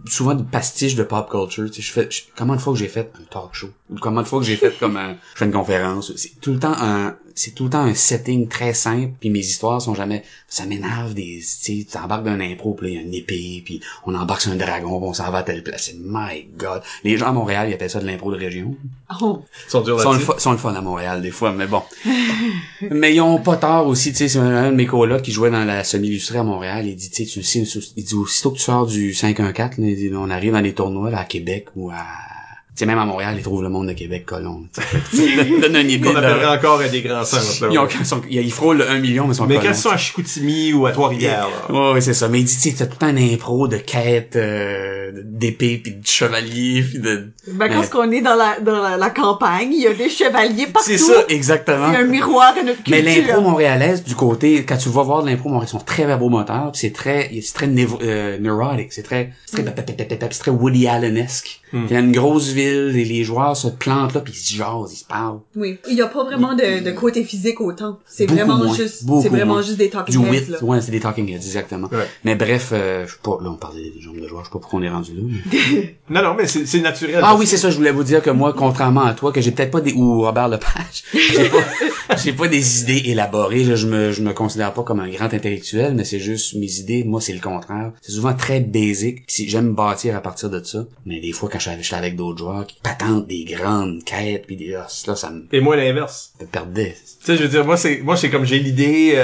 souvent des pastiches de pop culture. Tu sais, combien de fois que j'ai fait un talk show? Ou combien de fois que j'ai fait comme je fais une conférence? C'est tout le temps c'est tout le temps un setting très simple, puis mes histoires sont jamais, ça m'énerve tu sais, tu embarques d'un impro, puis là, il y a une épée, puis on embarque sur un dragon, puis on s'en va à telle place. C'est my god. Les gens à Montréal, ils appellent ça de l'impro de région. Oh. Ils sont durs sont le fun à Montréal, des fois, mais bon. Mais ils ont pas tort aussi, tu sais, c'est un de mes colocs qui jouait dans la semi-illustrée à Montréal, il dit, tu sais, tu sais, il dit, aussitôt que tu sors du 5-1-4, là, il dit, on arrive dans les tournois, là, à Québec, ou à, tu sais, même à Montréal, ils trouvent le monde de Québec colon. Donne une idée. On appellerait encore des grands centres, là. Ils frôlent le 1 million, mais sont Mais colons. quand ils sont à Chicoutimi ou à Trois-Rivières, là. Ouais, c'est ça. Mais il dit, tu sais, t'as tout un impro de quête, d'épée pis de chevalier pis de... Quand on est dans la campagne, il y a des chevaliers partout. C'est ça, exactement. Il y a un miroir à notre culture. Mais l'impro montréalaise, du côté, quand tu vas voir de l'impro montréalaise, ils sont très verbomoteurs, pis c'est très neurotic, c'est très Woody Allen-esque. Il y a une grosse ville, et les joueurs se plantent là, pis ils se jasent, ils se parlent. Oui. Il y a pas vraiment de côté physique autant. C'est Beaucoup vraiment moins, juste, beaucoup c'est vraiment moins. juste des talking Du heads, wit, là. ouais, c'est des talking heads, exactement. Ouais. Mais bref, je sais pas, là, on parlait des jambes de joueurs, je sais pas pourquoi on est rendu là. Mais... Non, mais c'est naturel. Ah oui, c'est ça, je voulais vous dire que moi, contrairement à toi, que j'ai peut-être pas ou Robert Lepage, j'ai pas des idées élaborées, là, je me considère pas comme un grand intellectuel, mais c'est juste mes idées, moi, c'est le contraire. C'est souvent très basic, si j'aime bâtir à partir de ça, mais des fois, quand j'étais avec d'autres joueurs qui patentent des grandes quêtes pis des, là, ça me Et moi, l'inverse. perdait. Tu sais, je veux dire, moi, c'est comme j'ai l'idée,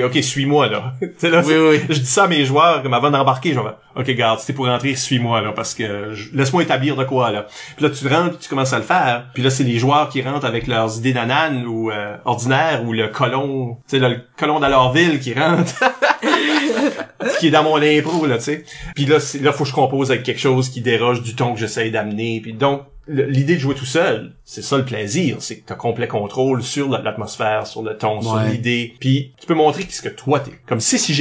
ok, suis-moi, là. Tu sais, là, Oui. je dis ça à mes joueurs, comme avant d'embarquer, genre, ok, garde, si t'es pour rentrer, suis-moi, là, parce que, laisse-moi établir de quoi, là. Puis là, tu rentres, tu commences à le faire. Puis là, c'est les joueurs qui rentrent avec leurs idées d'ananes ou, ordinaires, ou le colon, tu sais, le colon d'Alortville qui rentre. Qui est dans mon impro, là, tu sais. Puis là, faut que je compose avec quelque chose qui déroge du ton que j'essaye d'amener. Puis donc, l'idée de jouer tout seul, c'est ça le plaisir, c'est que t'as complet contrôle sur l'atmosphère, sur le ton, sur l'idée. Puis tu peux montrer qu'est-ce que toi t'es. Comme si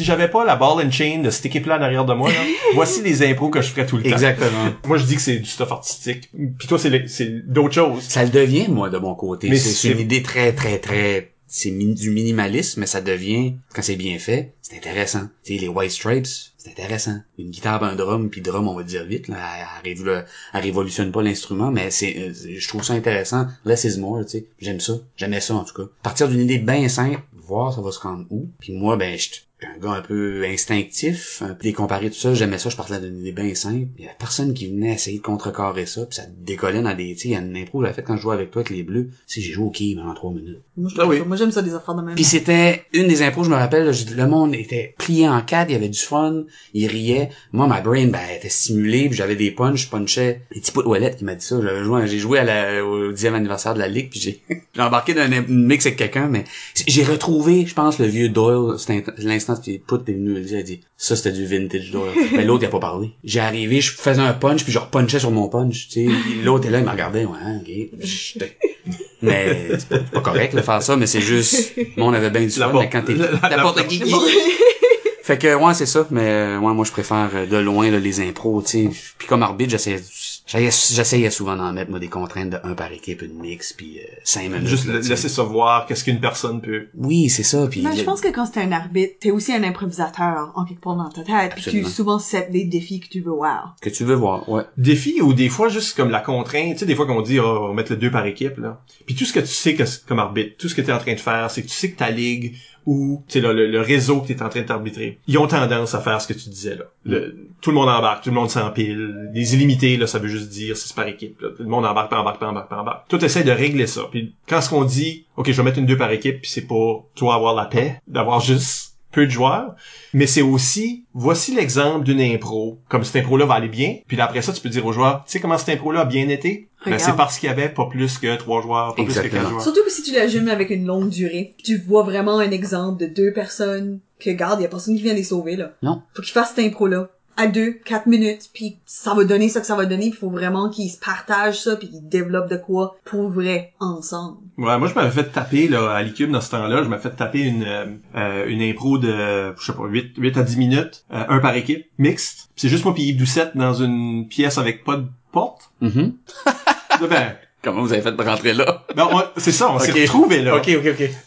j'avais pas la ball and chain de cette équipe-là en arrière de moi, là, voici les impros que je ferais tout le temps. Exactement. Moi, je dis que c'est du stuff artistique. Puis toi, c'est d'autres choses. Ça le devient, moi, de mon côté. Mais c'est une idée très, très, très... C'est du minimalisme, mais ça devient, quand c'est bien fait, c'est intéressant. Tu sais, les White Stripes, c'est intéressant. Une guitare, un drum, puis drum, on va dire vite, là, elle révolutionne pas l'instrument, mais je trouve ça intéressant. Less is more, tu sais. J'aimais ça, en tout cas. Partir d'une idée bien simple, voir ça va se rendre où. Puis moi, ben, je suis un gars un peu instinctif, un peu décomparé tout ça, j'aimais ça, je partais d'une idée bien simple. Il y avait personne qui venait essayer de contrecarrer ça, puis ça décollait dans des, tu sais, il y a une impro que j'avais fait quand je jouais avec toi avec les Bleus, tu sais, j'ai joué au quai pendant 3 minutes. Moi, j'aime ça des affaires de même. Puis c'était une des impros, je me rappelle, le monde était plié en 4, il y avait du fun, il riait. Moi, ma brain, ben, était stimulée, puis j'avais des punches, je punchais. Et Petit Pout Ouellette qui m'a dit ça, j'ai joué au 10e anniversaire de la Ligue, puis j'ai embarqué dans une mix avec quelqu'un, mais j'ai retrouvé, je pense, le vieux Doyle, c'était l'instant, puis Pout est venu me le dire, il a dit, ça c'était du vintage Doyle. Mais l'autre, il a pas parlé. J'ai arrivé, je faisais un punch, puis je repunchais sur mon punch, tu sais. L'autre est là, il me regardait, ouais, ok. Mais c'est pas correct de faire ça, mais c'est juste, moi on avait bien du fun, mais quand t'es n'importe qui. Fait que ouais, c'est ça, mais ouais, moi je préfère de loin là, les impros, tu sais. Puis comme arbitre, j'essayais souvent d'en mettre moi des contraintes de 1 par équipe, une mix, puis 5 minutes. Juste là, laisser ça voir qu'est-ce qu'une personne peut. Oui, c'est ça. Puis Mais je pense que quand t'es un arbitre, t'es aussi un improvisateur en quelque part dans ta tête, puis tu souvent set des défis que tu veux voir. Que tu veux voir, ouais. Défi ou des fois juste comme la contrainte, tu sais, des fois qu'on dit on va mettre le 2 par équipe là. Puis tout ce que tu sais comme arbitre, tout ce que t'es en train de faire, c'est que tu sais que ta ligue ou tu sais le réseau que t'es en train d'arbitrer, ils ont tendance à faire ce que tu disais là. Tout le monde embarque, tout le monde s'empile. Les illimités là, ça veut juste dire c'est par équipe là. Tout le monde embarque. Toi t'essaies de régler ça. Puis quand ce qu'on dit, OK, je vais mettre une 2 par équipe, puis c'est pour toi avoir la paix, d'avoir juste peu de joueurs, mais c'est aussi, voici l'exemple d'une impro, comme cette impro-là va aller bien, puis là, après ça, tu peux dire aux joueurs, tu sais comment cette impro-là a bien été? Ben, c'est parce qu'il y avait pas plus que 3 joueurs, pas Exactement. plus que 4 joueurs. Surtout que si tu la jumes avec une longue durée, tu vois vraiment un exemple de 2 personnes que, regarde, y a personne qui vient les sauver, là. Non. Faut qu'ils fassent cette impro-là. À 2, 4 minutes, puis ça va donner ça que ça va donner, il faut vraiment qu'ils se partagent ça, puis qu'ils développent de quoi pour vrai ensemble. Ouais, moi je m'avais fait taper là à l'ICUB dans ce temps-là, je m'avais fait taper une impro de je sais pas 8 à 10 minutes, 1 par équipe, mixte. C'est juste moi puis Yves Doucette dans une pièce avec pas de porte. Mm-hmm. Ben comment vous avez fait de rentrer là? Ben c'est ça, on s'est retrouvés là. OK.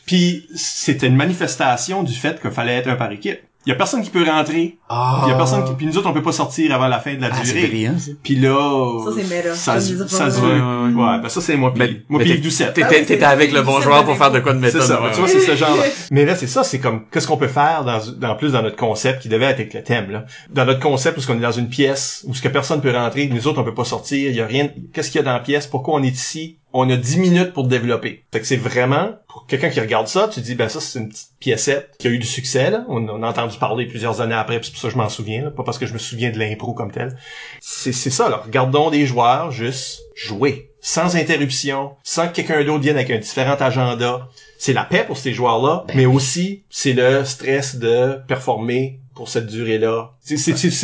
Puis c'était une manifestation du fait qu'il fallait être 1 par équipe. il y a personne qui peut rentrer. Ah. Puis il y a personne qui, puis nous autres, on peut pas sortir avant la fin de la Ah, c'est durée. brillant, ça. Puis là, Ça, c'est méta. ça Comme se des ça affaires se de- veut. Ouais, ben ça, c'est moi Mais- puis mais Yves Doucette. T'étais avec le bon joueur pour faire de quoi de méthode. C'est ça, ouais, tu vois, ouais. c'est ce genre. Mais là, c'est ça, c'est comme, qu'est-ce qu'on peut faire dans plus dans notre concept qui devait être avec le thème, là. Dans notre concept, parce qu'on est dans une pièce où ce que personne peut rentrer, nous autres, on peut pas sortir, il y a rien, qu'est-ce qu'il y a dans la pièce, pourquoi on est ici? On a 10 minutes pour développer. Fait que c'est vraiment, pour quelqu'un qui regarde ça, tu te dis, ben ça, c'est une petite piécette qui a eu du succès, là. On a entendu parler plusieurs années après, puis c'est pour ça que je m'en souviens, là. Pas parce que je me souviens de l'impro comme tel. C'est ça, là. Regardons des joueurs juste jouer. Sans interruption, sans que quelqu'un d'autre vienne avec un différent agenda. C'est la paix pour ces joueurs-là, Ben mais oui. aussi, c'est le stress de performer pour cette durée-là. C'est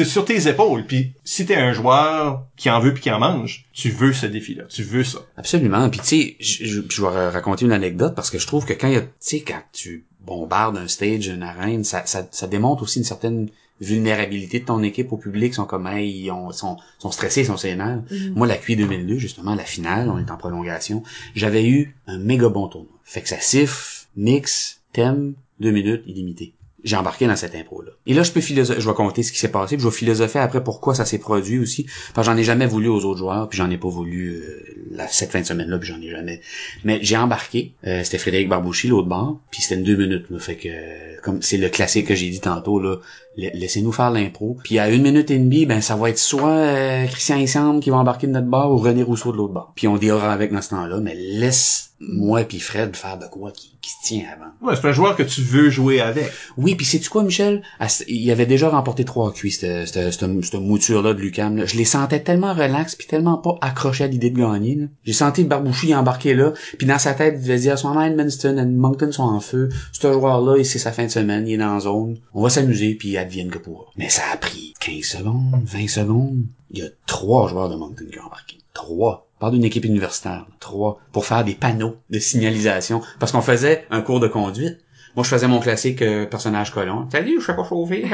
sur tes épaules. Puis si t'es un joueur qui en veut puis qui en mange, tu veux ce défi-là. Tu veux ça. Absolument. Puis tu sais, je vais raconter une anecdote parce que je trouve que quand tu bombardes un stage, une arène, ça démontre aussi une certaine vulnérabilité de ton équipe au public. Ils sont comme, hey, sont stressés, ils sont sénères. Mhm. Moi, la QI 2002, justement, la finale, on est en prolongation, j'avais eu un méga bon tournoi. Fait que ça siffle, mix, thème, 2 minutes, illimité. J'ai embarqué dans cette impro-là. Et là, je vais compter ce qui s'est passé, puis je vais philosopher après pourquoi ça s'est produit aussi. Parce que j'en ai jamais voulu aux autres joueurs, puis j'en ai pas voulu cette fin de semaine-là, puis j'en ai jamais. Mais j'ai embarqué. C'était Frédéric Barbouchi, l'autre bord, puis c'était une 2 minutes. Là, fait que comme c'est le classique que j'ai dit tantôt, là, laissez-nous faire l'impro. Puis à 1 minute et demie, ben ça va être soit Christian Issambe qui va embarquer de notre bord ou René Rousseau de l'autre bord. Puis on dealera avec dans ce temps-là, mais laisse moi puis Fred faire de quoi qui se tient avant. Ouais, c'est un joueur que tu veux jouer avec. Oui, puis sais-tu quoi, Michel? Il avait déjà remporté 3 cuits, cette mouture-là de l'UQAM. Là. Je les sentais tellement relax puis tellement pas accroché à l'idée de gagner. Là. J'ai senti le Barbouchi embarqué là, puis dans sa tête, il devait dire, soit Edmundston et Moncton sont en feu. Ce joueur-là, c'est sa fin de semaine, il est dans la zone. On va s'amuser, puis advienne que pourra. Mais ça a pris 15 secondes, 20 secondes. Il y a 3 joueurs de Moncton qui ont embarqué. 3. Pas d'une équipe universitaire. 3. Pour faire des panneaux de signalisation. Parce qu'on faisait un cours de conduite. Moi, je faisais mon classique personnage colon. Salut, je sais pas chauffer.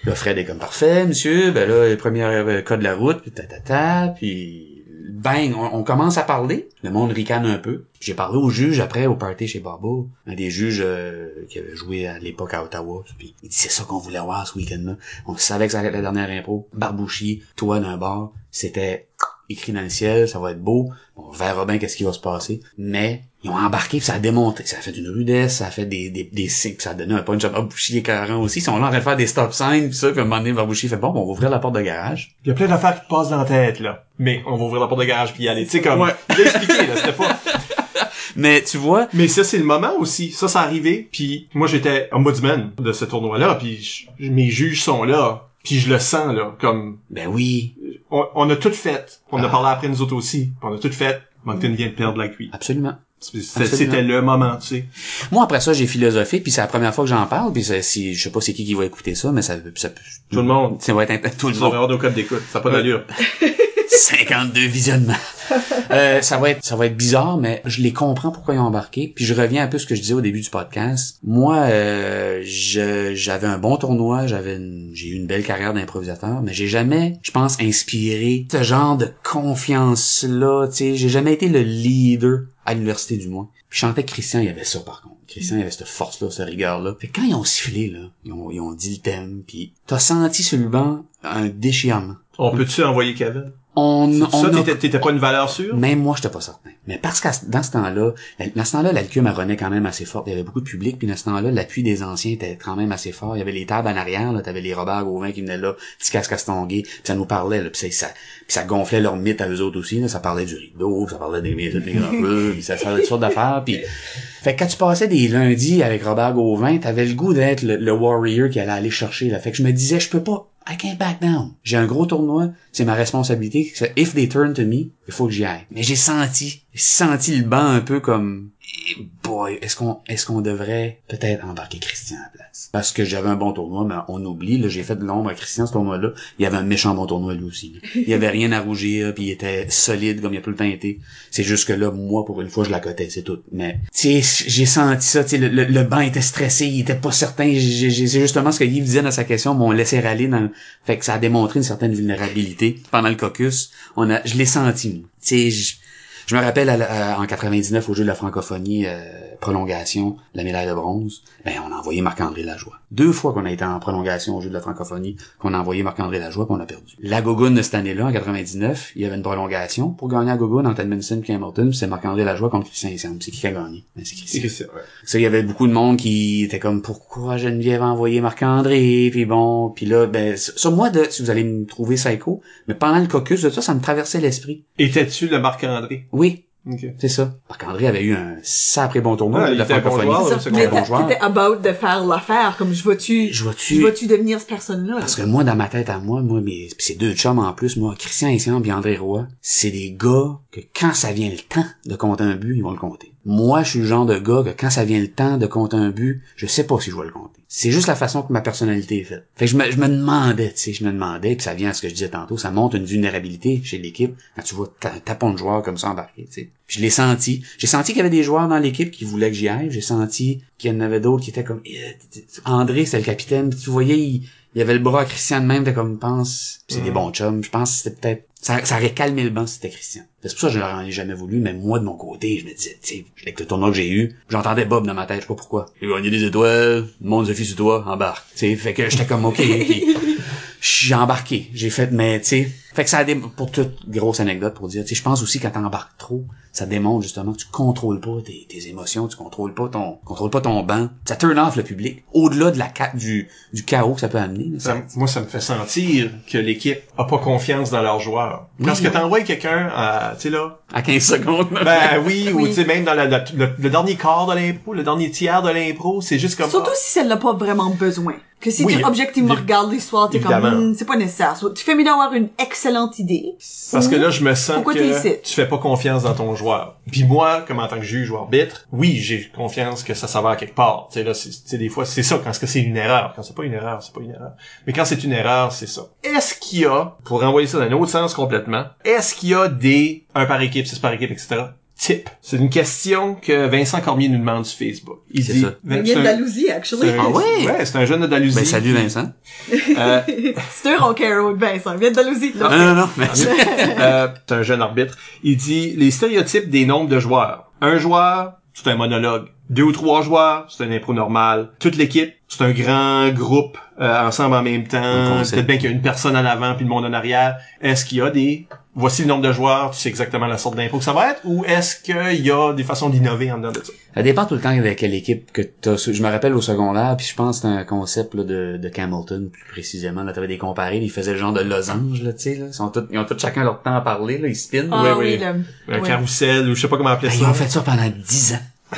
Là, Fred est comme parfait, monsieur. Ben là, le premier code de la route, puis puis bang, on commence à parler. Le monde ricane un peu. J'ai parlé au juge après, au party chez Barbeau. Un des juges qui avait joué à l'époque à Ottawa. Puis il dit, c'est ça qu'on voulait voir ce week-end-là. On savait que ça allait être la dernière impro. Barbouchi, toi d'un bar. C'était écrit dans le ciel, ça va être beau. On verra bien qu'est-ce qui va se passer. Mais ils ont embarqué, puis ça a démonté. Ça a fait une rudesse, ça a fait des signes, puis ça a donné un punch à Barbouchi écœurant aussi. Ils sont là en train de faire des stop signs, puis ça, puis à un moment donné, Barbouchi fait, bon, on va ouvrir la porte de garage. Il y a plein d'affaires qui te passent dans la tête, là. Mais on va ouvrir la porte de garage puis y aller. Tu sais, comme, Ouais. il a expliqué, là, c'était pas... Mais tu vois, Mais ça, c'est le moment aussi. Ça, c'est arrivé. Puis moi, j'étais ombudsman de ce tournoi-là. Puis mes juges sont là. Puis je le sens, là. Comme, ben oui, on a tout fait. On a Ah. parlé après nous autres aussi. Puis on a tout fait. Moncton vient de perdre la cuite. absolument. C'était le moment, tu sais. Moi, après ça, j'ai philosophé, puis c'est la première fois que j'en parle, puis si, je sais pas c'est qui va écouter ça, mais ça peut... Tout le monde. Ça va être tout le Tu monde. devrais avoir nos codes d'écoute. Ça n'a pas d'allure. 52 visionnements. Ça va être bizarre, mais je les comprends pourquoi ils ont embarqué. Puis je reviens un peu à ce que je disais au début du podcast. Moi, j'avais un bon tournoi, j'ai eu une belle carrière d'improvisateur, mais j'ai jamais, je pense, inspiré ce genre de confiance-là. Tu sais, j'ai jamais été le leader à l'université du moins. Puis je sentais que Christian, il y avait ça par contre. Christian, il avait cette force-là, cette rigueur-là. Fait que quand ils ont sifflé, là, ils ont dit le thème, puis t'as senti sur le banc un déchirement. On peut-tu envoyer Kevin? Ça, T'étais pas une valeur sûre? même moi, j'étais pas certain. Mais parce que dans ce temps-là, la LQM revenait quand même assez forte. Il y avait beaucoup de public, puis dans ce temps-là, l'appui des anciens était quand même assez fort. Il y avait les tables en arrière, là, t'avais les Robert Gauvin qui venaient là, petit casque Castonguay, puis ça nous parlait, là, puis ça gonflait leur mythe à eux autres aussi, là. Ça parlait du rideau, ça parlait des migrants, puis ça faisait toutes sortes d'affaires, puis fait que quand tu passais des lundis avec Robert Gauvin, t'avais le goût d'être le warrior qui allait aller chercher, là. Fait que je me disais, je peux pas, I can't back down. J'ai un gros tournoi, c'est ma responsabilité. If they turn to me, il faut que j'y aille. Mais j'ai senti le banc un peu comme, boy, est-ce qu'on devrait peut-être embarquer Christian à la place? Parce que j'avais un bon tournoi, mais on oublie, là, j'ai fait de l'ombre à Christian ce tournoi-là. Il y avait un méchant bon tournoi lui aussi, là. Il y avait rien à rougir, puis il était solide comme il a tout le temps été. C'est juste que là, moi, pour une fois, je la cotais, c'est tout. Mais, tu sais, j'ai senti ça, tu sais, le banc était stressé, il était pas certain. C'est justement ce que Yves disait dans sa question, m'ont laissé râler fait que ça a démontré une certaine vulnérabilité. Pendant le caucus, je l'ai senti, moi. Tu sais, je Je me rappelle en 99 au jeu de la francophonie, prolongation, la médaille de bronze, ben on a envoyé Marc-André Lajoie. 2 fois qu'on a été en prolongation au jeu de la francophonie, qu'on a envoyé Marc-André Lajoie, puis on a perdu. La Gogoune de cette année-là, en 99, il y avait une prolongation. Pour gagner à Gogoune entre Edmondson et Hamilton, c'est Marc-André Lajoie contre Christian Essam. C'est qui a gagné? Ben, c'est Christian. Ouais. Ça, il y avait beaucoup de monde qui était comme, pourquoi Geneviève a envoyé Marc-André, puis bon, puis là, ben, ça, moi, si vous allez me trouver psycho, mais pendant le caucus de ça me traversait l'esprit. Étais-tu le Marc-André? Oui. Okay. C'est ça. Marc-André avait eu un sacré bon tournoi de la francophonie. Mais t'étais about de faire l'affaire, comme je vais-tu devenir cette personne-là? Parce que moi, dans ma tête à moi, pis c'est 2 chums en plus, moi, Christian Essam et André Roy, c'est des gars que quand ça vient le temps de compter un but, ils vont le compter. Moi, je suis le genre de gars que quand ça vient le temps de compter un but, je sais pas si je vais le compter. C'est juste la façon que ma personnalité est faite. Fait que je me demandais, puis ça vient à ce que je disais tantôt, ça montre une vulnérabilité chez l'équipe quand tu vois un tapon de joueurs comme ça embarqué, tu sais. Je l'ai senti. J'ai senti qu'il y avait des joueurs dans l'équipe qui voulaient que j'y aille. J'ai senti qu'il y en avait d'autres qui étaient comme André, c'était le capitaine. Tu voyais, il y avait le bras à Christian de même, t'es comme, pense, c'est des bons chums. Je pense que c'était peut-être, ça aurait calmé le banc si c'était Christian. C'est pour ça que je leur ai jamais voulu, mais moi, de mon côté, je me disais, tu sais, avec le tournoi que j'ai eu, j'entendais Bob dans ma tête, je sais pas pourquoi. J'ai gagné des étoiles, le monde se fie sur toi, embarque. Tu sais, fait que j'étais comme, ok, puis j'ai embarqué. J'ai fait, mais tu sais, fait que ça a pour toute grosse anecdote pour dire, tu sais, je pense aussi quand t'embarques trop, ça démontre justement que tu contrôles pas tes émotions, tu contrôles pas ton banc. Ça turn off le public. Au-delà de du chaos que ça peut amener. Moi, ça me fait sentir que l'équipe a pas confiance dans leurs joueurs. Parce que t'envoies quelqu'un à, tu sais là. À 15 secondes. Ben oui, ou tu sais, même dans le dernier quart de l'impro, le dernier tiers de l'impro, c'est juste comme surtout si elle n'a pas vraiment besoin. Que si tu objectivement regardes l'histoire, t'es comme, c'est pas nécessaire. Tu fais mieux d'avoir une excellente idée. Parce que là, je me sens pourquoi que tu fais pas confiance dans ton joueur. Puis moi, comme en tant que juge ou arbitre, oui, j'ai confiance que ça s'avère quelque part. Tu sais, là, c'est des fois, c'est ça, quand c'est une erreur. Quand c'est pas une erreur, c'est pas une erreur. Mais quand c'est une erreur, c'est ça. Est-ce qu'il y a, pour renvoyer ça dans un autre sens complètement, est-ce qu'il y a des 1 par équipe, 6 par équipe, etc., type? C'est une question que Vincent Cormier nous demande sur Facebook. Il dit, ça. Il vient de Dalhousie, actually. Ah ouais? Ouais, c'est un jeune de Dalhousie. Ben, salut Vincent. C'est un rockero, Vincent. Il vient de Dalhousie. Non, merci. C'est un jeune arbitre. Il dit, les stéréotypes des nombres de joueurs. Un joueur, c'est un monologue. 2 ou 3 joueurs, c'est un impro normal. Toute l'équipe, c'est un grand groupe ensemble en même temps. Peut-être bien qu'il y a une personne en avant puis le monde en arrière. Est-ce qu'il y a voici le nombre de joueurs, tu sais exactement la sorte d'impro que ça va être, ou est-ce qu'il y a des façons d'innover en dedans de ça? Ça dépend tout le temps de quelle équipe que t'as. Je me rappelle au secondaire, puis je pense que c'était un concept là, de Campbellton, plus précisément. Là, t'avais des comparés, ils faisaient le genre de losange, là, tu sais, là. Ils ont tous chacun leur temps à parler, là, ils spinent. Oui. Un carrousel, ou je sais pas comment appeler ça. Ils ont fait ça pendant 10 ans.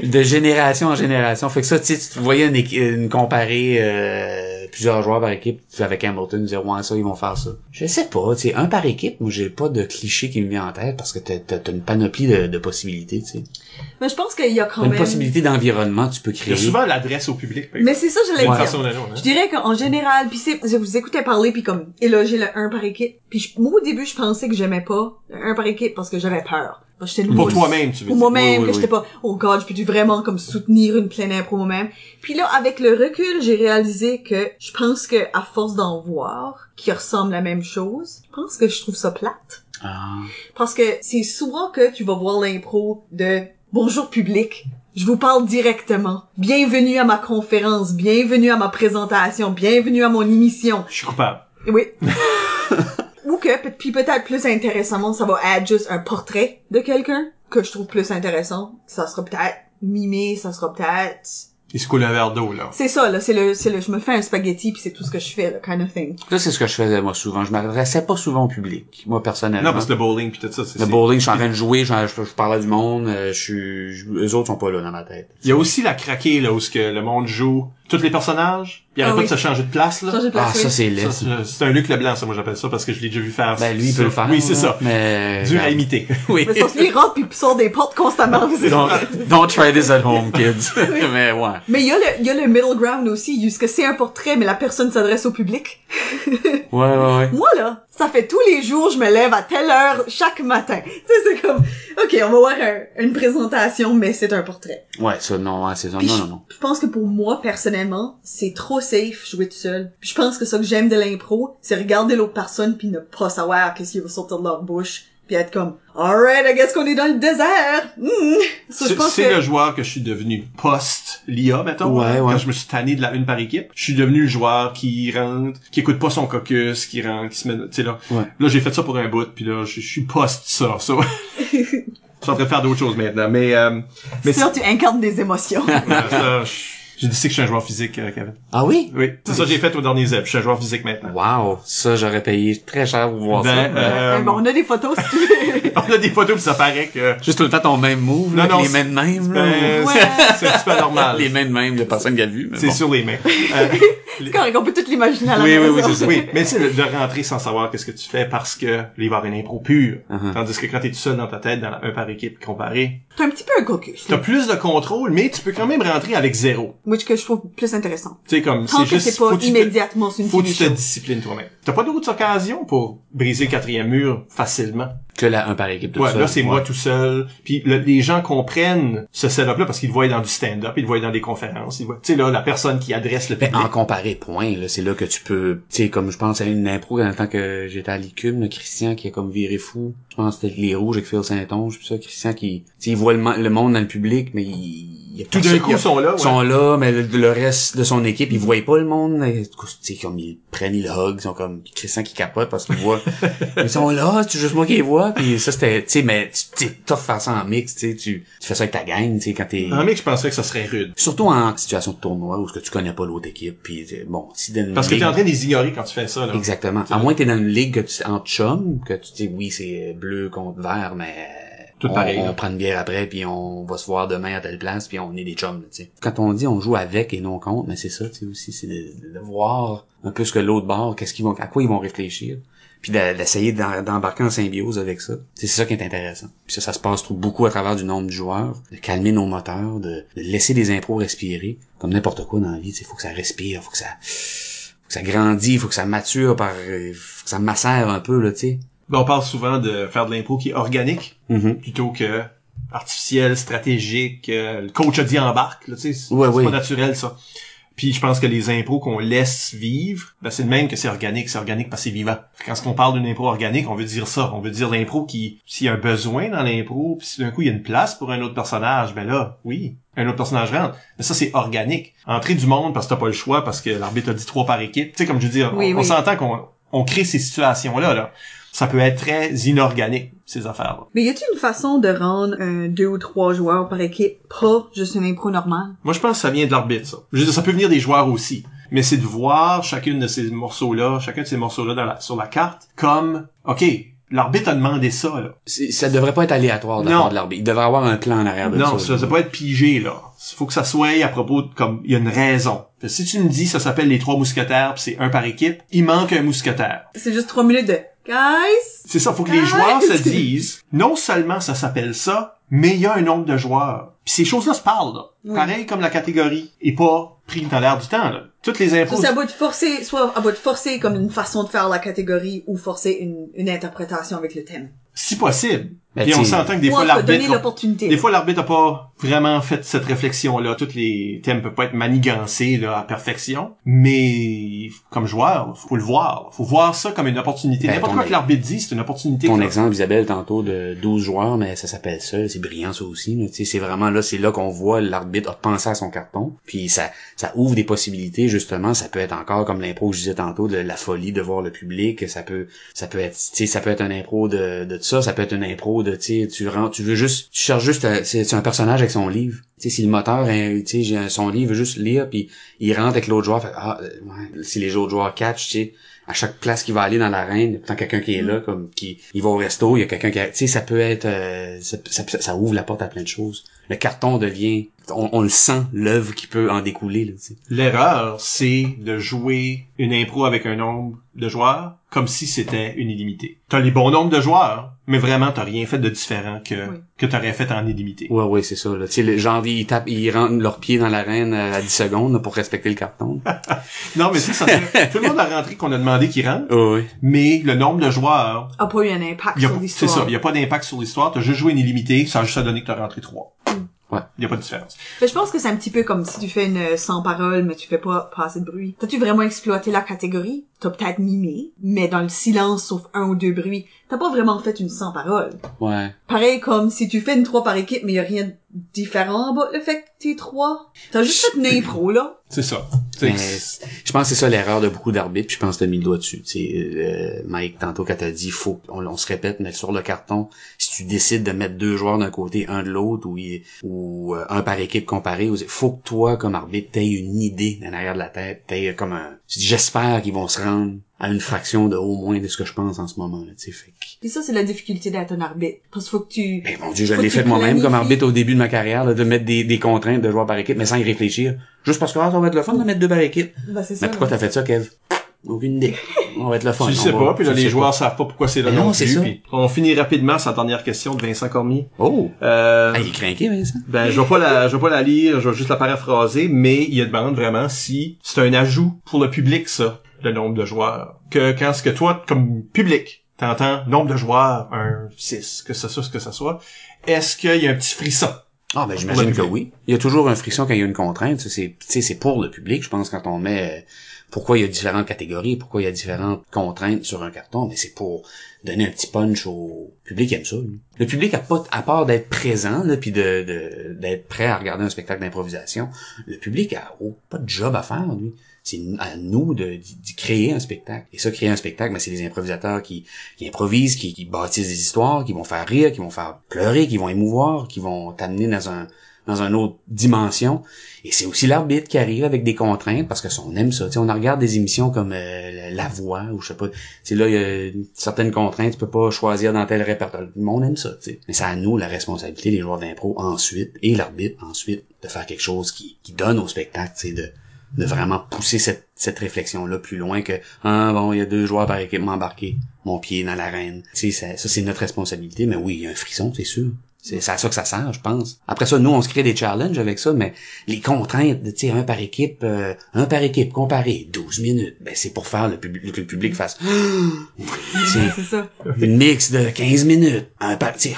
De génération en génération. Fait que ça, tu sais, tu voyais une comparée, plusieurs joueurs par équipe, avec Hamilton, dire, ouais, ça, ils vont faire ça. Je sais pas, tu sais, 1 par équipe, moi, j'ai pas de cliché qui me vient en tête, parce que t'as une panoplie de possibilités, tu sais. Mais je pense qu'il y a quand même... Une possibilité d'environnement, tu peux créer. Il y a souvent l'adresse au public. Mais c'est ça, j'allais dire. Je dirais qu'en général, pis je vous écoutais parler pis comme, éloger le 1 par équipe. Puis moi, au début, je pensais que j'aimais pas le 1 par équipe parce que j'avais peur. Pour toi-même, tu veux dire. Pour moi-même, que j'étais pas, oh god, je peux vraiment comme soutenir une pleine impro moi-même. Puis là, avec le recul, j'ai réalisé que je pense que à force d'en voir, qui ressemblent à la même chose, je pense que je trouve ça plate. Parce que c'est souvent que tu vas voir l'impro de bonjour public. Je vous parle directement. Bienvenue à ma conférence, bienvenue à ma présentation, bienvenue à mon émission. Je suis coupable. Oui. Ou que, puis peut-être plus intéressamment, ça va être juste un portrait de quelqu'un que je trouve plus intéressant. Ça sera peut-être mimé, ça sera peut-être... Il se coule un verre d'eau, là. C'est ça, là, c'est le, je me fais un spaghetti pis c'est tout ce que je fais, là, kind of thing. Ça, c'est ce que je faisais, moi, souvent. Je m'adressais pas souvent au public, moi, personnellement. Non, parce que le bowling pis tout ça, c'est... Le bowling, je suis en train de jouer, je parlais du monde, eux autres sont pas là dans ma tête. Il y a aussi la craquée, là, où ce que le monde joue tous les personnages. Il arrête pas de se changer de place, là. Ça, c'est laid. C'est un Luc Leblanc, ça, moi, j'appelle ça, parce que je l'ai déjà vu faire. Ben, lui, il peut le faire. Oui, c'est ça. Mais... Dur à imiter. Oui. Mais sauf que lui, il rentre pis il sort des portes constamment. Don't try this at home, kids. Mais, ouais. Mais il y a le middle ground aussi, parce que c'est un portrait, mais la personne s'adresse au public. Ouais. Moi, là, ça fait tous les jours, je me lève à telle heure, chaque matin. Tu sais, c'est comme, ok, on va voir une présentation, mais c'est un portrait. Ouais, ça, non, c'est ça. Non. Je pense que pour moi, personnellement, c'est trop safe jouer tout seul. Puis je pense que ça que j'aime de l'impro, c'est regarder l'autre personne puis ne pas savoir qu'est-ce qui va sortir de leur bouche puis être comme alright, I guess qu'on est dans le désert. So, je pense C'est que le joueur que je suis devenu post-l'IA, mettons. Ouais. Quand je me suis tanné de la une par équipe, je suis devenu le joueur qui rentre, qui écoute pas son caucus, qui rentre, qui se met, tu sais là. Ouais. Là, j'ai fait ça pour un bout, puis là, je suis post ça. Je suis en train de faire d'autres choses maintenant, mais sûr, tu incarnes des émotions. ça, j'ai décidé que je suis un joueur physique, Kevin. Ah oui? Oui, c'est ça que j'ai fait au dernier Zeb. Je suis un joueur physique maintenant. Wow, ça j'aurais payé très cher pour voir ça. Bon, on a des photos si tu veux. On a des photos, puis ça paraît que Juste tout le temps ton même move, là, Non, avec les mains de même, là. Ouais. c'est un petit peu anormal. Les mains de même, il y a personne qui a vu, mais C'est bon. sur les mains. C'est correct, on peut tout l'imaginer à la Oui, oui, maison. oui, c'est ça. Oui, mais tu sais, de rentrer sans savoir qu'est-ce que tu fais parce que là, il va y avoir une impro pure. Uh-huh. Tandis que quand t'es tout seul dans ta tête, dans un par équipe comparé, T'as un petit peu un caucus. t'as plus de contrôle, mais tu peux quand même rentrer avec zéro. Moi, ce que je trouve plus intéressant. Tu sais, comme, Tant c'est que juste, c'est pas faut que tu immédiatement sur une faut que tu te finition. disciplines toi-même. T'as pas d'autres occasions pour briser le quatrième mur facilement. Que un par équipe tout Ouais, seul. là, c'est Ouais. moi tout seul. Puis les gens comprennent ce setup-là parce qu'ils le voient dans du stand-up, ils le voient dans des conférences. Ils voient, tu sais, là, la personne qui adresse le Ben, public. en comparé, point, là, c'est là que tu peux, tu sais, comme je pense à une impro dans le temps que j'étais à l'ICUM, le Christian qui a comme viré fou. Je pense que c'était les Rouges avec Phil Saint-Onge, puis ça, Christian qui, tu sais, il voit le monde dans le public, mais il y a Tout d'un personne- coup, il y a- ils sont là, ouais. sont là, mais le reste de son équipe, ils voient pas le monde. Tu sais, comme ils prennent, ils le hug, ils sont comme Christian qui capote parce qu'ils voient. Ils sont là, c'est juste moi qui les vois. Puis ça, c'était, tu sais, mais tu tough faire ça en mix, tu sais, tu fais ça avec ta gang, tu sais, quand t'es. En mec, je penserais que ça serait rude. Surtout en situation de tournoi où ce que tu connais pas l'autre équipe. Puis bon, si dans une Parce que ligue- t'es en train de les ignorer quand tu fais ça, là. Exactement. À moins que t'es dans une ligue que tu en chum, que tu dis oui c'est bleu contre vert, mais Tout pareil, là. on prend une bière après puis on va se voir demain à telle place puis on est des chums, tu sais. Quand on dit on joue avec et non contre, mais c'est ça, tu sais aussi, c'est de voir un peu ce que l'autre bord, à quoi ils vont réfléchir. Puis d'essayer d'embarquer en symbiose avec ça. C'est ça qui est intéressant. Puis ça se passe beaucoup à travers du nombre de joueurs, de calmer nos moteurs, de laisser des impros respirer, comme n'importe quoi dans la vie, il faut que ça respire, faut que ça grandit, faut que ça mature faut que ça macère un peu, là, tu sais. Ben, on parle souvent de faire de l'impro qui est organique, plutôt que artificiel, stratégique, le coach a dit embarque, là, tu sais, c'est Ouais, pas oui. naturel, ça. Puis je pense que les impros qu'on laisse vivre, ben c'est le même que c'est organique parce que c'est vivant. Quand on parle d'une impro organique, on veut dire ça. On veut dire l'impro qui, s'il y a un besoin dans l'impro, puis si d'un coup il y a une place pour un autre personnage, ben là, oui, un autre personnage rentre. Mais ça, c'est organique. Entrer du monde parce que t'as pas le choix, parce que l'arbitre a dit 3 par équipe. Tu sais, comme je veux dire, Oui, on oui. s'entend qu'on crée ces situations-là, là. Ça peut être très inorganique, ces affaires-là. Mais y a-t-il une façon de rendre 2 ou 3 joueurs par équipe pas juste une impro normale? Moi, je pense que ça vient de l'arbitre, ça. Je veux dire, ça peut venir des joueurs aussi. Mais c'est de voir chacun de ces morceaux-là sur la carte comme, OK, l'arbitre a demandé ça, là. Ça devrait pas être aléatoire de la Non. part de l'arbitre. Il devrait avoir un plan en arrière de Non, ça. ça peut être pigé, là. Faut que ça soit à propos de, comme, il y a une raison. Fait que si tu me dis, ça s'appelle les 3 mousquetaires, pis c'est un par équipe, il manque un mousquetaire. C'est juste 3 minutes de guys! C'est ça, faut que les joueurs se disent, non seulement ça s'appelle ça, mais il y a un nombre de joueurs. Puis ces choses-là se parlent, là. Oui. Pareil comme la catégorie est pas pris dans l'air du temps, là. Toutes les infos. Ça, c'est à bout de forcer, soit à bout de forcer comme une façon de faire la catégorie ou forcer une interprétation avec le thème. Si possible. Ben, Et on t'sais, s'entend que des Ou fois en tout cas, donner l'arbitre, l'opportunité. des fois l'arbitre a pas vraiment fait cette réflexion-là. Tous les thèmes peuvent pas être manigancés, là, à perfection. Mais, comme joueur, faut le voir. Faut voir ça comme une opportunité. Ben, N'importe ton quoi que l'arbitre dit, c'est une opportunité. Ton là. exemple, Isabelle, tantôt, de 12 joueurs, mais ça s'appelle ça, c'est brillant ça aussi, là. Tu sais, c'est vraiment là, c'est là qu'on voit l'arbitre a pensé à son carton, puis ça ouvre des possibilités, justement, ça peut être encore comme l'impro que je disais tantôt, de la folie de voir le public, ça peut être, tu sais, ça peut être un impro de ça, ça peut être une impro de, tu sais, tu cherches juste, c'est un personnage avec son livre. Tu sais, si le moteur, tu sais, son livre veut juste lire, puis il rentre avec l'autre joueur, fait, ouais, si les autres joueurs catch, tu sais, à chaque place qu'il va aller dans l'arène, il y a pourtant quelqu'un qui est là, comme il va au resto, il y a quelqu'un qui, tu sais, ça peut être, ça ouvre la porte à plein de choses. Le carton devient, on le sent, l'œuvre qui peut en découler, là, tu sais. L'erreur, c'est de jouer une impro avec un nombre de joueurs comme si c'était une illimitée. T'as les bons nombres de joueurs, mais vraiment t'as rien fait de différent que t'aurais fait en illimité. Ouais, c'est ça, là. Tu sais, le genre, ils rentrent leurs pieds dans l'arène à 10 secondes, là, pour respecter le carton. Non, mais ça tout le monde a rentré qu'on a demandé qu'il rentre, Oui. mais le nombre de joueurs, A pas eu un impact sur c'est l'histoire. ça, il y a pas d'impact sur l'histoire, t'as juste joué une illimitée, ça a juste donné que t'as rentré 3. Ouais. Il y a pas de différence. Mais je pense que c'est un petit peu comme si tu fais une sans parole, mais tu fais pas assez de bruit. T'as-tu vraiment exploité la catégorie? T'as peut-être mimé, mais dans le silence, sauf un ou deux bruits, t'as pas vraiment fait une sans parole. Ouais. Pareil comme si tu fais une 3 par équipe, mais y a rien de différent en bas, le fait que t'es 3. T'as juste fait une impro, là. C'est ça. Mais je pense que c'est ça l'erreur de beaucoup d'arbitres, puis je pense que t'as mis le doigt dessus. Mike, tantôt quand t'as dit, on se répète, mais sur le carton, si tu décides de mettre 2 joueurs d'un côté, un de l'autre, ou un par équipe comparé, faut que toi, comme arbitre, t'aies une idée en arrière de la tête, t'aies comme tu dis, j'espère qu'ils vont se rendre à une fraction de au moins de ce que je pense en ce moment, là, tu sais, fait que... Puis ça, c'est la difficulté d'être un arbitre. Parce qu'il faut que tu... Ben, mon Dieu, je l'ai fait moi-même comme arbitre au début de ma carrière, là, de mettre des contraintes de joueurs par équipe, mais sans y réfléchir. Juste parce que ça va être le fun de mettre 2 par équipe. Ben, c'est ça. Mais pourquoi t'as fait ça, Kev? Aucune idée. On va être le fun. Tu sais pas, puis là, les joueurs savent pas pourquoi c'est là non, non c'est plus. ça. Puis on finit rapidement sa dernière question de Vincent Cormier. Oh! Il est craqué, Vincent. Ben, je vais pas la lire, je vais juste la paraphraser, mais il demande vraiment si c'est un ajout pour le public, ça, le nombre de joueurs. Quand ce que toi, comme public, t'entends nombre de joueurs, 6, que ce soit, est-ce qu'il y a un petit frisson? Ah, ben, j'imagine que oui. Il y a toujours un frisson quand il y a une contrainte. C'est pour le public, je pense, quand on met, pourquoi il y a différentes catégories, pourquoi il y a différentes contraintes sur un carton, mais c'est pour donner un petit punch au public qui aime ça, lui. Le public a pas, à part d'être présent, là, puis d'être prêt à regarder un spectacle d'improvisation, le public a pas de job à faire, lui. C'est à nous de créer un spectacle. Et ça, créer un spectacle, ben, c'est des improvisateurs qui improvisent, qui bâtissent des histoires, qui vont faire rire, qui vont faire pleurer, qui vont émouvoir, qui vont t'amener dans une autre dimension. Et c'est aussi l'arbitre qui arrive avec des contraintes, parce que on aime ça. T'sais, on regarde des émissions comme La Voix, ou je sais pas. Là, il y a certaines contraintes, tu peux pas choisir dans tel répertoire. Le monde aime ça, t'sais. Mais c'est à nous la responsabilité, les joueurs d'impro ensuite, et l'arbitre ensuite, de faire quelque chose qui donne au spectacle, de vraiment pousser cette réflexion-là plus loin que il y a 2 joueurs par équipe m'embarquer, mon pied dans l'arène. Ça c'est notre responsabilité, mais oui, il y a un frisson, c'est sûr. C'est à ça que ça sert, je pense. Après ça, nous, on se crée des challenges avec ça, mais les contraintes, tu sais, un par équipe comparé, 12 minutes, ben c'est pour faire que le public fasse c'est ça. une mix de 15 minutes, un par, tu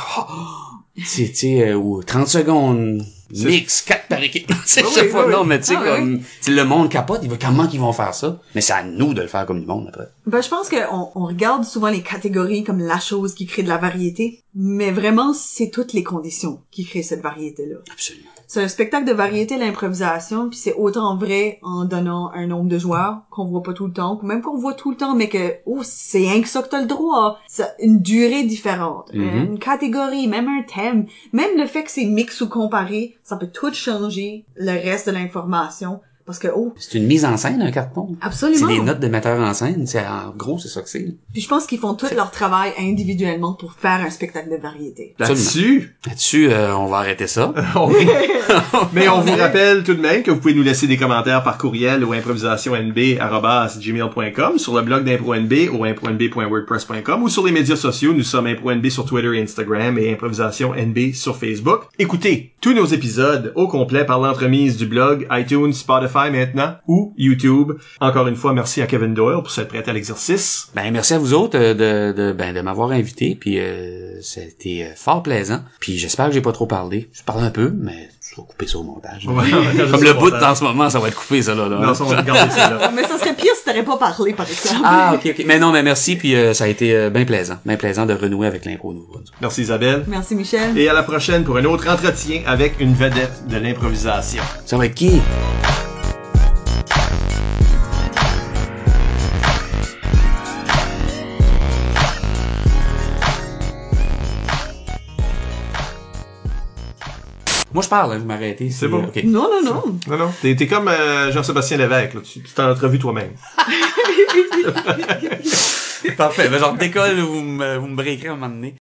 sais, ou 30 secondes, mix, 4 par équipe. C'est chaque fois, non, mais tu sais, comme, le monde capote, comment qu'ils vont faire ça? Mais c'est à nous de le faire comme du monde, après. Ben, je pense on regarde souvent les catégories comme la chose qui crée de la variété, mais vraiment, c'est toutes les conditions qui créent cette variété-là. Absolument. C'est un spectacle de variété, l'improvisation, puis c'est autant vrai en donnant un nombre de joueurs qu'on voit pas tout le temps, ou même qu'on voit tout le temps, mais que, c'est rien que ça que t'as le droit. C'est une durée différente, une catégorie, même un thème, même le fait que c'est mix ou comparé, ça peut tout changer le reste de l'information. Parce que, c'est une mise en scène, un carton. Absolument. C'est des notes de metteur en scène. En gros, c'est ça que c'est. Puis je pense qu'ils font tout leur travail individuellement pour faire un spectacle de variété. Là-dessus, on va arrêter ça. Mais on vous rappelle tout de même que vous pouvez nous laisser des commentaires par courriel au improvisationnb@gmail.com, sur le blog d'ImproNB au impronb.wordpress.com ou sur les médias sociaux. Nous sommes ImproNB sur Twitter et Instagram et ImprovisationNB sur Facebook. Écoutez tous nos épisodes au complet par l'entremise du blog, iTunes, Spotify maintenant, ou YouTube. Encore une fois, merci à Kevin Doyle pour s'être prêté à l'exercice. Ben, merci à vous autres de m'avoir invité, puis c'était fort plaisant. Puis j'espère que j'ai pas trop parlé. Je parle un peu, mais je vais couper ça au montage. Ouais, comme le bout en ce moment, ça va être coupé, ça, là. Non, ça, on va garder ça, là. Mais ça serait pire si t'aurais pas parlé, par exemple. Ah, ok. Mais non, mais merci, puis ça a été bien plaisant de renouer avec l'impro nouveau. Merci Isabelle. Merci Michel. Et à la prochaine pour un autre entretien avec une vedette de l'improvisation. Ça va être qui? Moi, je parle, vous m'arrêtez. C'est bon. Okay. Non. Non. T'es comme Jean-Sébastien Lévesque, là. Tu t'en entrevues toi-même. Parfait. Ben, genre, décolle, vous me breakerez à un moment donné.